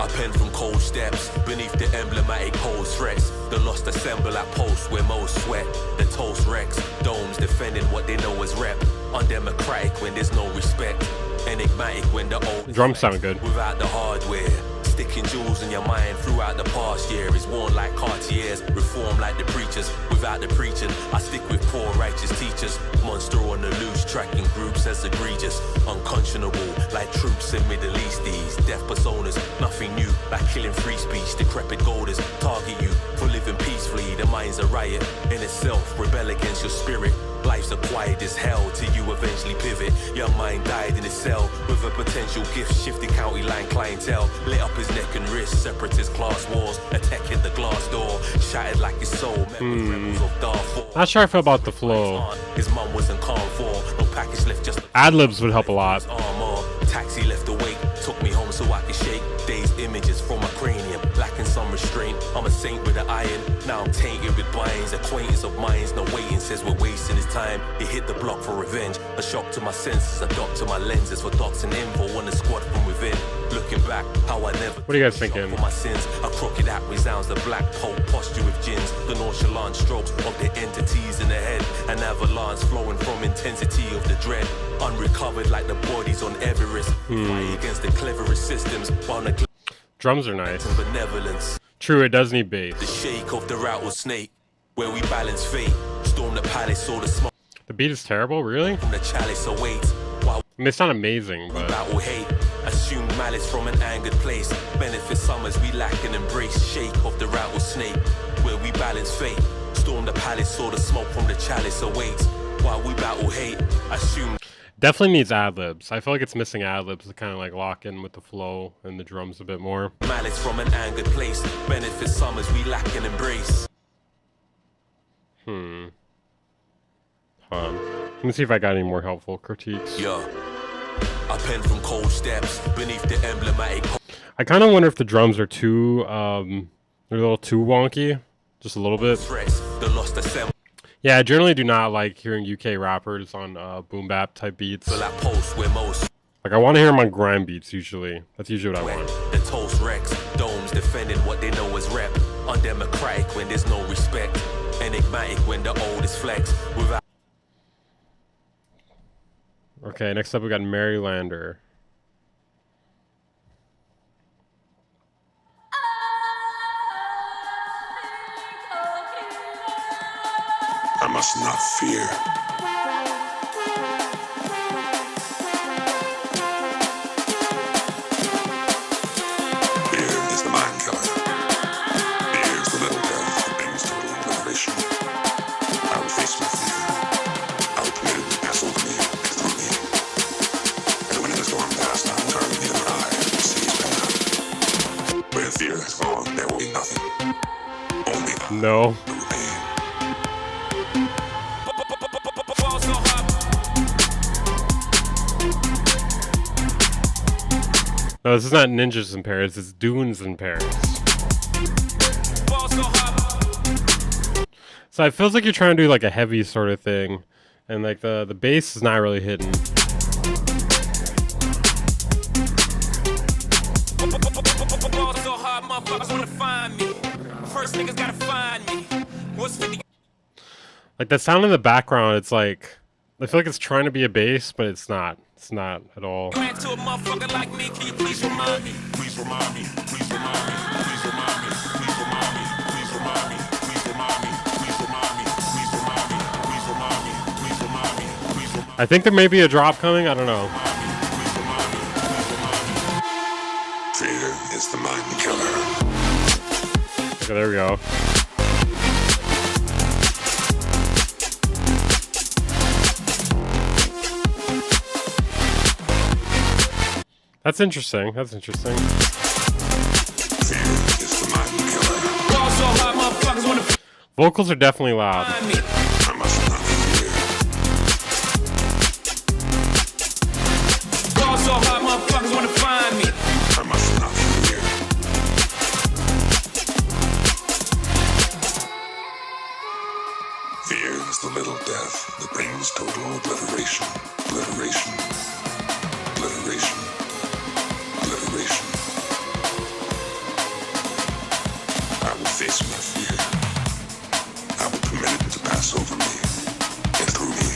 I pen from cold steps beneath the emblematic pose threats. The lost assemble at posts where most sweat. The toast wrecks, domes defending what they know is rep. Undemocratic when there's no respect. Enigmatic when the old drums sound good. Without the hardware. Sticking jewels in your mind throughout the past year is worn like Cartiers, reform like the preachers. Without the preaching, I stick with poor righteous teachers. Monster on the loose, tracking groups as egregious. Unconscionable, like troops in Middle East. These death personas, nothing new, like killing free speech. Decrepit golders target you for living peacefully. The mind's a riot in itself, rebel against your spirit. Life's a quiet as hell till you eventually pivot. Your mind died in a cell with a potential gift. Shifted county line clientele, lit up his neck and wrist. Separatist class wars, attack hit the glass door. Shattered like his soul, met with rebels of Darfur. Not sure I feel about the flow. His mum wasn't calm for, no package left, just ad-libs would help a lot. Taxi left awake, took me home so I could shake. Days images from my cranium, lacking some restraint. I'm a saint with an iron, now I'm tainted with binds. Acquaintance of mine's no waiting, says we're wasting his time. He hit the block for revenge, a shock to my senses, a dock to my lenses for docs and info on the squad from within. Looking back, how I never. What are you guys thinking? For my sins, a crooked act resounds the black pole posture with gins. The nonchalant strokes of the entities in the head, an avalanche flowing from intensity of the dread. Unrecovered like the bodies on Everest. Fight against the cleverest systems on the drums are nice. Benevolence. True, it does need bass. The shake of the rattlesnake, where we balance fate. Storm the palace, saw the smoke. The beat is terrible, really? From the chalice awaits. I mean, it's not amazing, but battle hate. Assume malice from an angered place. Benefit summers we lack and embrace. Shake of the rattlesnake, where we balance fate. Storm the palace, saw the smoke from the chalice awaits. While we battle hate, assume. Definitely needs ad-libs. I feel like it's missing ad-libs to kind of like lock in with the flow and the drums a bit more. Malice from an angered place. Benefit summers we lack and embrace. Hold on. Let me see if I got any more helpful critiques. Yeah. I pen from cold steps beneath the emblematic. I kind of wonder if the drums are too they're a little too wonky, just a little bit. The lost assemble. Yeah, I generally do not like hearing UK rappers on boom bap type beats. Like I want to hear them on grime beats usually. That's usually what I want. The toast wrecks, domes defending what they know is rep. Undemocratic when there's no respect. Enigmatic when the old is flex. Without. Okay, next up we got Marylander. I must not fear. Here is the mind killer. Here's the little girl who brings total liberation. I will face my fear. I will permit it to pass over me and through me. And when it has gone past, I will turn the other eye and seize back. Where fear has gone, there will be nothing. Only I. No. No, this is not Ninjas in Paris, it's Dunes in Paris. So it feels like you're trying to do like a heavy sort of thing, and like the bass is not really hitting. motherfuckers wanna find me. First niggas gotta find me. What's 50? Like that sound in the background, it's like I feel like it's trying to be a bass, but it's not. It's not at all. Grand to a motherfucker like me, can you please remind me? Please remind me. Please remind me. Please remind me. Please remind me. Please remind me. Please remind me. Please remind me. Please remind me. Please remind me. Please remind me. Please remind me. I think there may be a drop coming. I don't know. Fear is the mind killer. Okay, there we go. That's interesting. That's interesting. Vocals are definitely loud. Fear is the little death that brings total obliteration. Obliteration. Obliteration. Obliteration. I will face my fear. I will permit it to pass over me and through me.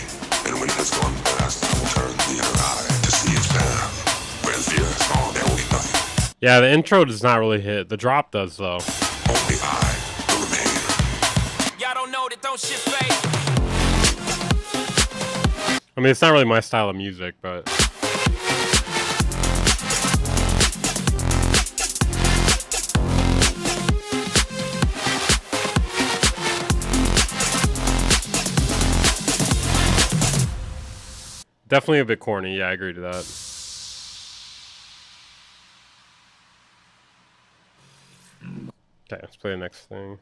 And when it has gone past, I will turn the other eye to see its path. Where fear has gone, there will be nothing. Yeah, the intro does not really hit. The drop does, though. Only I will remain. Y'all don't know that don't shit fade. I mean, it's not really my style of music, but... Definitely a bit corny. Yeah, I agree to that. Okay, let's play the next thing.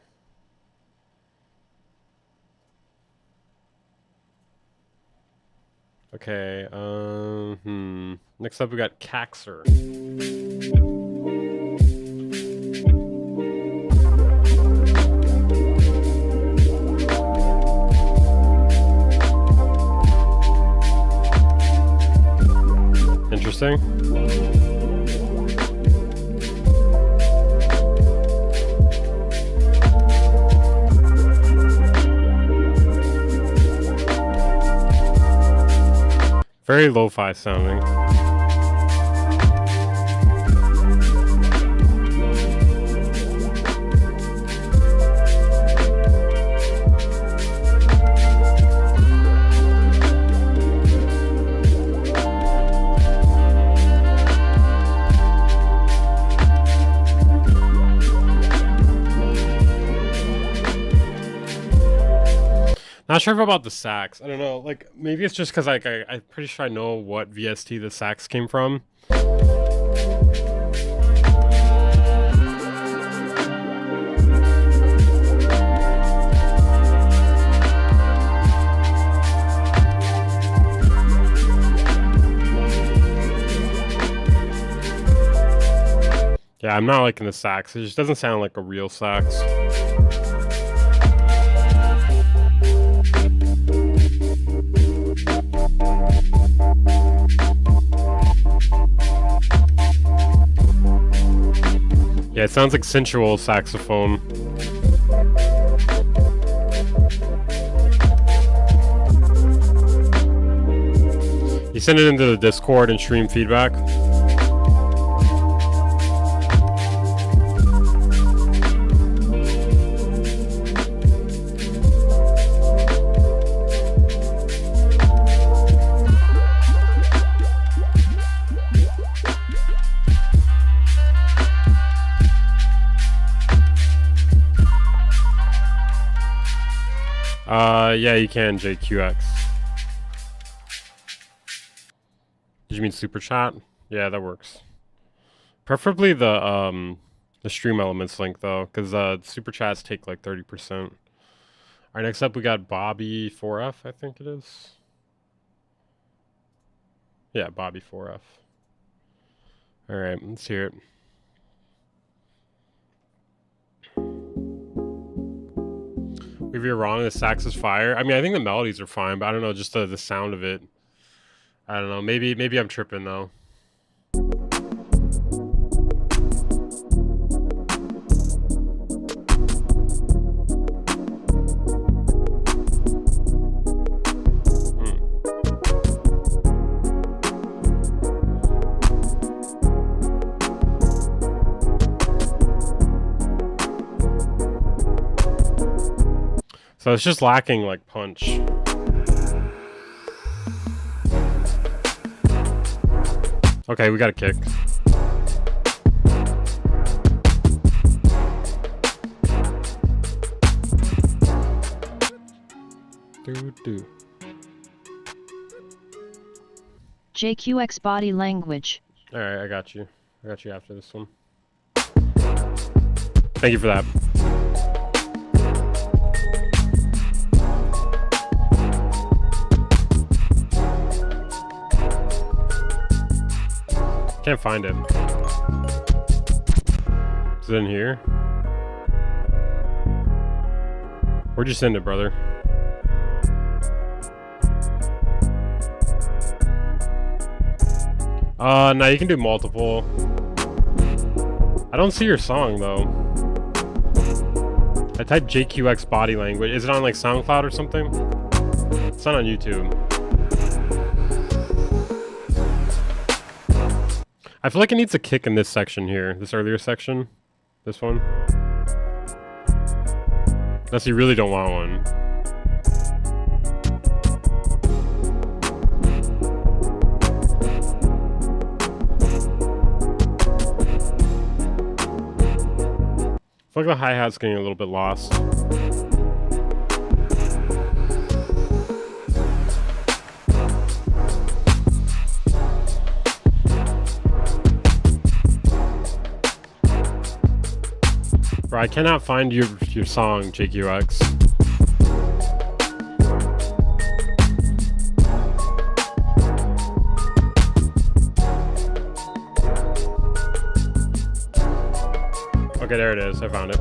Okay, next up we got Caxer. Interesting. Very lo-fi sounding. Not sure about the sax. I don't know. Like, maybe it's just because like I'm pretty sure I know what VST the sax came from. Yeah, I'm not liking the sax. It just doesn't sound like a real sax. Yeah, it sounds like sensual saxophone. You send it into the Discord and stream feedback. Yeah, you can, JQX. Did you mean super chat? Yeah, that works. Preferably the stream elements link though, because super chats take like 30%. All right, next up we got Bobby 4F, I think it is. Yeah, Bobby 4F. All right, let's hear it. If you're wrong, the sax is fire. I mean, I think the melodies are fine, but I don't know, just the sound of it. I don't know. Maybe I'm tripping though. So it's just lacking like punch. Okay, we got a kick. Do. JQX body language. Alright, I got you. I got you after this one. Thank you for that. Can't find it. Is it in here? Where'd you send it, brother? No, you can do multiple. I don't see your song, though. I typed JQX body language. Is it on, like, SoundCloud or something? It's not on YouTube. I feel like it needs a kick in this section here. This earlier section. This one. Unless you really don't want one. I feel like the hi-hat's getting a little bit lost. Bro, I cannot find your song, JQX. Okay, there it is. I found it.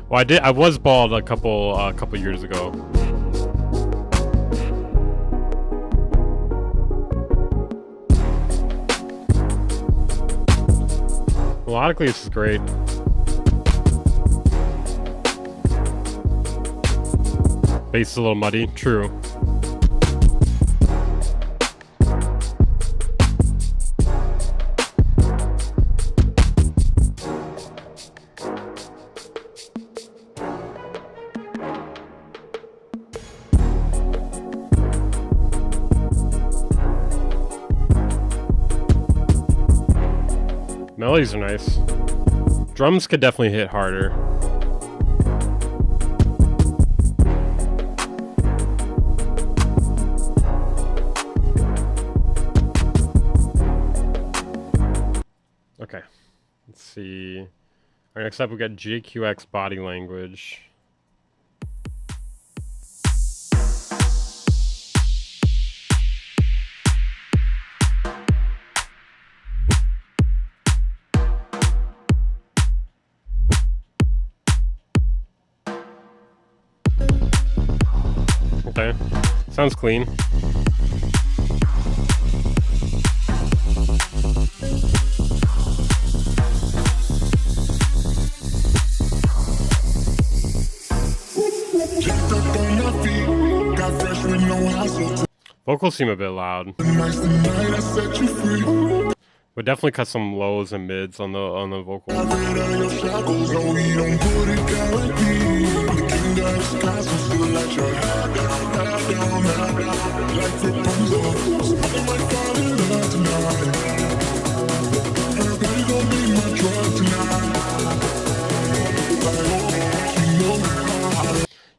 Well, I was bald a couple years ago. Melodically, this is great. Bass is a little muddy. True. Melodies are nice. Drums could definitely hit harder. Okay, let's see. Alright, next up we got JQX body language. Okay, sounds clean. Vocals seem a bit loud. Would definitely cut some lows and mids on the vocals.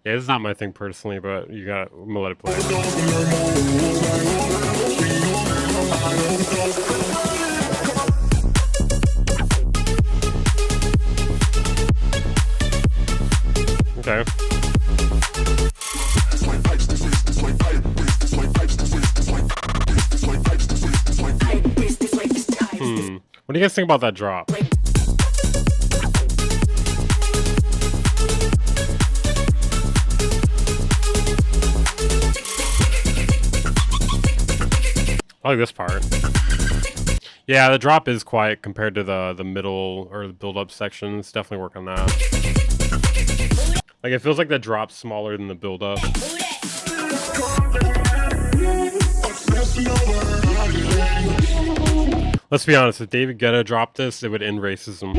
Yeah, it's not my thing personally, but you got I'm gonna let it play. Okay. What do you guys think about that drop? I like this part. Yeah, the drop is quiet compared to the middle or the build-up sections. Definitely work on that. Like, it feels like the drop's smaller than the build-up. Let's be honest, if David Guetta dropped this, it would end racism.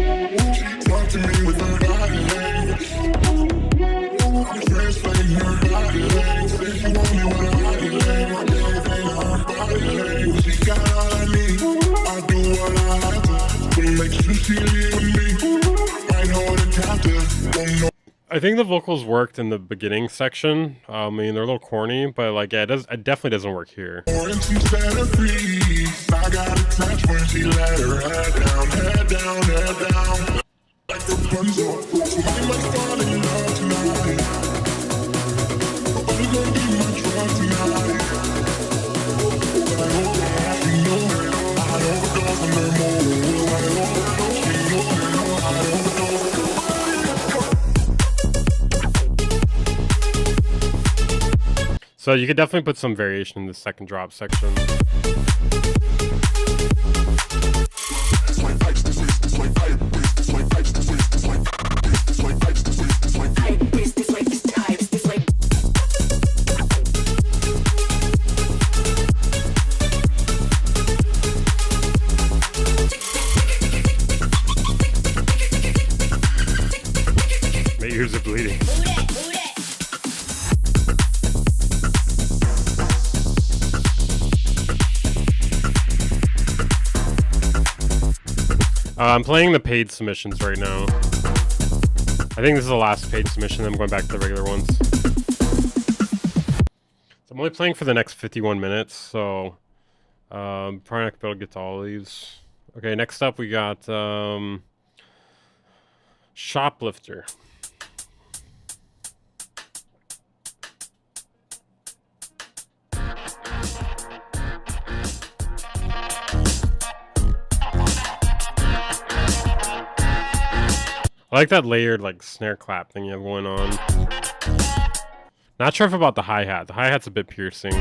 I think the vocals worked in the beginning section. I mean, they're a little corny, but like, yeah, it definitely doesn't work here. So you could definitely put some variation in the second drop section. My ears are bleeding. I'm playing the paid submissions right now. I think this is the last paid submission. I'm going back to the regular ones. So I'm only playing for the next 51 minutes, so probably not gonna be able to get to all these. Okay, next up we got Shoplifter. I like that layered like snare clap thing you have going on. Not sure if about the hi-hat. The hi-hat's a bit piercing.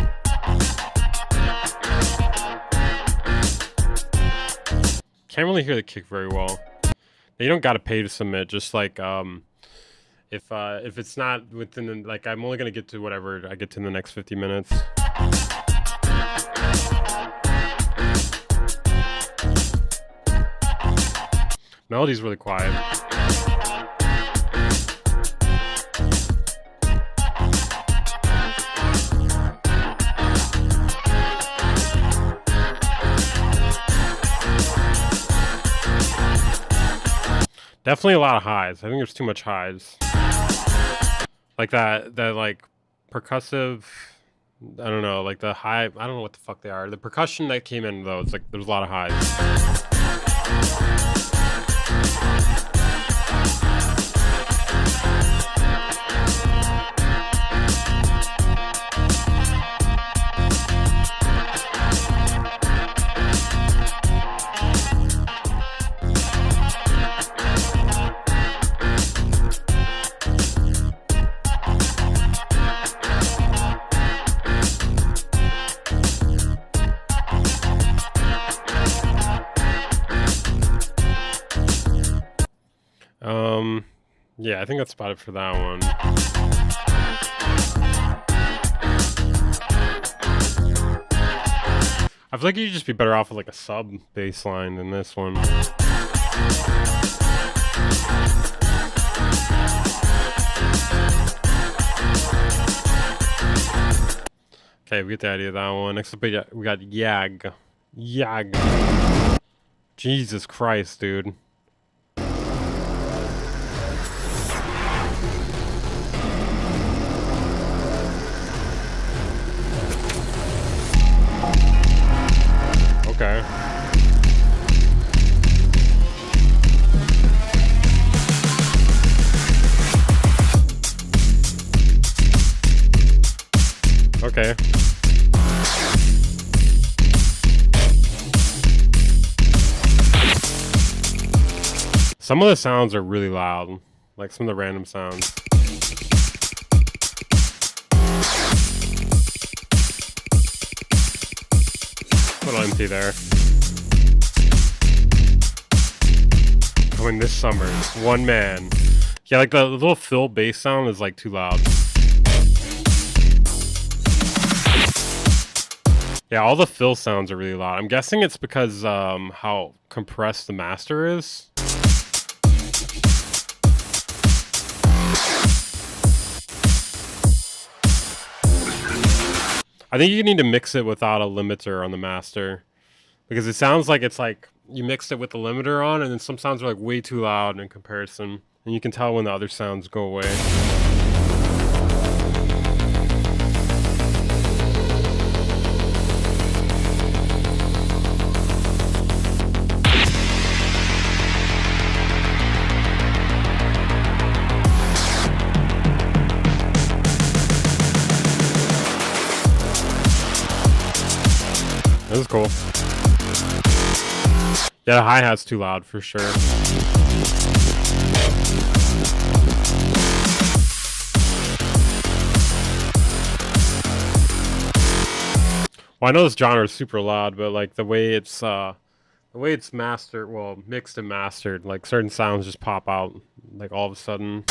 Can't really hear the kick very well. You don't gotta pay to submit. Just like if it's not within the, like, I'm only gonna get to whatever I get to in the next 50 minutes. Melody's really quiet. Definitely a lot of highs. I think there's too much highs. Like that like percussive, I don't know, like the high, I don't know what the fuck they are. The percussion that came in though, it's like there's a lot of highs. Yeah, I think that's about it for that one. I feel like you'd just be better off with like a sub bass line than this one. Okay, we get the idea of that one. Next up, we got Yag. Yag. Jesus Christ, dude. Okay. Okay. Some of the sounds are really loud, like some of the random sounds. Put on empty there. Coming this summer, one man, Yeah, like the little fill bass sound is like too loud. Yeah, all the fill sounds are really loud. I'm guessing it's because how compressed the master is. I think you need to mix it without a limiter on the master, because it sounds like it's like you mixed it with the limiter on, and then some sounds are like way too loud in comparison, and you can tell when the other sounds go away. This is cool. Yeah, the hi-hat's too loud for sure. Well, I know this genre is super loud, but like the way it's mastered, well, mixed and mastered, like certain sounds just pop out like all of a sudden.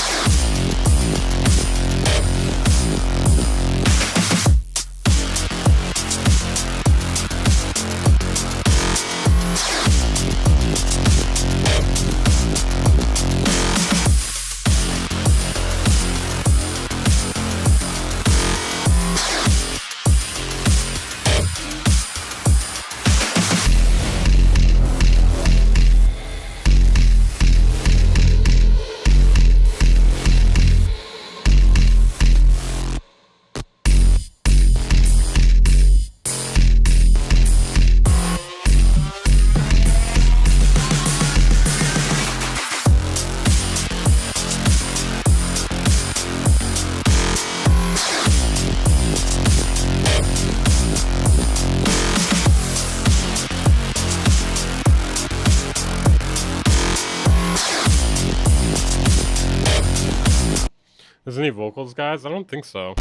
There's any vocals, guys? I don't think so.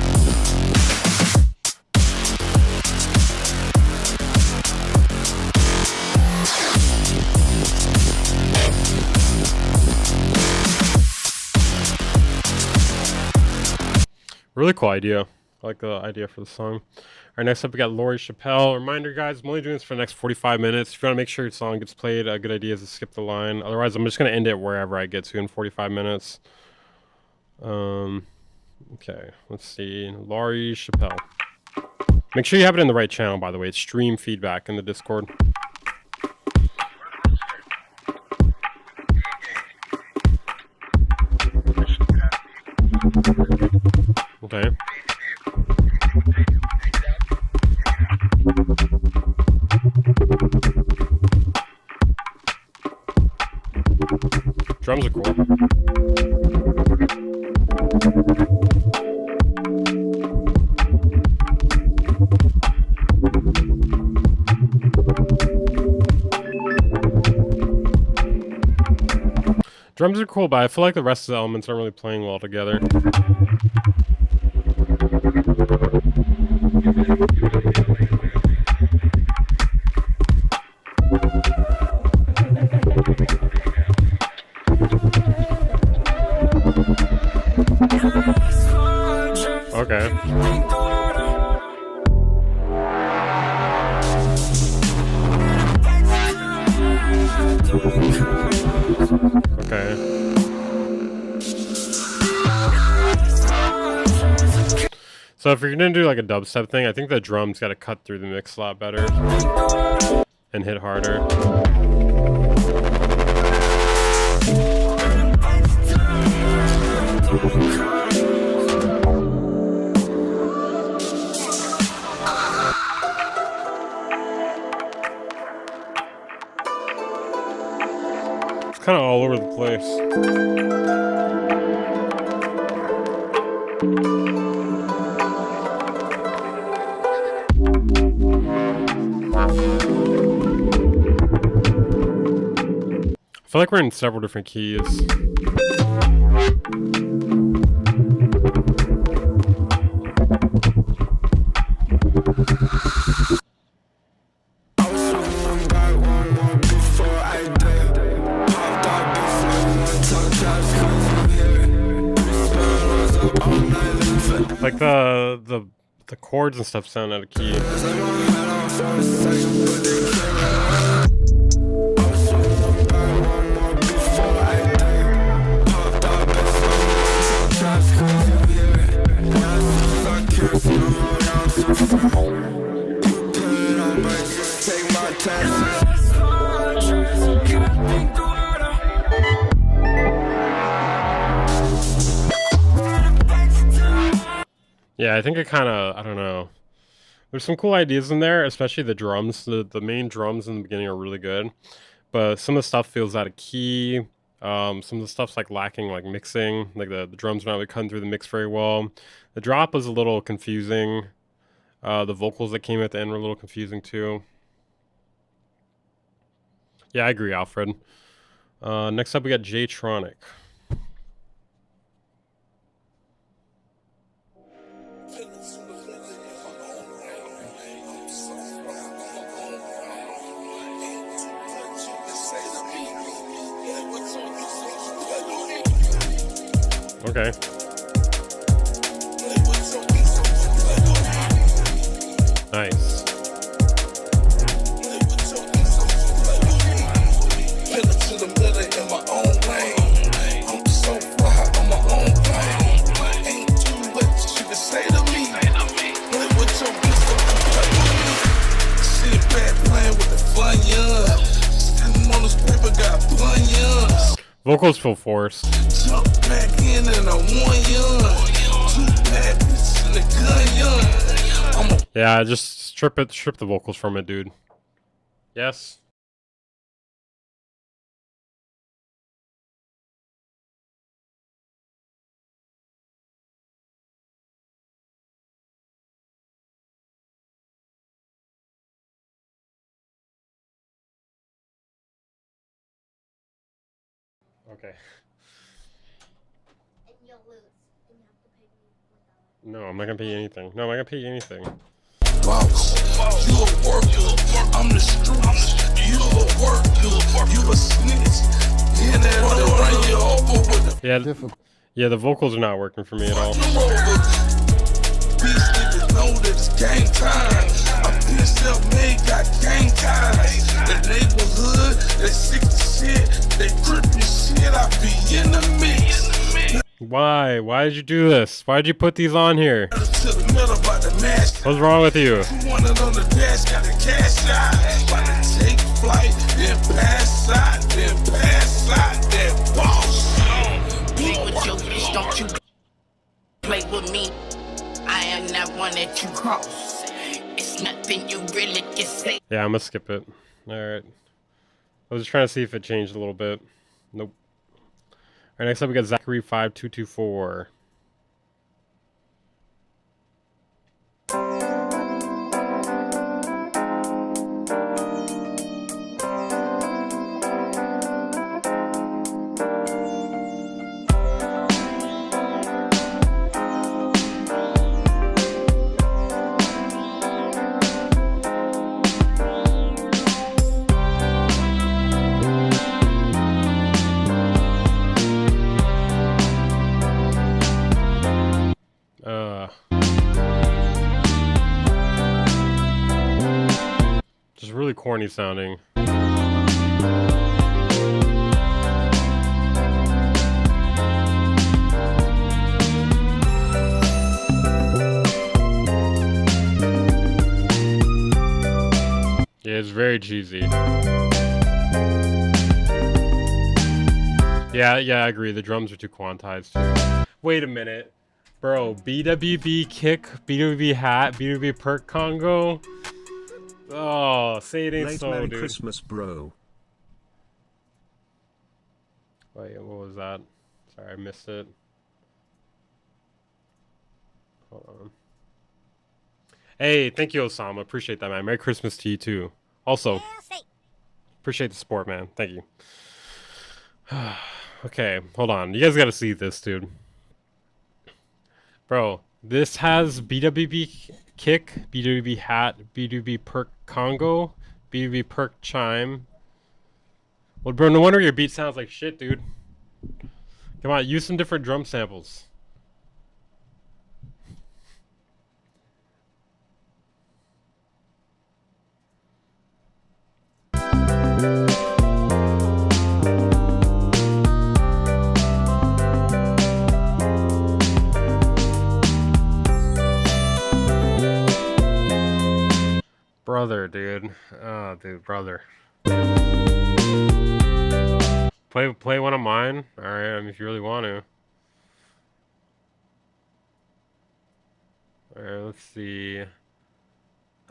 Really cool idea. I like the idea for the song. All right, next up we got Lori Chappelle. Reminder, guys, I'm only doing this for the next 45 minutes. If you want to make sure your song gets played, a good idea is to skip the line. Otherwise, I'm just going to end it wherever I get to in 45 minutes. Okay, let's see. Lori Chappelle. Make sure you have it in the right channel, by the way. It's stream feedback in the Discord. Okay. Drums are cool. Drums are cool, but I feel like the rest of the elements aren't really playing well together. Okay. Okay. So if you're gonna do like a dubstep thing, I think the drums gotta cut through the mix a lot better and hit harder. It's kind of all over the place. I feel like we're in several different keys. Like the chords and stuff sound out of key. Yeah, I think it kind of, I don't know. There's some cool ideas in there, especially the drums. The main drums in the beginning are really good, but some of the stuff feels out of key. Some of the stuff's like lacking like mixing, like the drums are not really cutting through the mix very well. The drop was a little confusing. The vocals that came at the end were a little confusing too. Yeah, I agree, Alfred. Next up we got J-Tronic. Okay. Nice. Vocals feel forced. Yeah, just strip the vocals from it, dude. Yes. Okay. No, I'm not gonna pay you anything. No, I'm not gonna pay you anything. You a worker, I'm the streets. You a worker, you a snitch. Yeah, the vocals are not working for me at all. These niggas know that it's game time. I feel self-made, got gang ties. The neighborhood, they sick of shit. They gripping shit, I be in the mix. Why? Why did you do this? Why did you put these on here? What's wrong with you? Don't you play with me. I am not one that you cross. It's nothing you really can say. Yeah, I'm gonna skip it. Alright. I was just trying to see if it changed a little bit. Nope. Alright, next up we got Zachary 5224. Just really corny sounding. Yeah, it's very cheesy. Yeah, I agree. The drums are too quantized too. Wait a minute. Bro, BWB kick, BWB hat, BWB perk Congo. Oh, say it ain't Late so, Merry dude. Christmas, bro. Wait, what was that? Sorry, I missed it. Hold on. Hey, thank you, Osama. Appreciate that, man. Merry Christmas to you, too. Also, appreciate the support, man. Thank you. Okay, hold on. You guys gotta see this, dude. Bro, this has BWB kick, BWB hat, BWB perk Congo, BWB perk chime. Well, bro, no wonder your beat sounds like shit, dude. Come on, use some different drum samples. brother. Play one of mine. All right, I mean, if you really want to. All right, let's see.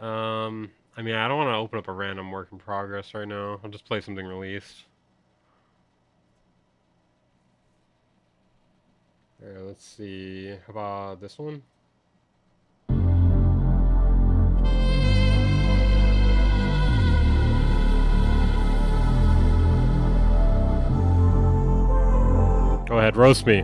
I mean, I don't want to open up a random work in progress right now. I'll just play something released. All right, let's see. How about this one? Go ahead, roast me.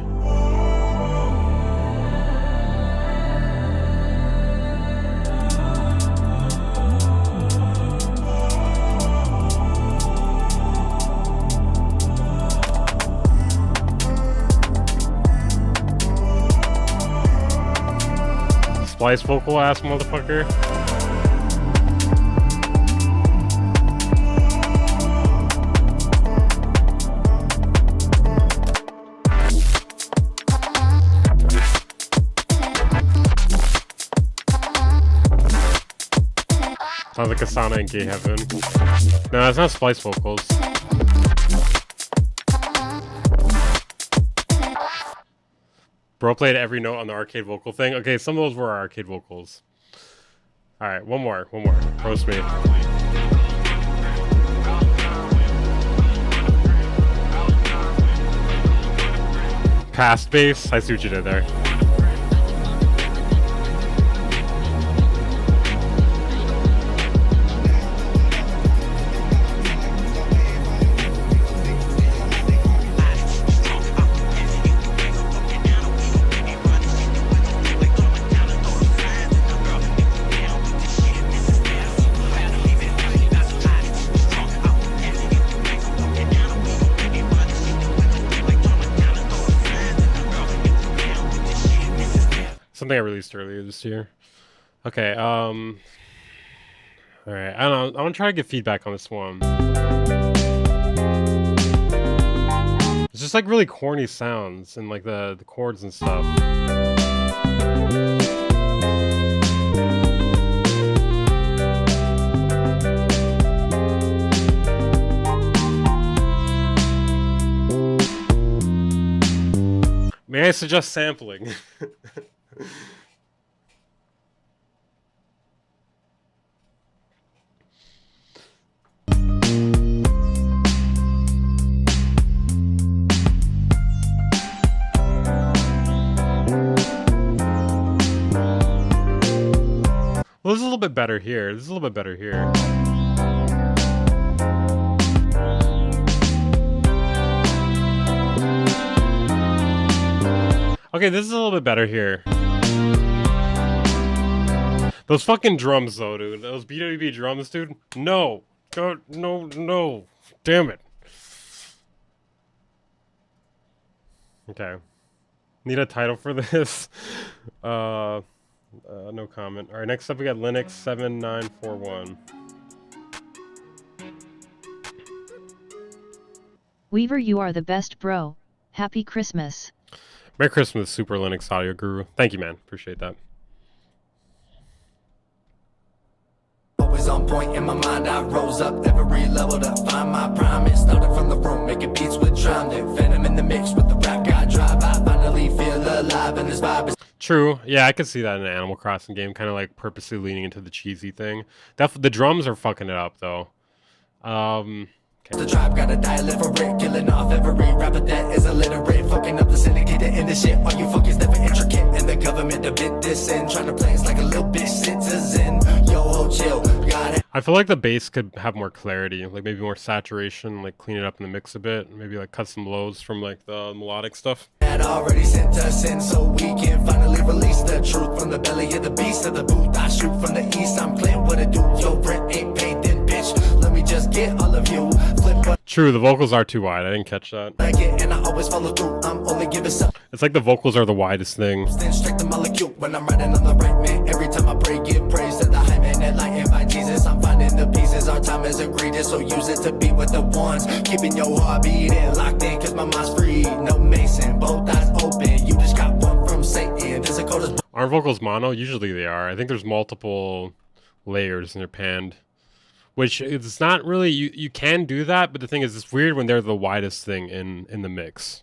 Splice vocal ass motherfucker. Sounds like Asana in Gay Heaven. No, it's not Splice vocals. Bro played every note on the arcade vocal thing. Okay, some of those were arcade vocals. Alright, one more. Roast me. Past bass? I see what you did there. Something I released earlier this year. Okay, alright, I don't know. I want to try to get feedback on this one. It's just like really corny sounds and like the chords and stuff. May I suggest sampling? Well, this is a little bit better here. Okay, this is a little bit better here. Those fucking drums, though, dude. Those BWB drums, dude. No. No. Damn it. Okay. Need a title for this? No comment. Alright, next up we got Linux 7941. Weaver, you are the best, bro. Happy Christmas. Merry Christmas, Super Linux Audio Guru. Thank you, man. Appreciate that. Always on point in my mind, I rose up every level to find my prime. It started from the room, making beats with Tron. Venom in the mix with the rap guy drive. I finally feel alive in this vibe. True. Yeah, I could see that in an Animal Crossing game, kind of like purposely leaning into the cheesy thing. The drums are fucking it up, though. Okay. The tribe got a dialect for it, killing off every rapper that is illiterate, fucking up the syndicate to end this shit. All you fuckers never intricate, and the government a bit dissing, trying to play us like a little bitch citizen. Yo, ho, chill, got it. I feel like the bass could have more clarity, like maybe more saturation, like clean it up in the mix a bit, maybe like cut some lows from like the melodic stuff. Had already sent us in, so we can finally release the truth from the belly of the beast to the booth. I shoot from the east, I'm playing what I do. Yo, rent ain't paid, then bitch. Let me just get all of you. True, the vocals are too wide. I didn't catch that. And I always follow through. I'm only giving some. It's like the vocals are the widest thing. Then strike the molecule when I'm riding on the right man. Every time I pray, give praise to the high man. Enlightened by Jesus, I'm finding the pieces. Our time is egregious, so use it to be with the ones. Keeping your heart beating, locked in, cause my mind's free. No Mason, both eyes open. You just got one from Satan. This a code. Are vocals mono? Usually they are. I think there's multiple layers and they're panned. which it's not really. You can do that, but the thing is, it's weird when they're the widest thing in the mix.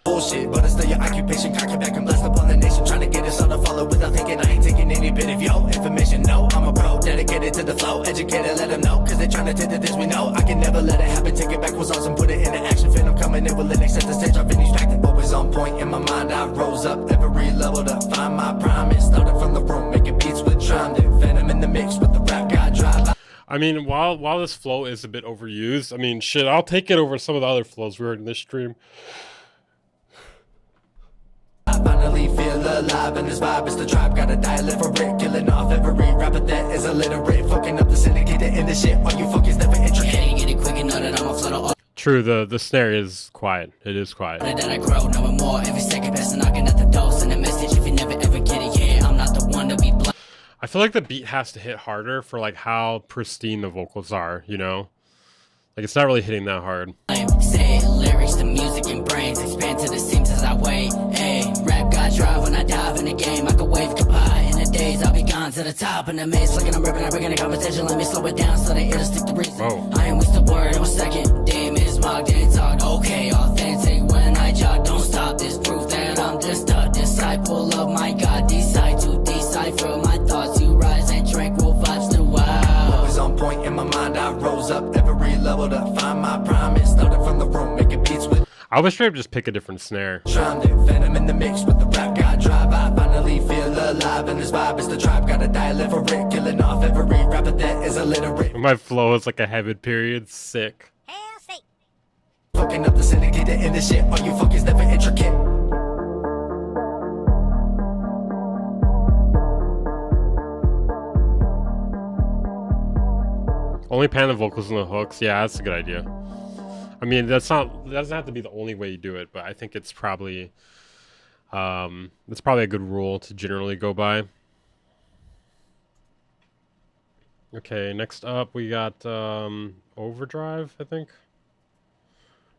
Bullshit, but it's still your occupation. Cock it back and blast upon the nation. Trying to get us all to follow without thinking. I ain't taking any bit of your information. No, I'm a pro, dedicated to the flow. Educated, let them know. Cause they trying to take the this we know. I can never let it happen. Take it back, was awesome. Put it into action. Fit, I'm coming in with Linux at the stage. I've been distracted. Always on point in my mind. I rose up every level to find my prime. It started from the room, making beats with drum. Then venom in the mix with the rap guy drive. I mean, while this flow is a bit overused, I mean, shit, I'll take it over some of the other flows we heard in this stream. I finally feel alive, and this vibe is the tribe. Gotta die illiterate, killing off every rapper that is illiterate. Fucking up the syndicate and the shit. All you fuckers never intricate. Get it quick and know that I'm a flutter. True, the snare is quiet. It is quiet. That I grow, knowing more every second, passing knocking at the door. Send a message if you never ever get it. Yeah, I'm not the one to be blind. I feel like the beat has to hit harder for like how pristine the vocals are, you know? Like it's not really hitting that hard. Say lyrics to music and brains expand to the seams as I wait. Hey, rap got drive when I dive in the game. I can wave goodbye in the days. I'll be gone to the top in the maze. Looking, I'm ripping, I bring in a conversation. Let me slow it down so they it'll stick the reason. I ain't waste a word on a second. Damn, it's mocked and talked. Okay, authentic when I jog. Don't stop this proof that I'm just a disciple of my God. Decide to decipher my thoughts. You rise and tranquil vibes to wow. Always on point in my mind. I rose up every level to find my prime. It started from the room, making beats with. I would straight up just pick a different snare. Venom in the mix with the rap guy drive. I finally feel alive, and this vibe is the tribe. Gotta die illiterate, killing off every rapper that is illiterate. My flow is like a heaven period. Sick. Fucking up the syndicate and the shit. All you fuckers never intricate. Only pan the vocals and the hooks. Yeah, that's a good idea. I mean, that doesn't have to be the only way you do it, but I think it's probably a good rule to generally go by. Okay, next up we got Overdrive, I think.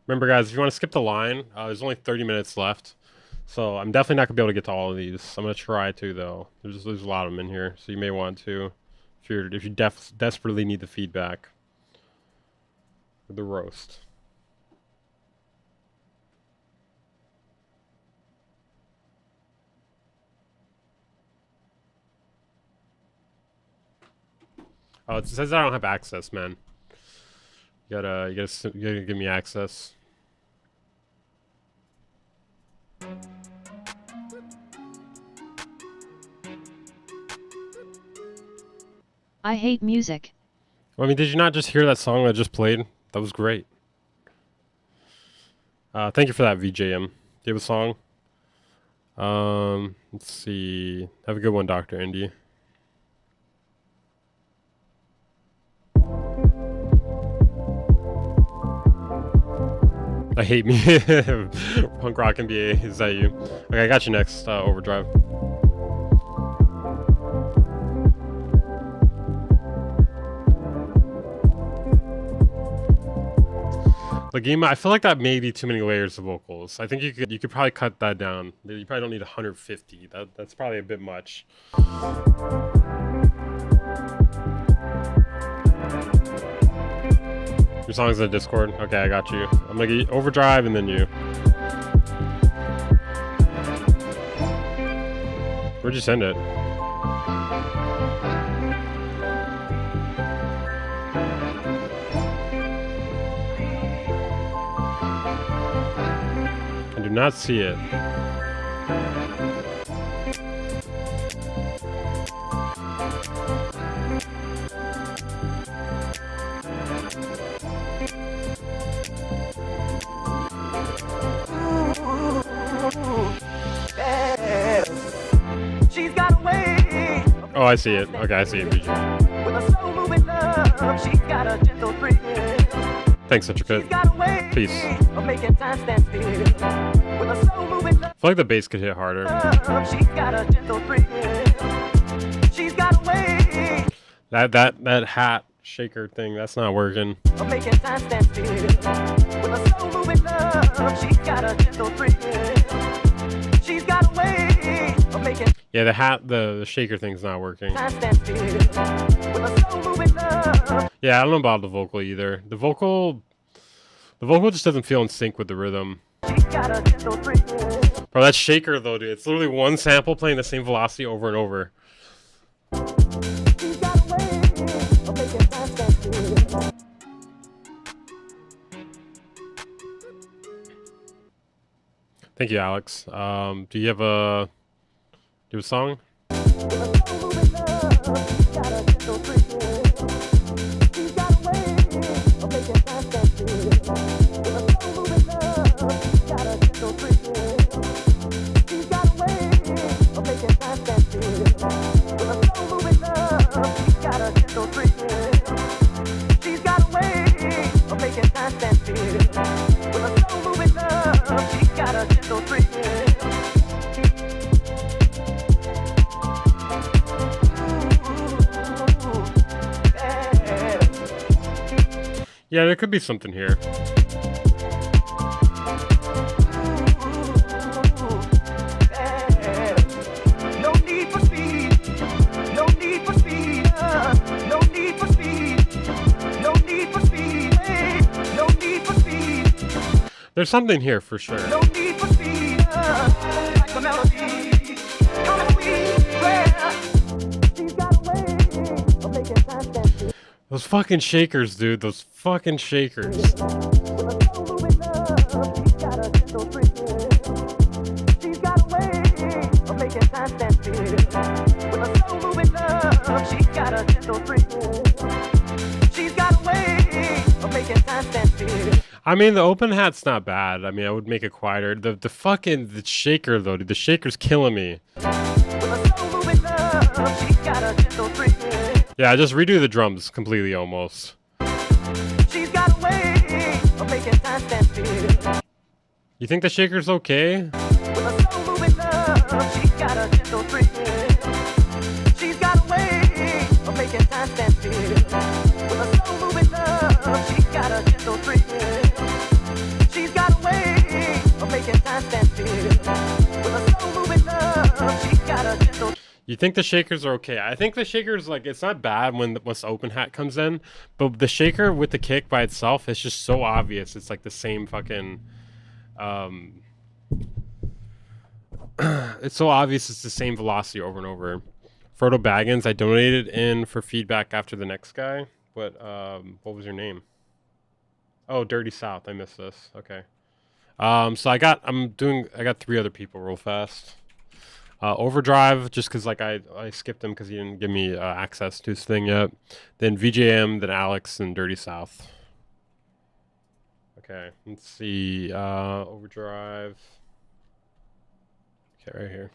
Remember, guys, if you want to skip the line, there's only 30 minutes left, so I'm definitely not gonna be able to get to all of these. I'm gonna try to though. There's a lot of them in here, so you may want to. If you desperately need the feedback for the roast. Oh, it says I don't have access, man. You gotta give me access. I hate music. Well, I mean, did you not just hear that song I just played? That was great. Thank you for that, VJM. Do you have a song? Let's see. Have a good one, Dr. Indy. I hate me. Punk rock NBA. Is that you? Okay, I got you next, Overdrive. Lagima, I feel like that may be too many layers of vocals. I think you could probably cut that down. You probably don't need 150. That's probably a bit much. Your song's in Discord? Okay, I got you. I'm gonna get Overdrive and then you. Where'd you send it? I do not see it. Oh, I see it. Okay, I see it. Thanks, Intricate. Peace. I feel like the bass could hit harder. That hat shaker thing, that's not working. Yeah, the shaker thing's not working. Yeah, I don't know about the vocal either. The vocal just doesn't feel in sync with the rhythm. Bro, that shaker though, dude, it's literally one sample playing the same velocity over and over. Thank you, Alex. Do you have a song? Yeah, there could be something here. There's something here for sure. Those fucking shakers, dude. Those fucking shakers. I mean, the open hat's not bad. I mean, I would make it quieter. The shaker though, dude. The shaker's killing me. Yeah, just redo the drums completely almost. You think the shaker's okay? You think the shakers are okay? I think the shakers, like, it's not bad once the open hat comes in, but the shaker with the kick by itself is just so obvious. It's like the same fucking, it's so obvious it's the same velocity over and over. Frodo Baggins, I donated in for feedback after the next guy, but what was your name? Oh, Dirty South. I missed this. Okay. So I got 3 other people real fast. Overdrive, just because like I skipped him because he didn't give me access to his thing yet. Then VJM, then Alex, and Dirty South. Okay, let's see. Overdrive. Okay, right here.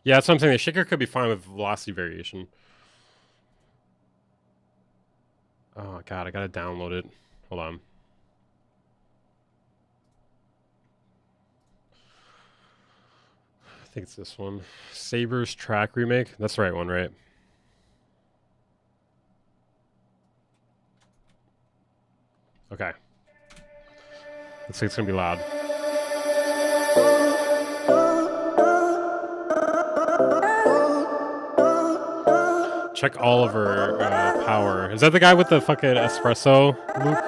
Yeah, that's what I'm saying. The shaker could be fine with velocity variation. Oh god, I gotta download it. Hold on. I think it's this one. Saber's Track Remake. That's the right one, right? Okay. Looks like it's gonna be loud. Check Oliver Power. Is that the guy with the fucking espresso loop?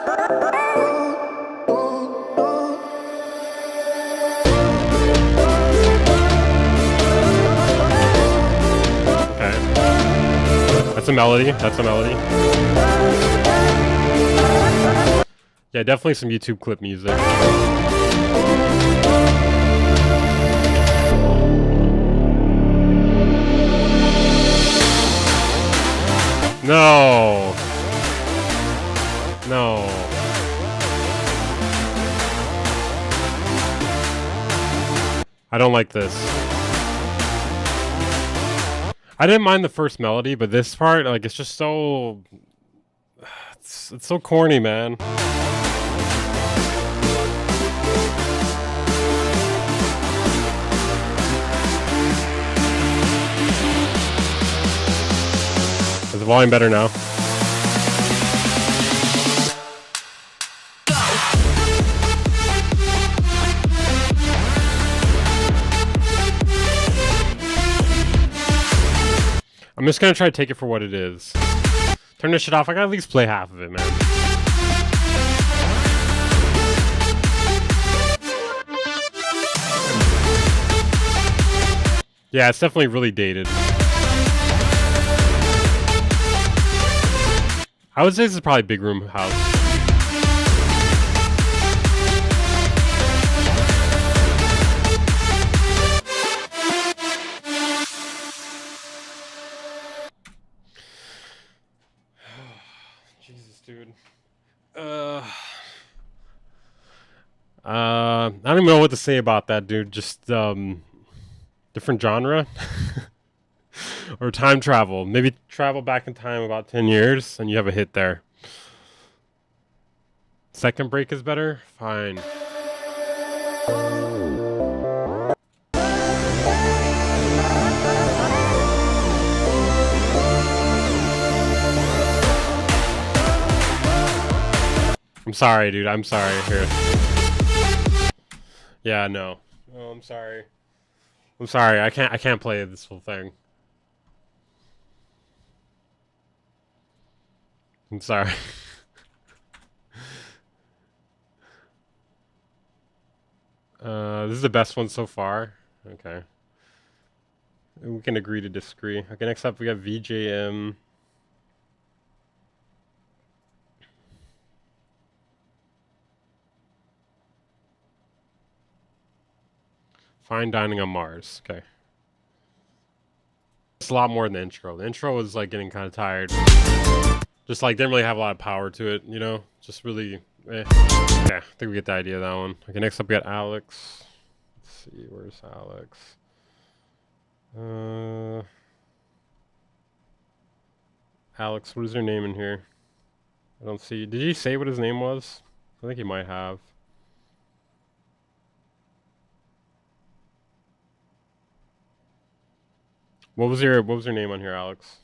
Okay. That's a melody. That's a melody. Yeah, definitely some YouTube clip music. No. No. I don't like this. I didn't mind the first melody, but this part, like, it's just so... It's so corny, man. Is the volume better now? I'm just gonna try to take it for what it is. Turn this shit off. I gotta at least play half of it, man. Yeah, it's definitely really dated. I would say this is probably big room house. Jesus, dude. I don't even know what to say about that, dude. Just different genre. Or time travel. Maybe travel back in time about 10 years and you have a hit there. Second break is better? Fine. I'm sorry, dude. I'm sorry. Here. Yeah, no. Oh, I'm sorry. I'm sorry. I can't play this whole thing. I'm sorry. This is the best one so far. Okay. We can agree to disagree. Okay, next up we got VJM. Fine Dining on Mars. Okay. It's a lot more than the intro. The intro was like getting kind of tired. Just like didn't really have a lot of power to it, you know? Just really Yeah, I think we get the idea of that one. Okay, next up we got Alex. Let's see, where's Alex? Alex, what is your name in here? I don't see. Did he say what his name was? I think he might have. What was your name on here, Alex?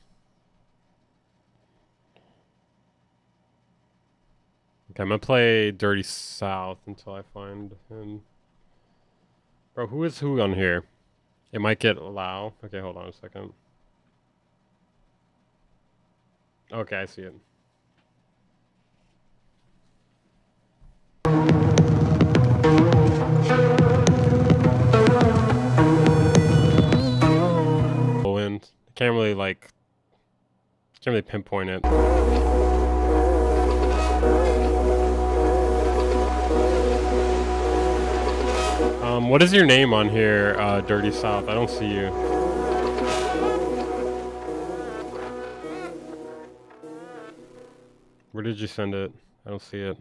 Okay, I'm gonna play Dirty South until I find him. Bro, who is who on here? It might get Lau. Okay, hold on a second. Okay, I see it. Wind. Can't really pinpoint it. What is your name on here, Dirty South? I don't see you. Where did you send it? I don't see it.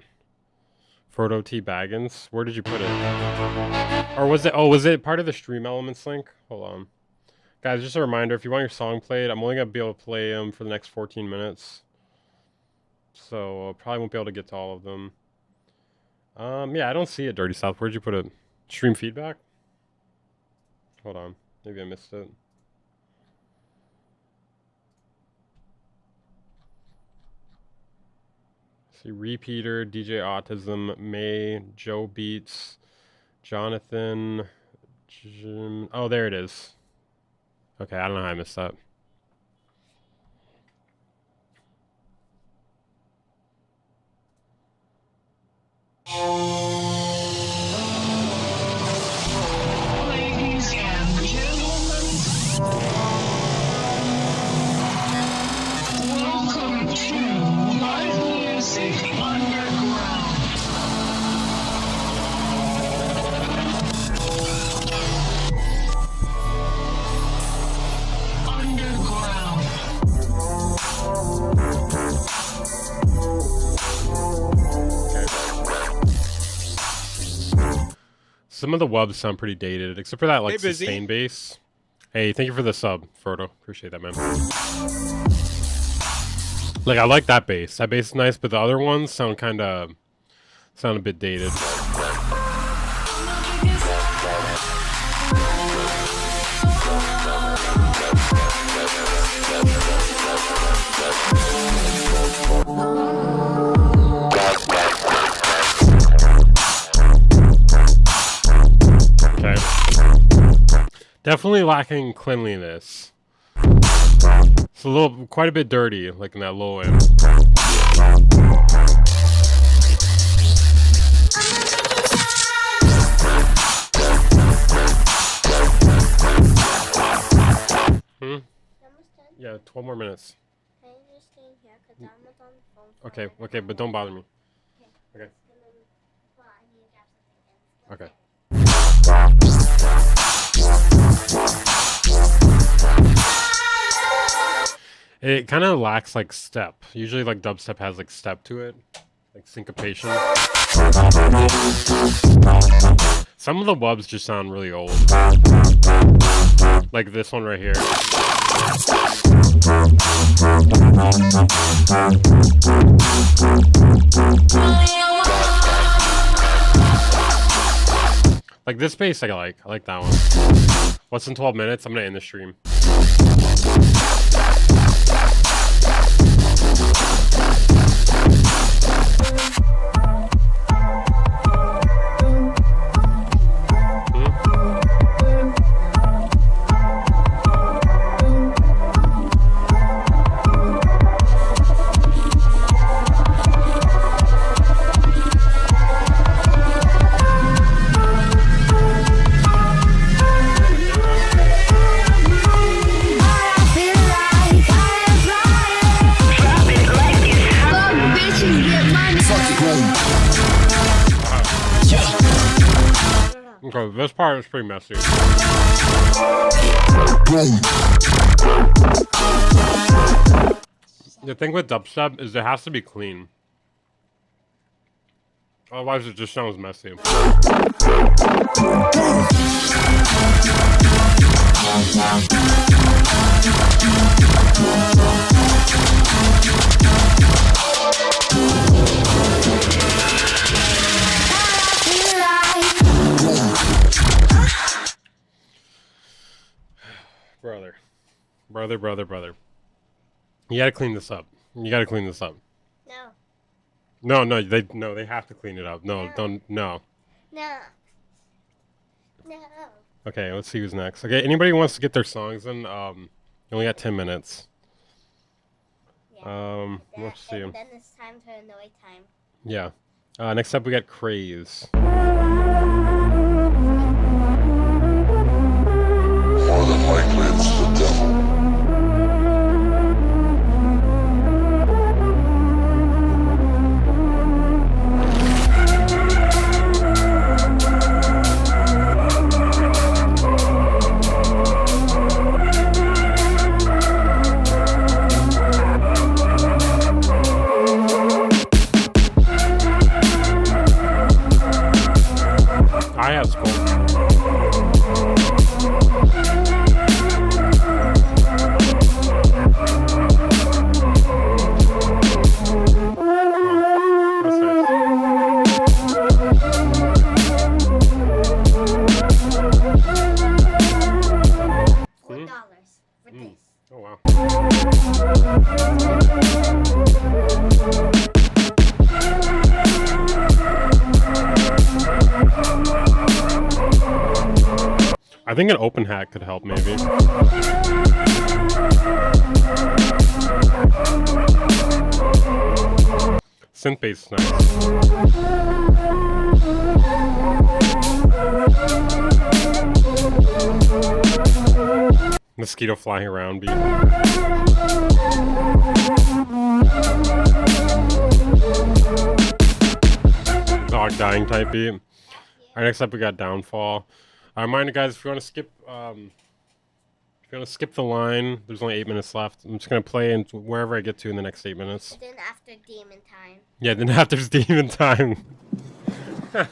Frodo T. Baggins? Where did you put it? Or was it, oh, was it part of the Stream Elements link? Hold on. Guys, just a reminder, if you want your song played, I'm only going to be able to play them for the next 14 minutes. So, probably won't be able to get to all of them. Yeah, I don't see it, Dirty South. Where'd you put it? Stream feedback? Hold on. Maybe I missed it. See, Repeater, DJ Autism, May, Joe Beats, Jonathan, Jim. Oh, there it is. Okay, I don't know how I missed that. Ladies and gentlemen, welcome to Live Music Underground. Some of the wubs sound pretty dated, except for that like sustain bass. Hey, thank you for the sub, Frodo. Appreciate that, man. Like, I like that bass. That bass is nice, but the other ones sound a bit dated. Okay. Definitely lacking cleanliness. It's a little, quite a bit dirty, like in that low end. Yeah, 12 more minutes. Can you just stay here? Because I'm on the phone. Okay, okay, but don't bother me. Okay. Okay. It kind of lacks like step. Usually like dubstep has like step to it, like syncopation. Some of the wubs just sound really old. Like this one right here. Like this bass I like that one. What's in 12 minutes? I'm gonna end the stream. Okay, this part is pretty messy. The thing with dubstep is it has to be clean. Otherwise it just sounds messy. Brother. You gotta clean this up. You gotta clean this up. No. No, they have to clean it up. No. No. Okay, let's see who's next. Okay, anybody who wants to get their songs in, you only got 10 minutes. Let's see. And then it's time to annoy time. Yeah. Next up we got Craze. More than likely it's the devil. I have school. Oh wow. I think an open hat could help maybe. Synth bass is nice. Mosquito flying around beat. Dog dying type beat. Alright, next up we got Downfall. Reminder guys, if you want to skip the line, there's only 8 minutes left. I'm just gonna play in wherever I get to in the next 8 minutes. Then after demon time. Yeah, then after demon time. I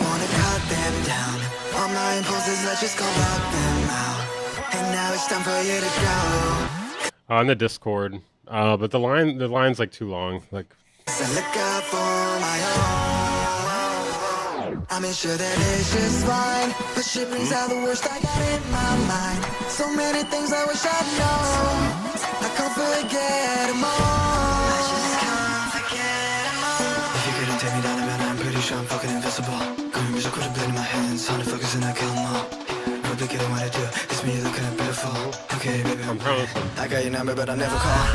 wanna cut them down. All my impulses, let's just go lock them out. And now it's time for you to go. On the Discord. But the line's like too long. Like So look out for my own. I'm sure that it's just fine, but shit brings out the worst I got in my mind. So many things I wish I'd known. I can't forget them all. I just can't forget them all. If you couldn't take me down the bed, I'm pretty sure I'm fucking invisible. Going music with a blade in my hands, 100 focus and I kill them all. No complicated what I do. It's me looking at beautiful. Okay, baby, I'm trying to listen. I got your number, but I never call.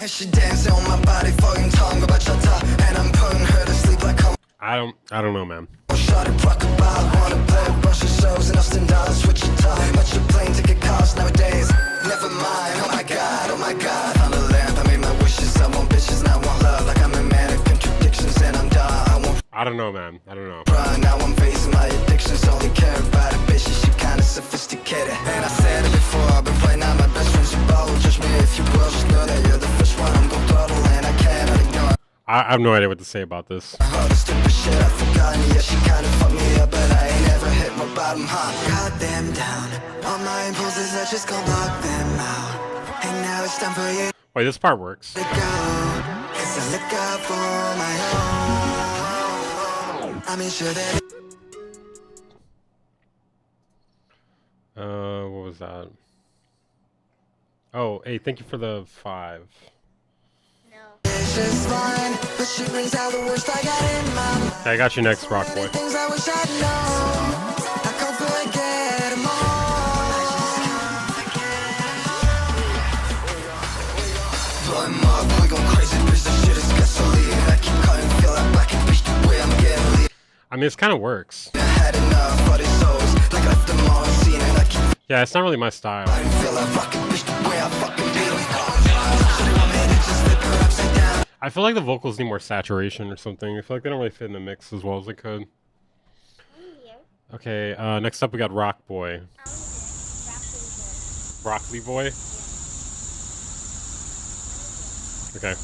And she dancing on my body, fucking tongue about your top, and I'm putting her to sleep like I'm. I don't know, man. Shot it, rock about, wanna play a bunch of shows in Austin, Dallas, Wichita. But your plane ticket costs nowadays. Never mind, oh my god, oh my god. Found a lamp, I made my wishes. I want bitches, and I want love. Like I'm in manic contradictions, and I'm done. I won't I don't know, man. I don't know. run, now I'm facing my addictions. Only care about a bitch, she kinda sophisticated. And I said it before, but right now my best friends are bold. Judge me if you will, just know that you're the first one. I'm gon' throttle, and I cannot ignore. I have no idea what to say about this. All the stupid shit I've forgotten. Yeah, she kinda fucked me up, but I ain't ever hit my bottom, huh? Got them down. All my impulses, I just gon' block them out. And now it's time for you Wait, this part works. to go. 'Cause I look out for my own. I mean, sure that. What was that? Oh, hey, thank you for the 5. It's just fine, but she brings out the worst I got in my mind. Okay, I got you next, Rock Boy. Things I wish I'd known. I can't forget them all. Blowing up, we going crazy, bitch. This shit is gasoline. I keep cutting, feel like black and bitch. The way I'm getting lit. I mean, it kind of works. I had enough of these souls, like I left them on scene, and I keep Yeah, it's not really my style. feel like rockin' bitch. The way I fucking beat 'em. I made it just flip her upside down. I feel like the vocals need more saturation or something. I feel like they don't really fit in the mix as well as they could. Okay, next up we got Rock Boy. Broccoli Boy? Okay.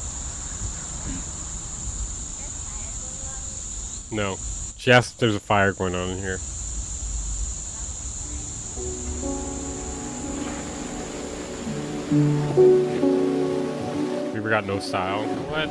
No. She asked if there's a fire going on in here. We got no style. What?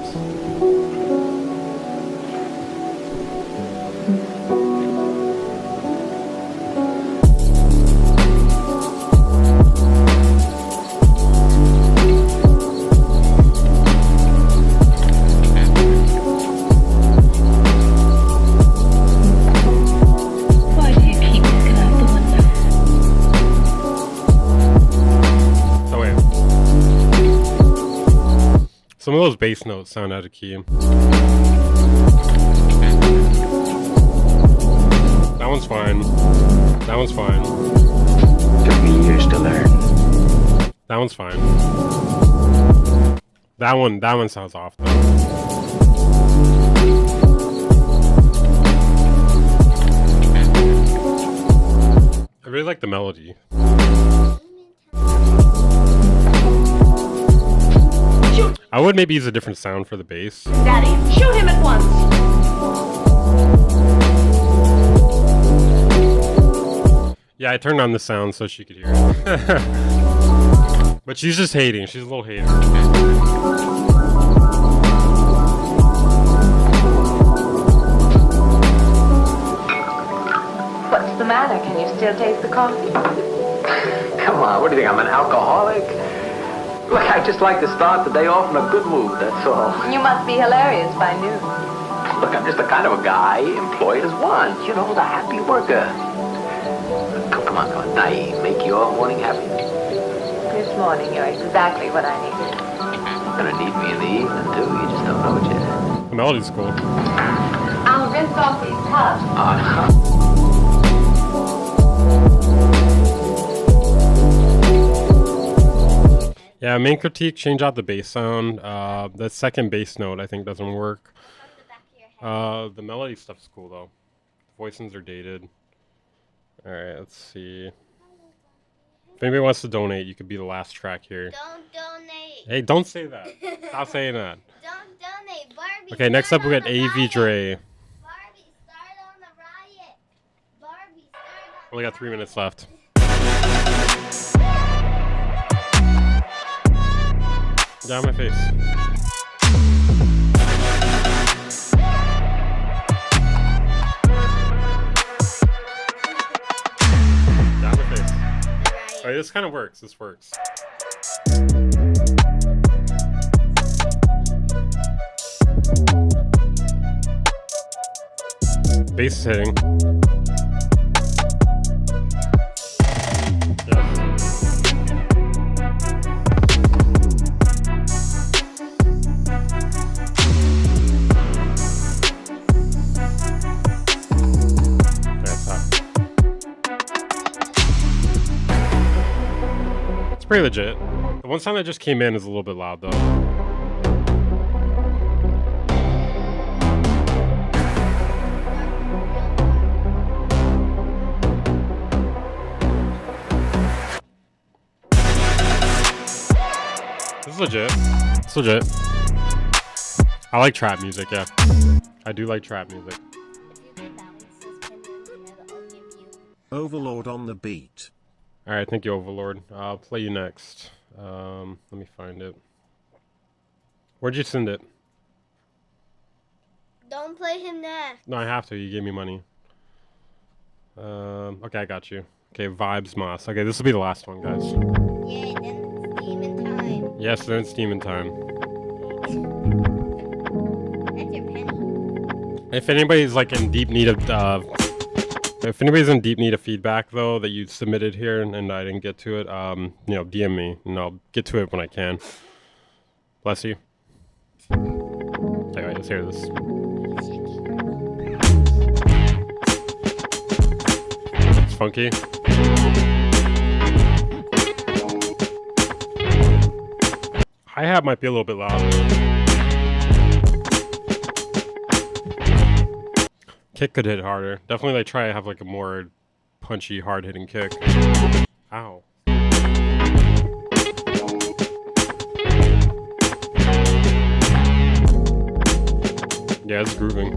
Why do you keep looking out the window? So wait. Some of those bass notes sound out of key. That one's fine. That one's fine. Took me years to learn. That one's fine. That one sounds off though. I really like the melody. I would maybe use a different sound for the bass. Daddy, shoot him at once. Yeah, I turned on the sound so she could hear it. But she's just hating. She's a little hater. What's the matter? Can you still taste the coffee? Come on, what do you think? I'm an alcoholic? Look, I just like to start the day off in a good mood, that's all. You must be hilarious by noon. Look, I'm just the kind of a guy employed as one. You know, the happy worker. Come on, Naeem, make your morning happy. This morning, you're exactly what I needed. You're gonna need me in the evening, too. You just don't know it yet. The melody's cool. I'll rinse off these cups. Yeah, main critique, change out the bass sound. The second bass note, I think, doesn't work. The melody stuff's cool, though. The voicings are dated. Alright, let's see. If anybody wants to donate, you could be the last track here. Don't donate. Hey, don't say that. Stop saying that. Don't donate. Barbie. Okay, next up we start got on the AV riot. Dre. Barbie, start on the riot. Barbie, start on Only got 3 minutes left. Down my face. Down my face. Alright, this kind of works. This works. Bass is hitting. pretty legit. The one sound that just came in is a little bit loud though. This is legit. It's legit. I like trap music, yeah. I do like trap music. Overlord on the beat. Alright, thank you, Overlord. I'll play you next. Let me find it. Where'd you send it? Don't play him next. No, I have to. You gave me money. Okay, I got you. Okay, Vibes Moss. Okay, this will be the last one, guys. Yeah, then it's demon time. Yes, then it's demon time. That's your penny. If anybody's like in deep need of if anybody's in deep need of feedback though that you submitted here and I didn't get to it, you know, DM me and I'll get to it when I can. Bless you. Anyway, let's hear this. It's funky. Hi-hat might be a little bit loud. Kick could hit harder. Definitely like try to have like a more punchy, hard-hitting kick. Ow. Yeah, it's grooving.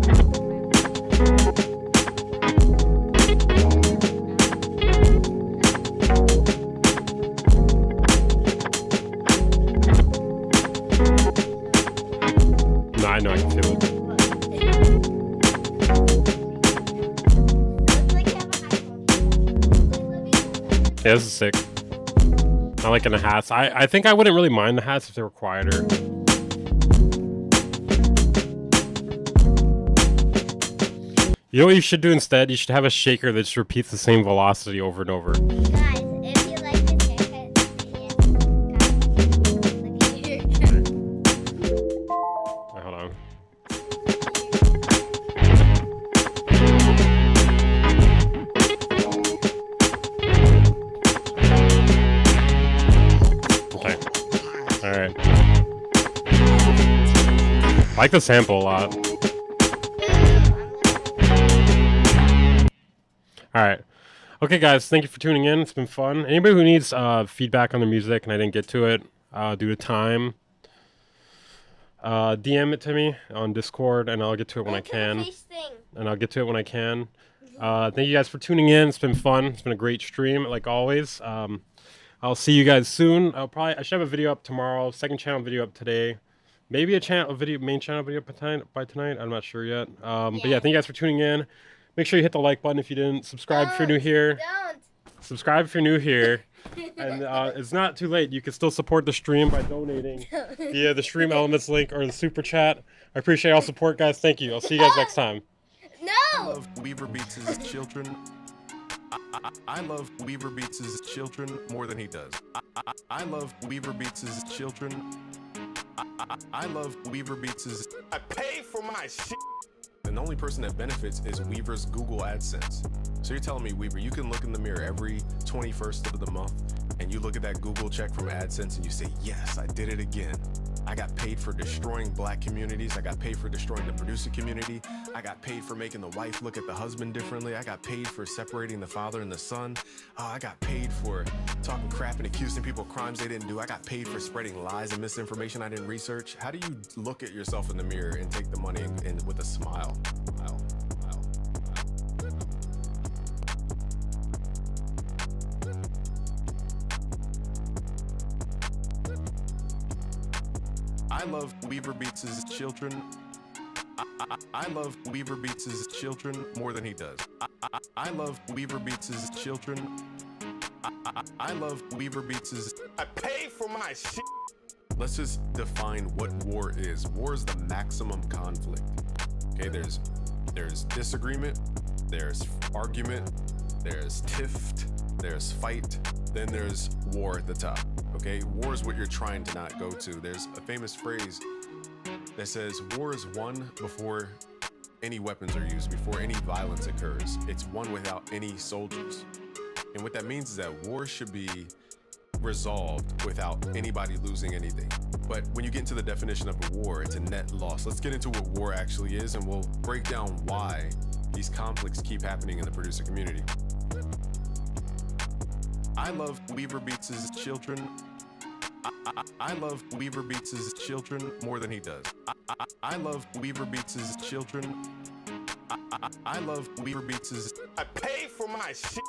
No, I know I can feel it. Yeah, this is sick. I like in the hats. I think I wouldn't really mind the hats if they were quieter. You know what you should do instead? You should have a shaker that just repeats the same velocity over and over. Guys, if you like this haircut, Hold on. Okay. Alright. I like the sample a lot. Alright. Okay, guys, thank you for tuning in. It's been fun. Anybody who needs feedback on the music and I didn't get to it due to time, DM it to me on Discord and I'll get to it when I can. And I'll get to it when I can. Thank you guys for tuning in. It's been fun. It's been a great stream, like always. I'll see you guys soon. I should have a video up tomorrow. Second channel video up today. Maybe main channel video by tonight. I'm not sure yet. But yeah, thank you guys for tuning in. Make sure you hit the like button if you didn't. Subscribe if you're new here. Subscribe if you're new here. And it's not too late. You can still support the stream by donating via the stream elements link or the super chat. I appreciate all support, guys. Thank you. I'll see you guys next time. No! I love Weaver Beats' children. I love Weaver Beats' children more than he does. I love Weaver Beats' children. I love Weaver Beats'. I pay for my shit. And the only person that benefits is Weaver's Google AdSense. So you're telling me, Weaver, you can look in the mirror every 21st of the month and you look at that Google check from AdSense and you say, yes, I did it again. I got paid for destroying black communities. I got paid for destroying the producer community. I got paid for making the wife look at the husband differently. I got paid for separating the father and the son. I got paid for talking crap and accusing people of crimes they didn't do. I got paid for spreading lies and misinformation I didn't research. How do you look at yourself in the mirror and take the money and with a smile? I love Weaver Beats' children. I love Weaver Beats' children more than he does. I love Weaver Beats' children. I love Weaver Beats'. I pay for my shit. Let's just define what war is. War is the maximum conflict. Okay, there's disagreement, there's argument, there's tiff, there's fight, then there's war at the top. Okay, war is what you're trying to not go to. There's a famous phrase that says war is won before any weapons are used, before any violence occurs. It's won without any soldiers. And what that means is that war should be resolved without anybody losing anything. But when you get into the definition of a war, it's a net loss. Let's get into what war actually is, and we'll break down why these conflicts keep happening in the producer community. I love Weaver Beats' children. I love Weaver Beats' children more than he does. I love Weaver Beats' children. I love Weaver Beats'. I pay for my shit.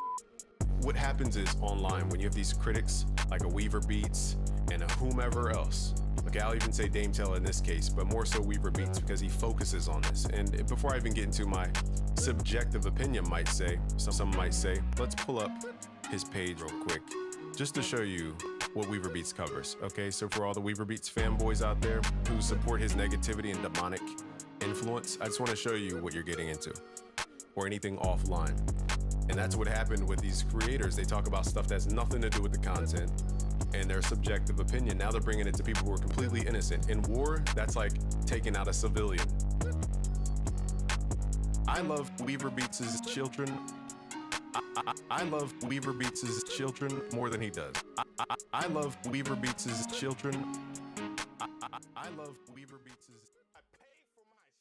What happens is online when you have these critics like a Weaver Beats and a whomever else. Okay, I'll even say Dame Taylor in this case, but more so Weaver Beats because he focuses on this. And before I even get into my subjective opinion, some might say, let's pull up his page real quick just to show you what Weaver Beats covers. Okay, so for all the Weaver Beats fanboys out there who support his negativity and demonic influence, I just want to show you what you're getting into, or anything offline. And that's what happened with these creators. They talk about stuff that's nothing to do with the content and their subjective opinion. Now they're bringing it to people who are completely innocent. In war, that's like taking out a civilian. I love Weaver Beats' children. I love Weaver Beats' children more than he does. I love Weaver Beats' children. I love Weaver Beats'